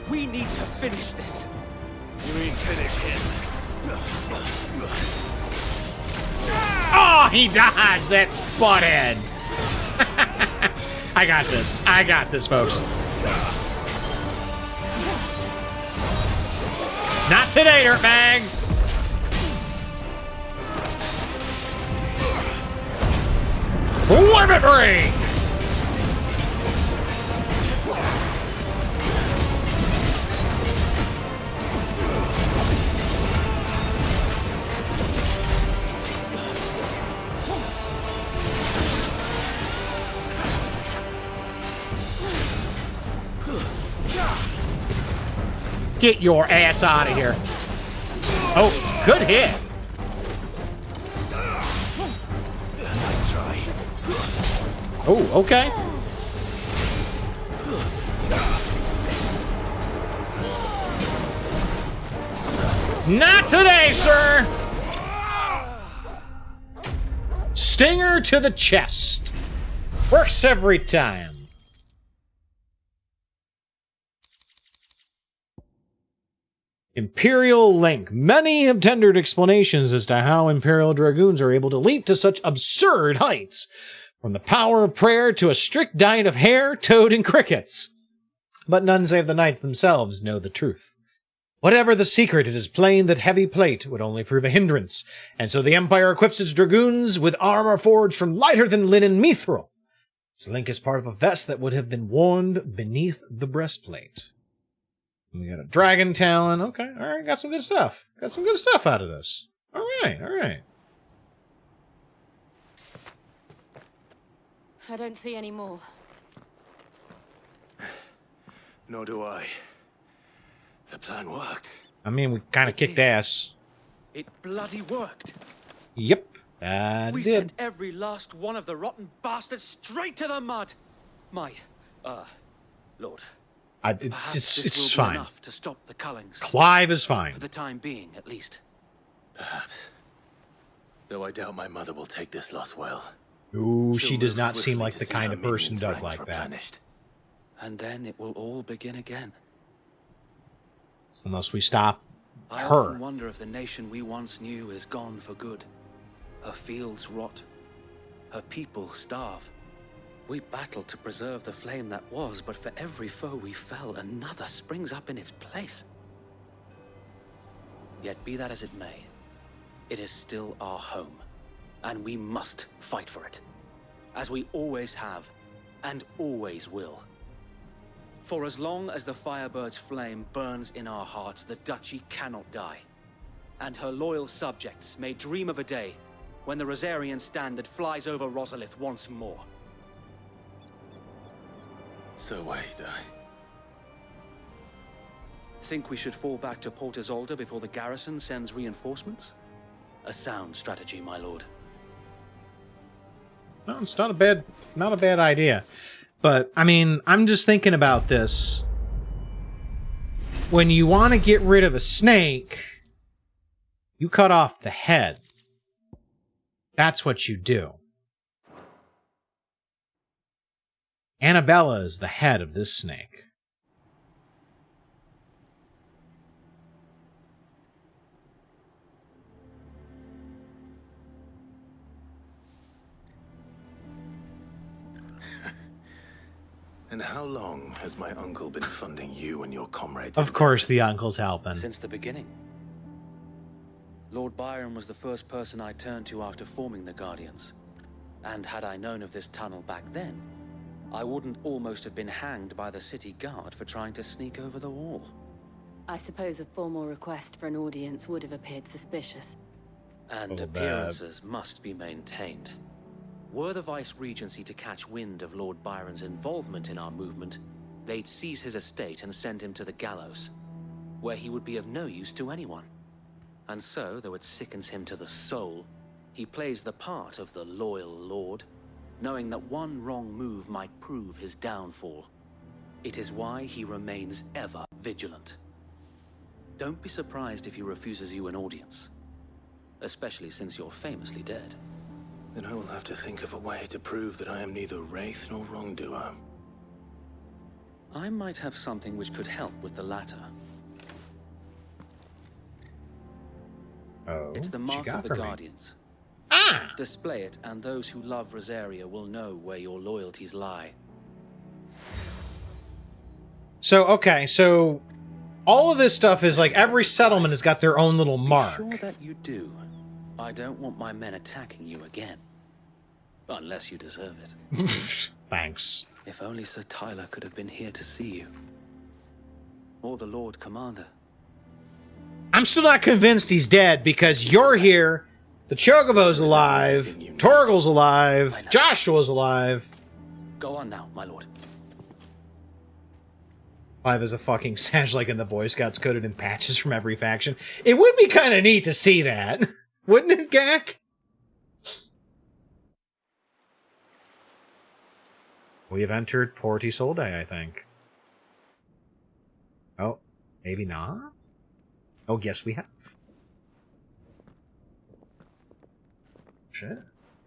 We need to finish this. You mean finish him? Oh, he dodged that butthead! I got this. I got this, folks. Not today, dirtbag! Limit Ring! Get your ass out of here. Oh, good hit. Nice try. Oh, okay. Not today, sir. Stinger to the chest. Works every time. Imperial Link. Many have tendered explanations as to how Imperial Dragoons are able to leap to such absurd heights, from the power of prayer to a strict diet of hare, toad, and crickets. But none save the knights themselves know the truth. Whatever the secret, it is plain that heavy plate would only prove a hindrance, and so the Empire equips its dragoons with armor forged from lighter-than-linen mithril. This link is part of a vest that would have been worn beneath the breastplate. We got a dragon talon. Okay, all right, got some good stuff. Got some good stuff out of this. All right, all right. I don't see any more. Nor do I. The plan worked. I mean, we kind of kicked ass. It bloody worked. Yep, We did. sent every last one of the rotten bastards straight to the mud. My, Lord. It's fine. Enough to stop the Cullings. Clive is fine. For the time being, at least. Perhaps. Though I doubt my mother will take this loss well. Ooh, she She'll does live not seem swiftly like to the see kind her of person minions' does ranks like that. replenished. And then it will all begin again. Unless we stop I her. often wonder if the nation we once knew is gone for good. Her fields rot. Her people starve. We battled to preserve the flame that was, but for every foe we fell, another springs up in its place. Yet be that as it may, it is still our home, and we must fight for it, as we always have, and always will. For as long as the Firebird's flame burns in our hearts, the Duchy cannot die, and her loyal subjects may dream of a day when the Rosarian standard flies over Rosalith once more. So wait, Think we should fall back to Port Isolde before the garrison sends reinforcements? A sound strategy, my lord. No, it's not a bad idea. But, I mean, I'm just thinking about this. When you want to get rid of a snake, you cut off the head. That's what you do. Annabella is the head of this snake. And how long has my uncle been funding you and your comrades? Of course the uncle's helping. Since the beginning. Lord Byron was the first person I turned to after forming the Guardians. And had I known of this tunnel back then, I wouldn't almost have been hanged by the city guard for trying to sneak over the wall. I suppose a formal request for an audience would have appeared suspicious. And appearances must be maintained. Were the Vice-Regency to catch wind of Lord Byron's involvement in our movement, they'd seize his estate and send him to the gallows, where he would be of no use to anyone. And so, though it sickens him to the soul, he plays the part of the loyal lord, knowing that one wrong move might prove his downfall. It is why he remains ever vigilant. Don't be surprised if he refuses you an audience, especially since you're famously dead. Then I will have to think of a way to prove that I am neither wraith nor wrongdoer. I might have something which could help with the latter. Oh, it's the mark of the Guardians. Ah! Display it, and those who love Rosaria will know where your loyalties lie. So, okay, so all of this stuff is like every settlement has got their own little mark. Be sure that you do. I don't want my men attacking you again. Unless you deserve it. Thanks. If only Sir Tyler could have been here to see you. Or the Lord Commander. I'm still not convinced he's dead because you're here, the Chocobo's alive, Torgal's alive, Joshua's alive. Go on now, my lord. Clive is a fucking Sag like in the Boy Scouts coated in patches from every faction. It would be kind of neat to see that. Wouldn't it, Gak? We have entered Port Isolde, I think. Oh, maybe not? Oh, yes, we have. Shit.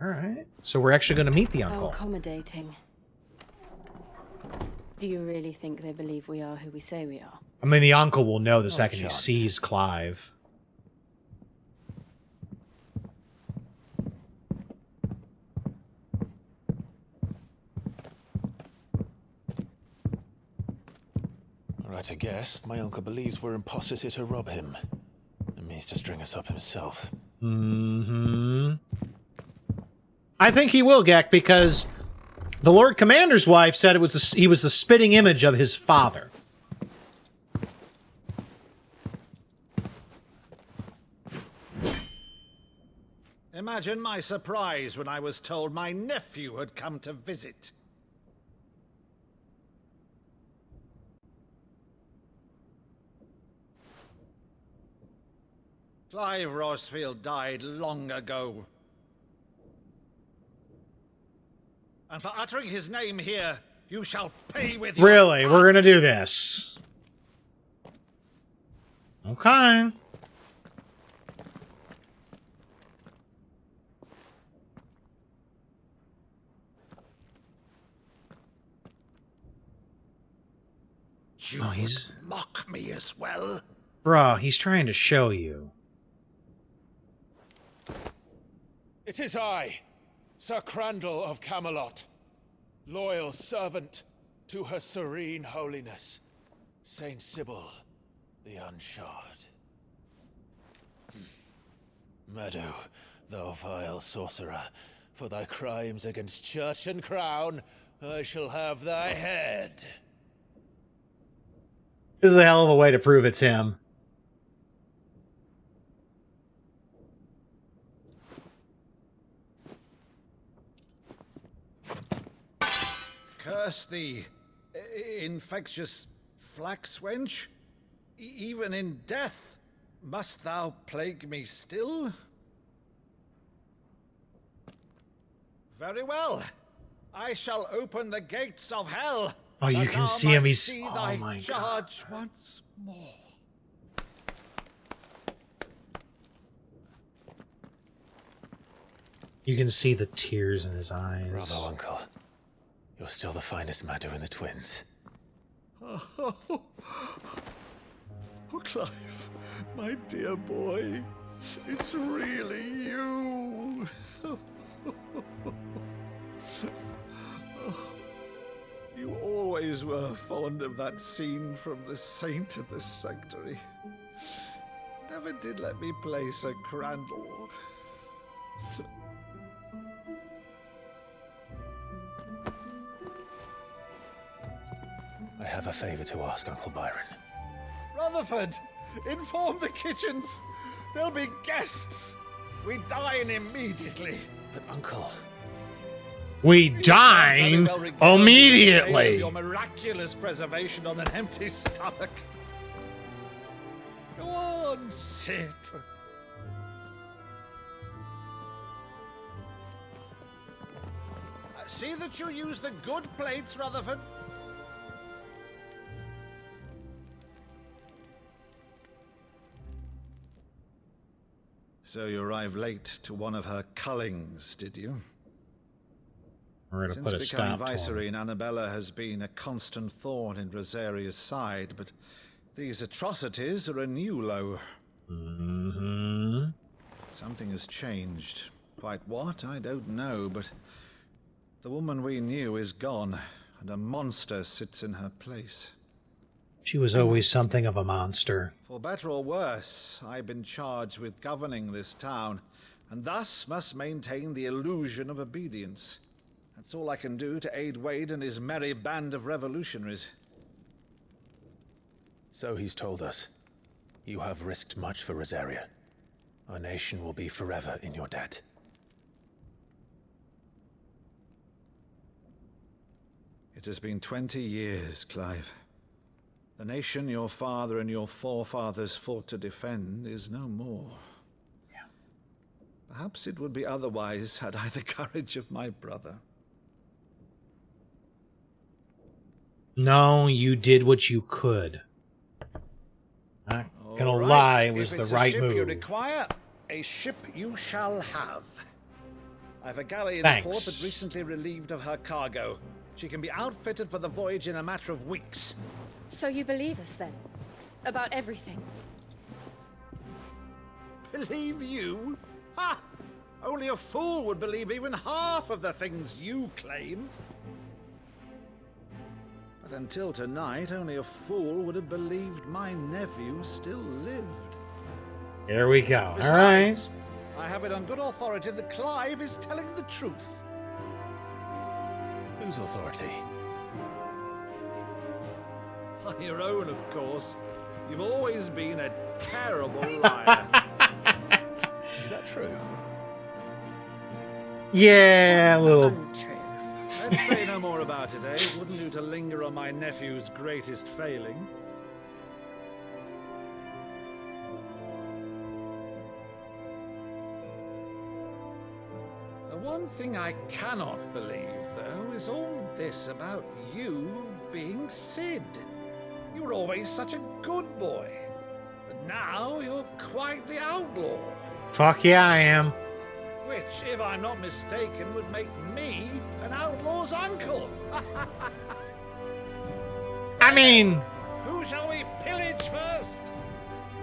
Alright. So we're actually going to meet the How uncle. accommodating. Do you really think they believe we are who we say we are? I mean, the uncle will know the second he chance. sees Clive. Right, I guess. My uncle believes we're imposters here to rob him. And means to string us up himself. Mm-hmm. I think he will, Gek, because the Lord Commander's wife said it was he was the spitting image of his father. Imagine my surprise when I was told my nephew had come to visit. Clive Rossfield died long ago. And for uttering his name here, you shall pay with your Really? We're gonna do this. Okay. You would mock me as well? Bro, he's trying to show you. It is I, Sir Crandall of Camelot, loyal servant to her serene holiness, Saint Sybil, the Unshod. Meadow, thou vile sorcerer, for thy crimes against church and crown, I shall have thy head. This is a hell of a way to prove it's him. Curse thee, infectious flax wench. Even in death, must thou plague me still? Very well. I shall open the gates of hell. Oh, you that can thou see him. might He's... see Oh thy my charge once more. You can see the tears in his eyes. Bravo, uncle. You're still the finest Meadow in the twins. Oh, Clive, my dear boy, it's really you. You always were fond of that scene from The Saint of the Sanctuary. Never did let me play Sir Crandall. I have a favor to ask, Uncle Byron. Rutherford, inform the kitchens. There'll be guests. We dine immediately. But, Uncle... We dine immediately. Your miraculous preservation on an empty stomach. Go on, sit. See that you use the good plates, Rutherford. So you arrived late to one of her cullings, did you? We're going to Since put a becoming stop to him. Vicereine, Annabella has been a constant thorn in Rosaria's side, but these atrocities are a new low. Mm-hmm. Something has changed. Quite what, I don't know, but the woman we knew is gone, and a monster sits in her place. She was always something of a monster. For better or worse, I've been charged with governing this town, and thus must maintain the illusion of obedience. That's all I can do to aid Wade and his merry band of revolutionaries. So he's told us. You have risked much for Rosaria. Our nation will be forever in your debt. It has been 20 years, Clive. The nation your father and your forefathers fought to defend is no more. Perhaps it would be otherwise had I the courage of my brother. No, you did what you could. Not gonna lie, it was the right If it's a ship you move. require, a ship you shall have. I've a galley in Thanks. port that recently relieved of her cargo. She can be outfitted for the voyage in a matter of weeks. So you believe us then? About everything? Believe you? Ha! Only a fool would believe even half of the things you claim. But until tonight, only a fool would have believed my nephew still lived. Here we go. Besides, I have it on good authority that Clive is telling the truth. Whose authority? Your own, of course. You've always been a terrible liar. Is that true? Yeah, a little. Let's say no more about it, eh? It wouldn't do to linger on my nephew's greatest failing. The one thing I cannot believe, though, is all this about you being Sid. You were always such a good boy, but now you're quite the outlaw. Fuck yeah, I am. Which, if I'm not mistaken, would make me an outlaw's uncle. I mean, Who shall we pillage first?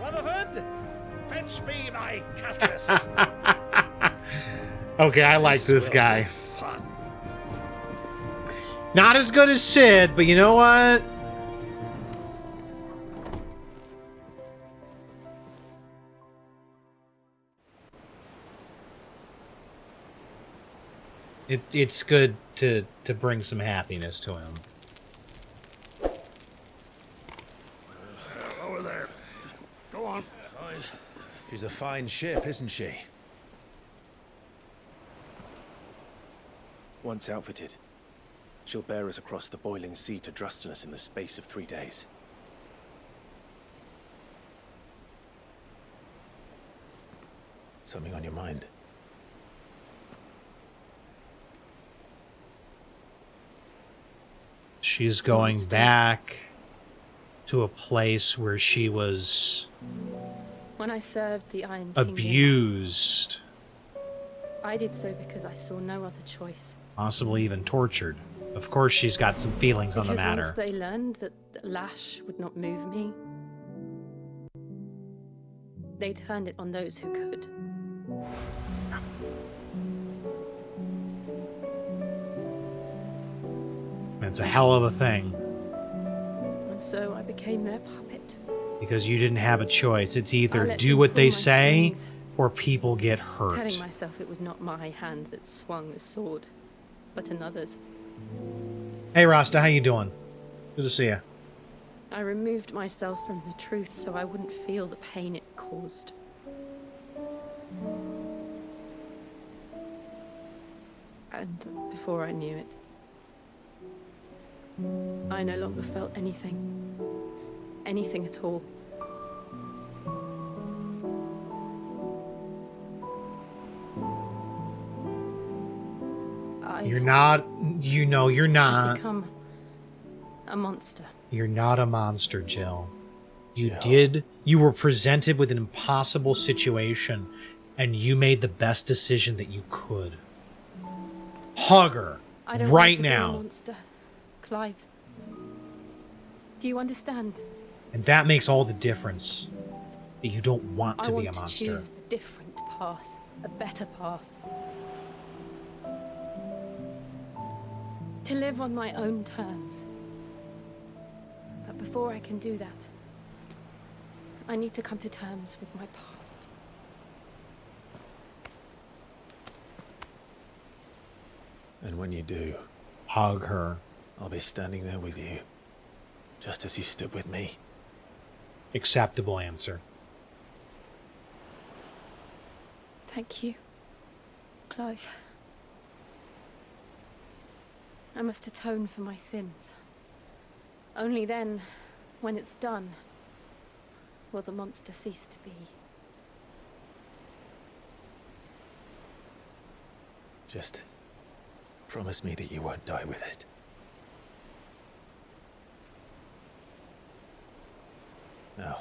Rutherford, fetch me my cutlass. okay, I like this guy. Not as good as Sid, but you know what? It's good to bring some happiness to him. Over there. Go on. She's a fine ship, isn't she? Once outfitted, she'll bear us across the boiling sea to Drustinus in the space of 3 days. Something on your mind? She's going back to a place where she was When I served the Iron Kingdom, abused, I did so because I saw no other choice. possibly even tortured. Of course, she's got some feelings on the Because matter. once they learned that the lash would not move me, they turned it on those who could. It's a hell of a thing. And so I became their puppet. Because you didn't have a choice. It's I either let do them what pull they my say strings, or people get hurt. telling myself it was not my hand that swung the sword, but another's. Hey Rasta, how you doing? Good to see you. I removed myself from the truth so I wouldn't feel the pain it caused. And before I knew it, I no longer felt anything. Anything at all. You're not, you know, you're I've not. become a monster. You're not a monster, Jill. You were presented with an impossible situation, and you made the best decision that you could. Hug her I don't right want to be a now. monster, Clive. Do you understand? And that makes all the difference. That you don't want to I be want a to monster. choose a different path, a better path. To live on my own terms. But before I can do that, I need to come to terms with my past. And when you do, hug her. I'll be standing there with you, just as you stood with me. Acceptable answer. Thank you, Clive. I must atone for my sins. Only then, when it's done, will the monster cease to be. Just promise me that you won't die with it. Now,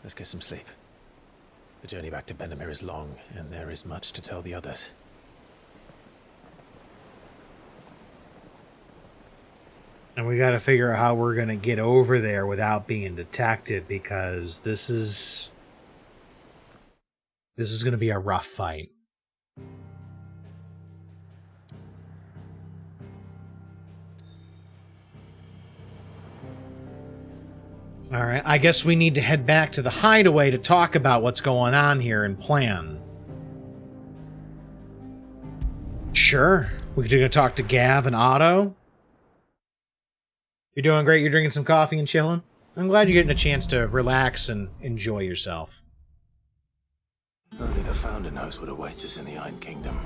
let's get some sleep. The journey back to Benamir is long, and there is much to tell the others. And we got to figure out how we're going to get over there without being detected, because this is going to be a rough fight. All right, I guess we need to head back to the Hideaway to talk about what's going on here and plan. Sure. We're going to talk to Gav and Otto. You're doing great. You're drinking some coffee and chilling. I'm glad you're getting a chance to relax and enjoy yourself. Only the Founder knows what awaits us in the Iron Kingdom.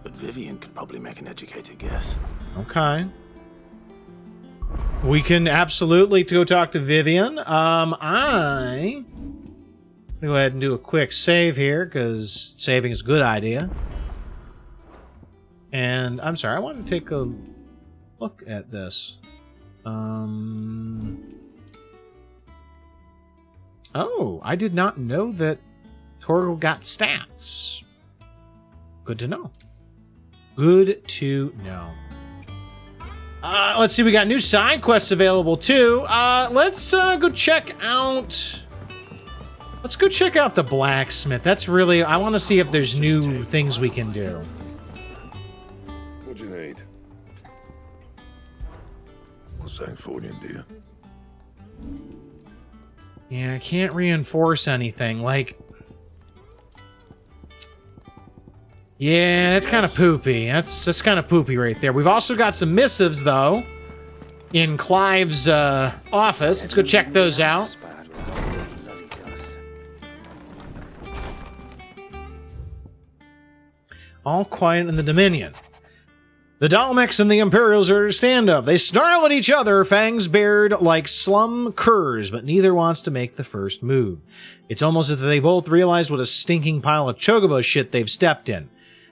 But Vivian could probably make an educated guess. Okay. We can absolutely go talk to Vivian. I go ahead and do a quick save here, because saving is a good idea. And I'm sorry, I want to take a look at this. Oh, I did not know that Torgal got stats. Good to know. Good to know. Let's see, we got new side quests available too. Let's go check out... Let's go check out the blacksmith. That's really... I want to see if there's new things we can do. What do you need? Sanfordine, do you? Yeah, I can't reinforce anything. Like... Yeah, that's kind of poopy. That's kind of poopy right there. We've also got some missives, though, in Clive's office. Let's go check those out. All quiet in the Dominion. The Dalmecs and the Imperials are to stand up. They snarl at each other, fangs bared like slum curs, but neither wants to make the first move. It's almost as if they both realize what a stinking pile of chocobo shit they've stepped in.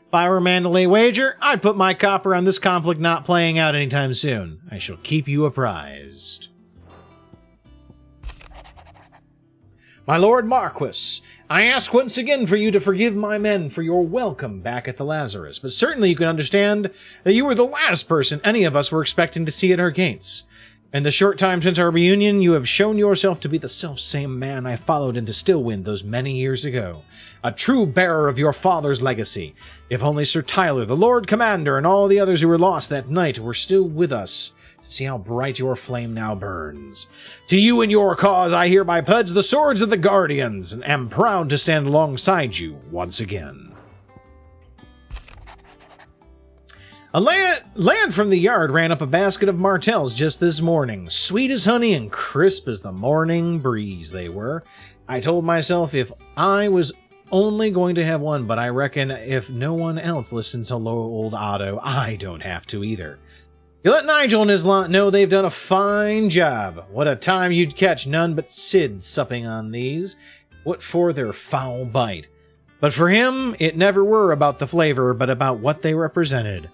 If I were a man to lay wager, I'd put my copper on this conflict not playing out anytime soon. I shall keep you apprised. My Lord Marquis, I ask once again for you to forgive my men for your welcome back at the Lazarus, but certainly you can understand that you were the last person any of us were expecting to see at our gates. In the short time since our reunion, you have shown yourself to be the self-same man I followed into Stillwind those many years ago. A true bearer of your father's legacy. If only Sir Tyler, the Lord Commander, and all the others who were lost that night were still with us, to see how bright your flame now burns. To you and your cause I hereby pledge the swords of the Guardians, and am proud to stand alongside you once again. A lad from the yard ran up a basket of martels just this morning. Sweet as honey and crisp as the morning breeze they were. I told myself if I was only going to have one, but I reckon if no one else listens to old Otto, I don't have to either. You let Nigel and his lot know they've done a fine job. What a time you'd catch none but Sid supping on these. What for their foul bite. But for him, it never were about the flavor, but about what they represented.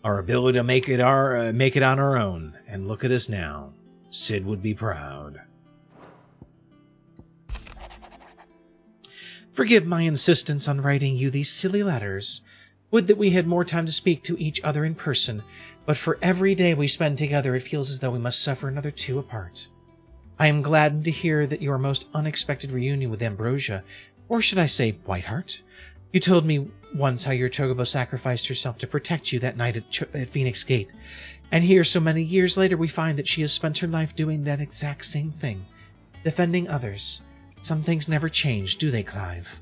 Our ability to make it on our own. And look at us now. Sid would be proud. Forgive my insistence on writing you these silly letters. Would that we had more time to speak to each other in person, but for every day we spend together it feels as though we must suffer another two apart. I am gladdened to hear that your most unexpected reunion with Ambrosia, or should I say Whiteheart? You told me once how your Chocobo sacrificed herself to protect you that night at Phoenix Gate, and here so many years later we find that she has spent her life doing that exact same thing, defending others. Some things never change, do they, Clive?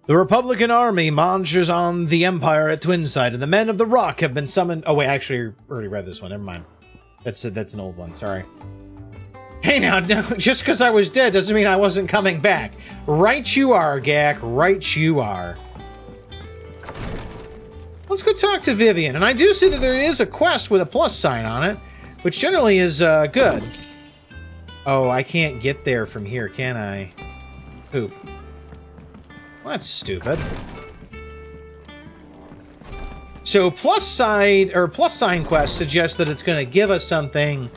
The Republican Army marches on the Empire at Twinside, and the men of the Rock have been summoned. Oh, wait, I actually already read this one. Never mind. That's an old one. Sorry. Hey, now, just because I was dead doesn't mean I wasn't coming back. Right you are, Gak. Right you are. Let's go talk to Vivian. And I do see that there is a quest with a plus sign on it, which generally is good. Oh, I can't get there from here, can I? Poop. Well, that's stupid. So plus sign quest suggests that it's going to give us something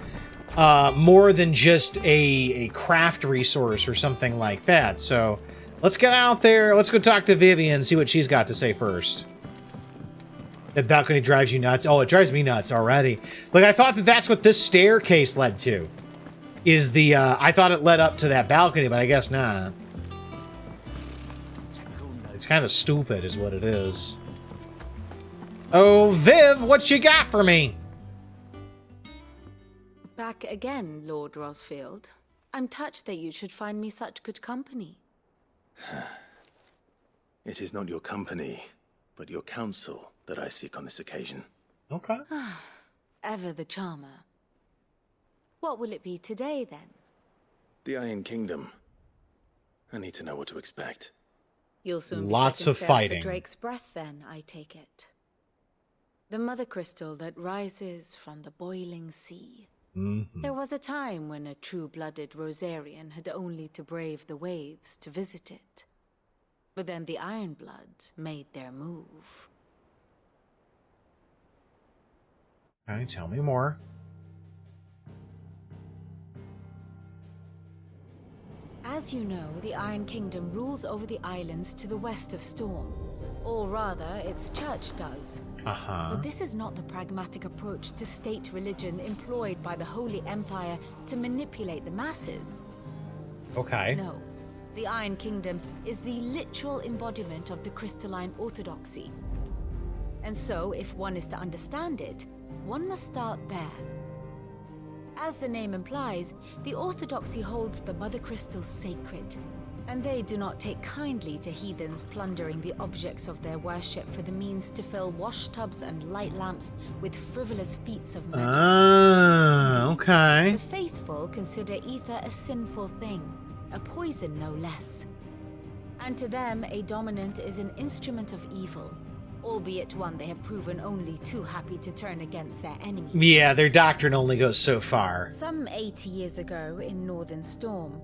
more than just a craft resource or something like that. So let's get out there. Let's go talk to Vivian and see what she's got to say first. That balcony drives you nuts. Oh, it drives me nuts already. Like, I thought that that's what this staircase led to. Is the, I thought it led up to that balcony, but I guess not. It's kind of stupid is what it is. Oh, Viv, what you got for me? Back again, Lord Rosfield. I'm touched that you should find me such good company. It is not your company, but your counsel that I seek on this occasion. Okay. Ever the charmer. What will it be today, then? The Iron Kingdom. I need to know what to expect. You'll soon Lots be of setting sail fighting. for Drake's breath, then, I take it. The mother crystal that rises from the boiling sea. Mm-hmm. There was a time when a true-blooded Rosarian had only to brave the waves to visit it. But then the Ironblood made their move. Okay, tell me more. As you know, the Iron Kingdom rules over the islands to the west of Storm. Or rather, its church does. But this is not the pragmatic approach to state religion employed by the Holy Empire to manipulate the masses. Okay. No. The Iron Kingdom is the literal embodiment of the crystalline orthodoxy. And so, if one is to understand it, one must start there. As the name implies, the orthodoxy holds the mother crystals sacred, and they do not take kindly to heathens plundering the objects of their worship for the means to fill washtubs and light lamps with frivolous feats of magic. Okay. The faithful consider ether a sinful thing, a poison no less. And to them, a dominant is an instrument of evil, albeit one they have proven only too happy to turn against their enemies. Yeah, their doctrine only goes so far. Some 80 years ago in Northern Storm,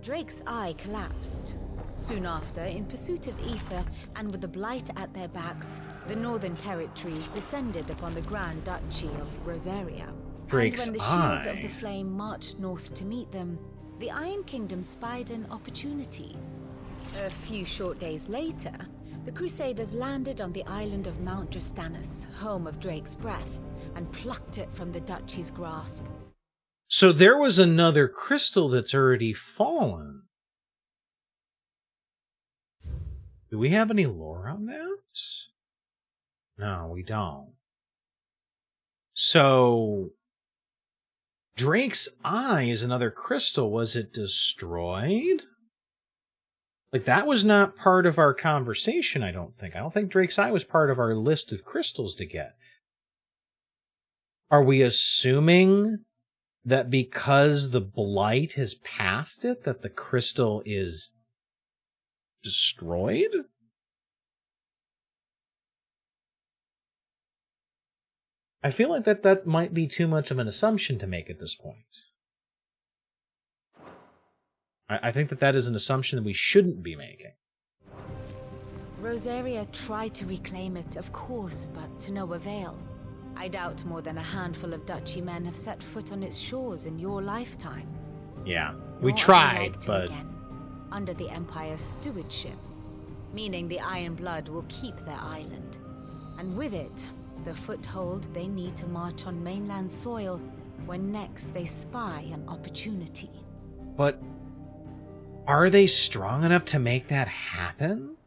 Drake's eye collapsed. Soon after, in pursuit of ether and with the blight at their backs, the Northern Territories descended upon the Grand Duchy of Rosaria. Drake's and when the shields of the flame marched north to meet them, the Iron Kingdom spied an opportunity. A few short days later, the Crusaders landed on the island of Mount Drastanus, home of Drake's breath, and plucked it from the duchy's grasp. So there was another crystal that's already fallen. Do we have any lore on that? No, we don't. So Drake's eye is another crystal. Was it destroyed? Like, that was not part of our conversation, I don't think. I don't think Drake's eye was part of our list of crystals to get. Are we assuming that because the blight has passed it, that the crystal is destroyed? I feel like that might be too much of an assumption to make at this point. I think that is an assumption that we shouldn't be making. Rosaria tried to reclaim it, of course, but to no avail. I doubt more than a handful of duchy men have set foot on its shores in your lifetime. Yeah, we Nor tried, are they like to but... again, under the Empire's stewardship, meaning the Iron Blood will keep their island, and with it, the foothold they need to march on mainland soil when next they spy an opportunity. But are they strong enough to make that happen?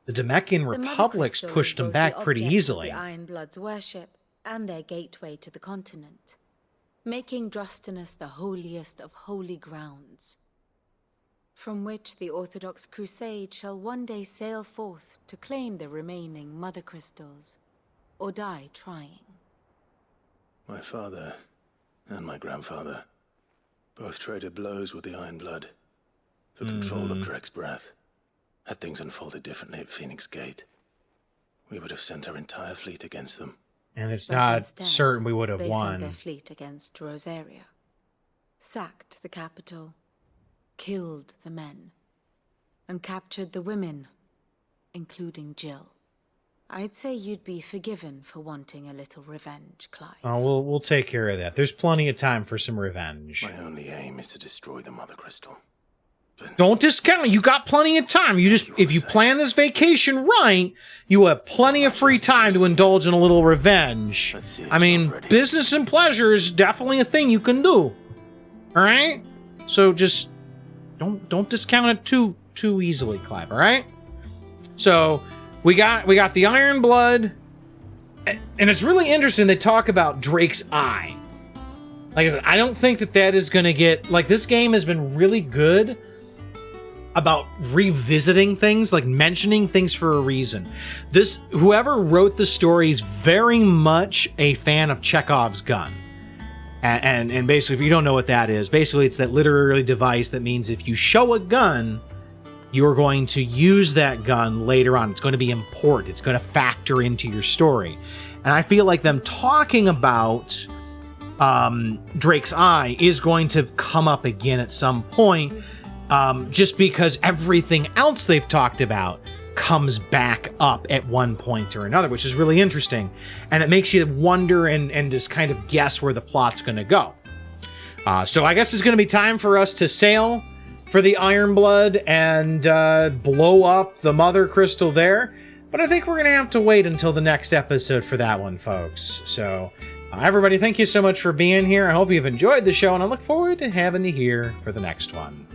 The Demekian republics pushed them back pretty easily. The Iron Blood's worship and their gateway to the continent, making Drastanus the holiest of holy grounds. from which the Orthodox Crusade shall one day sail forth to claim the remaining Mother Crystals, or die trying. My father and my grandfather both traded blows with the Iron Blood for control of Drek's breath. Had things unfolded differently at Phoenix Gate, we would have sent our entire fleet against them. And it's But not instead, certain we would have they won. sent their fleet against Rosaria, sacked the capital, killed the men, and captured the women, including Jill. I'd say you'd be forgiven for wanting a little revenge, Clive. Oh, we'll take care of that. There's plenty of time for some revenge. My only aim is to destroy the Mother Crystal. Don't discount it. You got plenty of time. If you plan this vacation right, you have plenty of free time to indulge in a little revenge. I mean, business and pleasure is definitely a thing you can do. All right? So just don't discount it too easily, Clive, all right? So, we got the Iron Blood, and it's really interesting they talk about Drake's Eye. Like I said, I don't think that is going to get... Like, this game has been really good about revisiting things, like mentioning things for a reason. Whoever wrote the story is very much a fan of Chekhov's gun. And basically, if you don't know what that is, basically it's that literary device that means if you show a gun, you're going to use that gun later on. It's going to be important. It's going to factor into your story. And I feel like them talking about Drake's Eye is going to come up again at some point, just because everything else they've talked about comes back up at one point or another, which is really interesting. And it makes you wonder and just kind of guess where the plot's going to go. So I guess it's going to be time for us to sail for the Iron Blood and blow up the Mother Crystal there. But I think we're going to have to wait until the next episode for that one, folks. So everybody, thank you so much for being here. I hope you've enjoyed the show, and I look forward to having you here for the next one.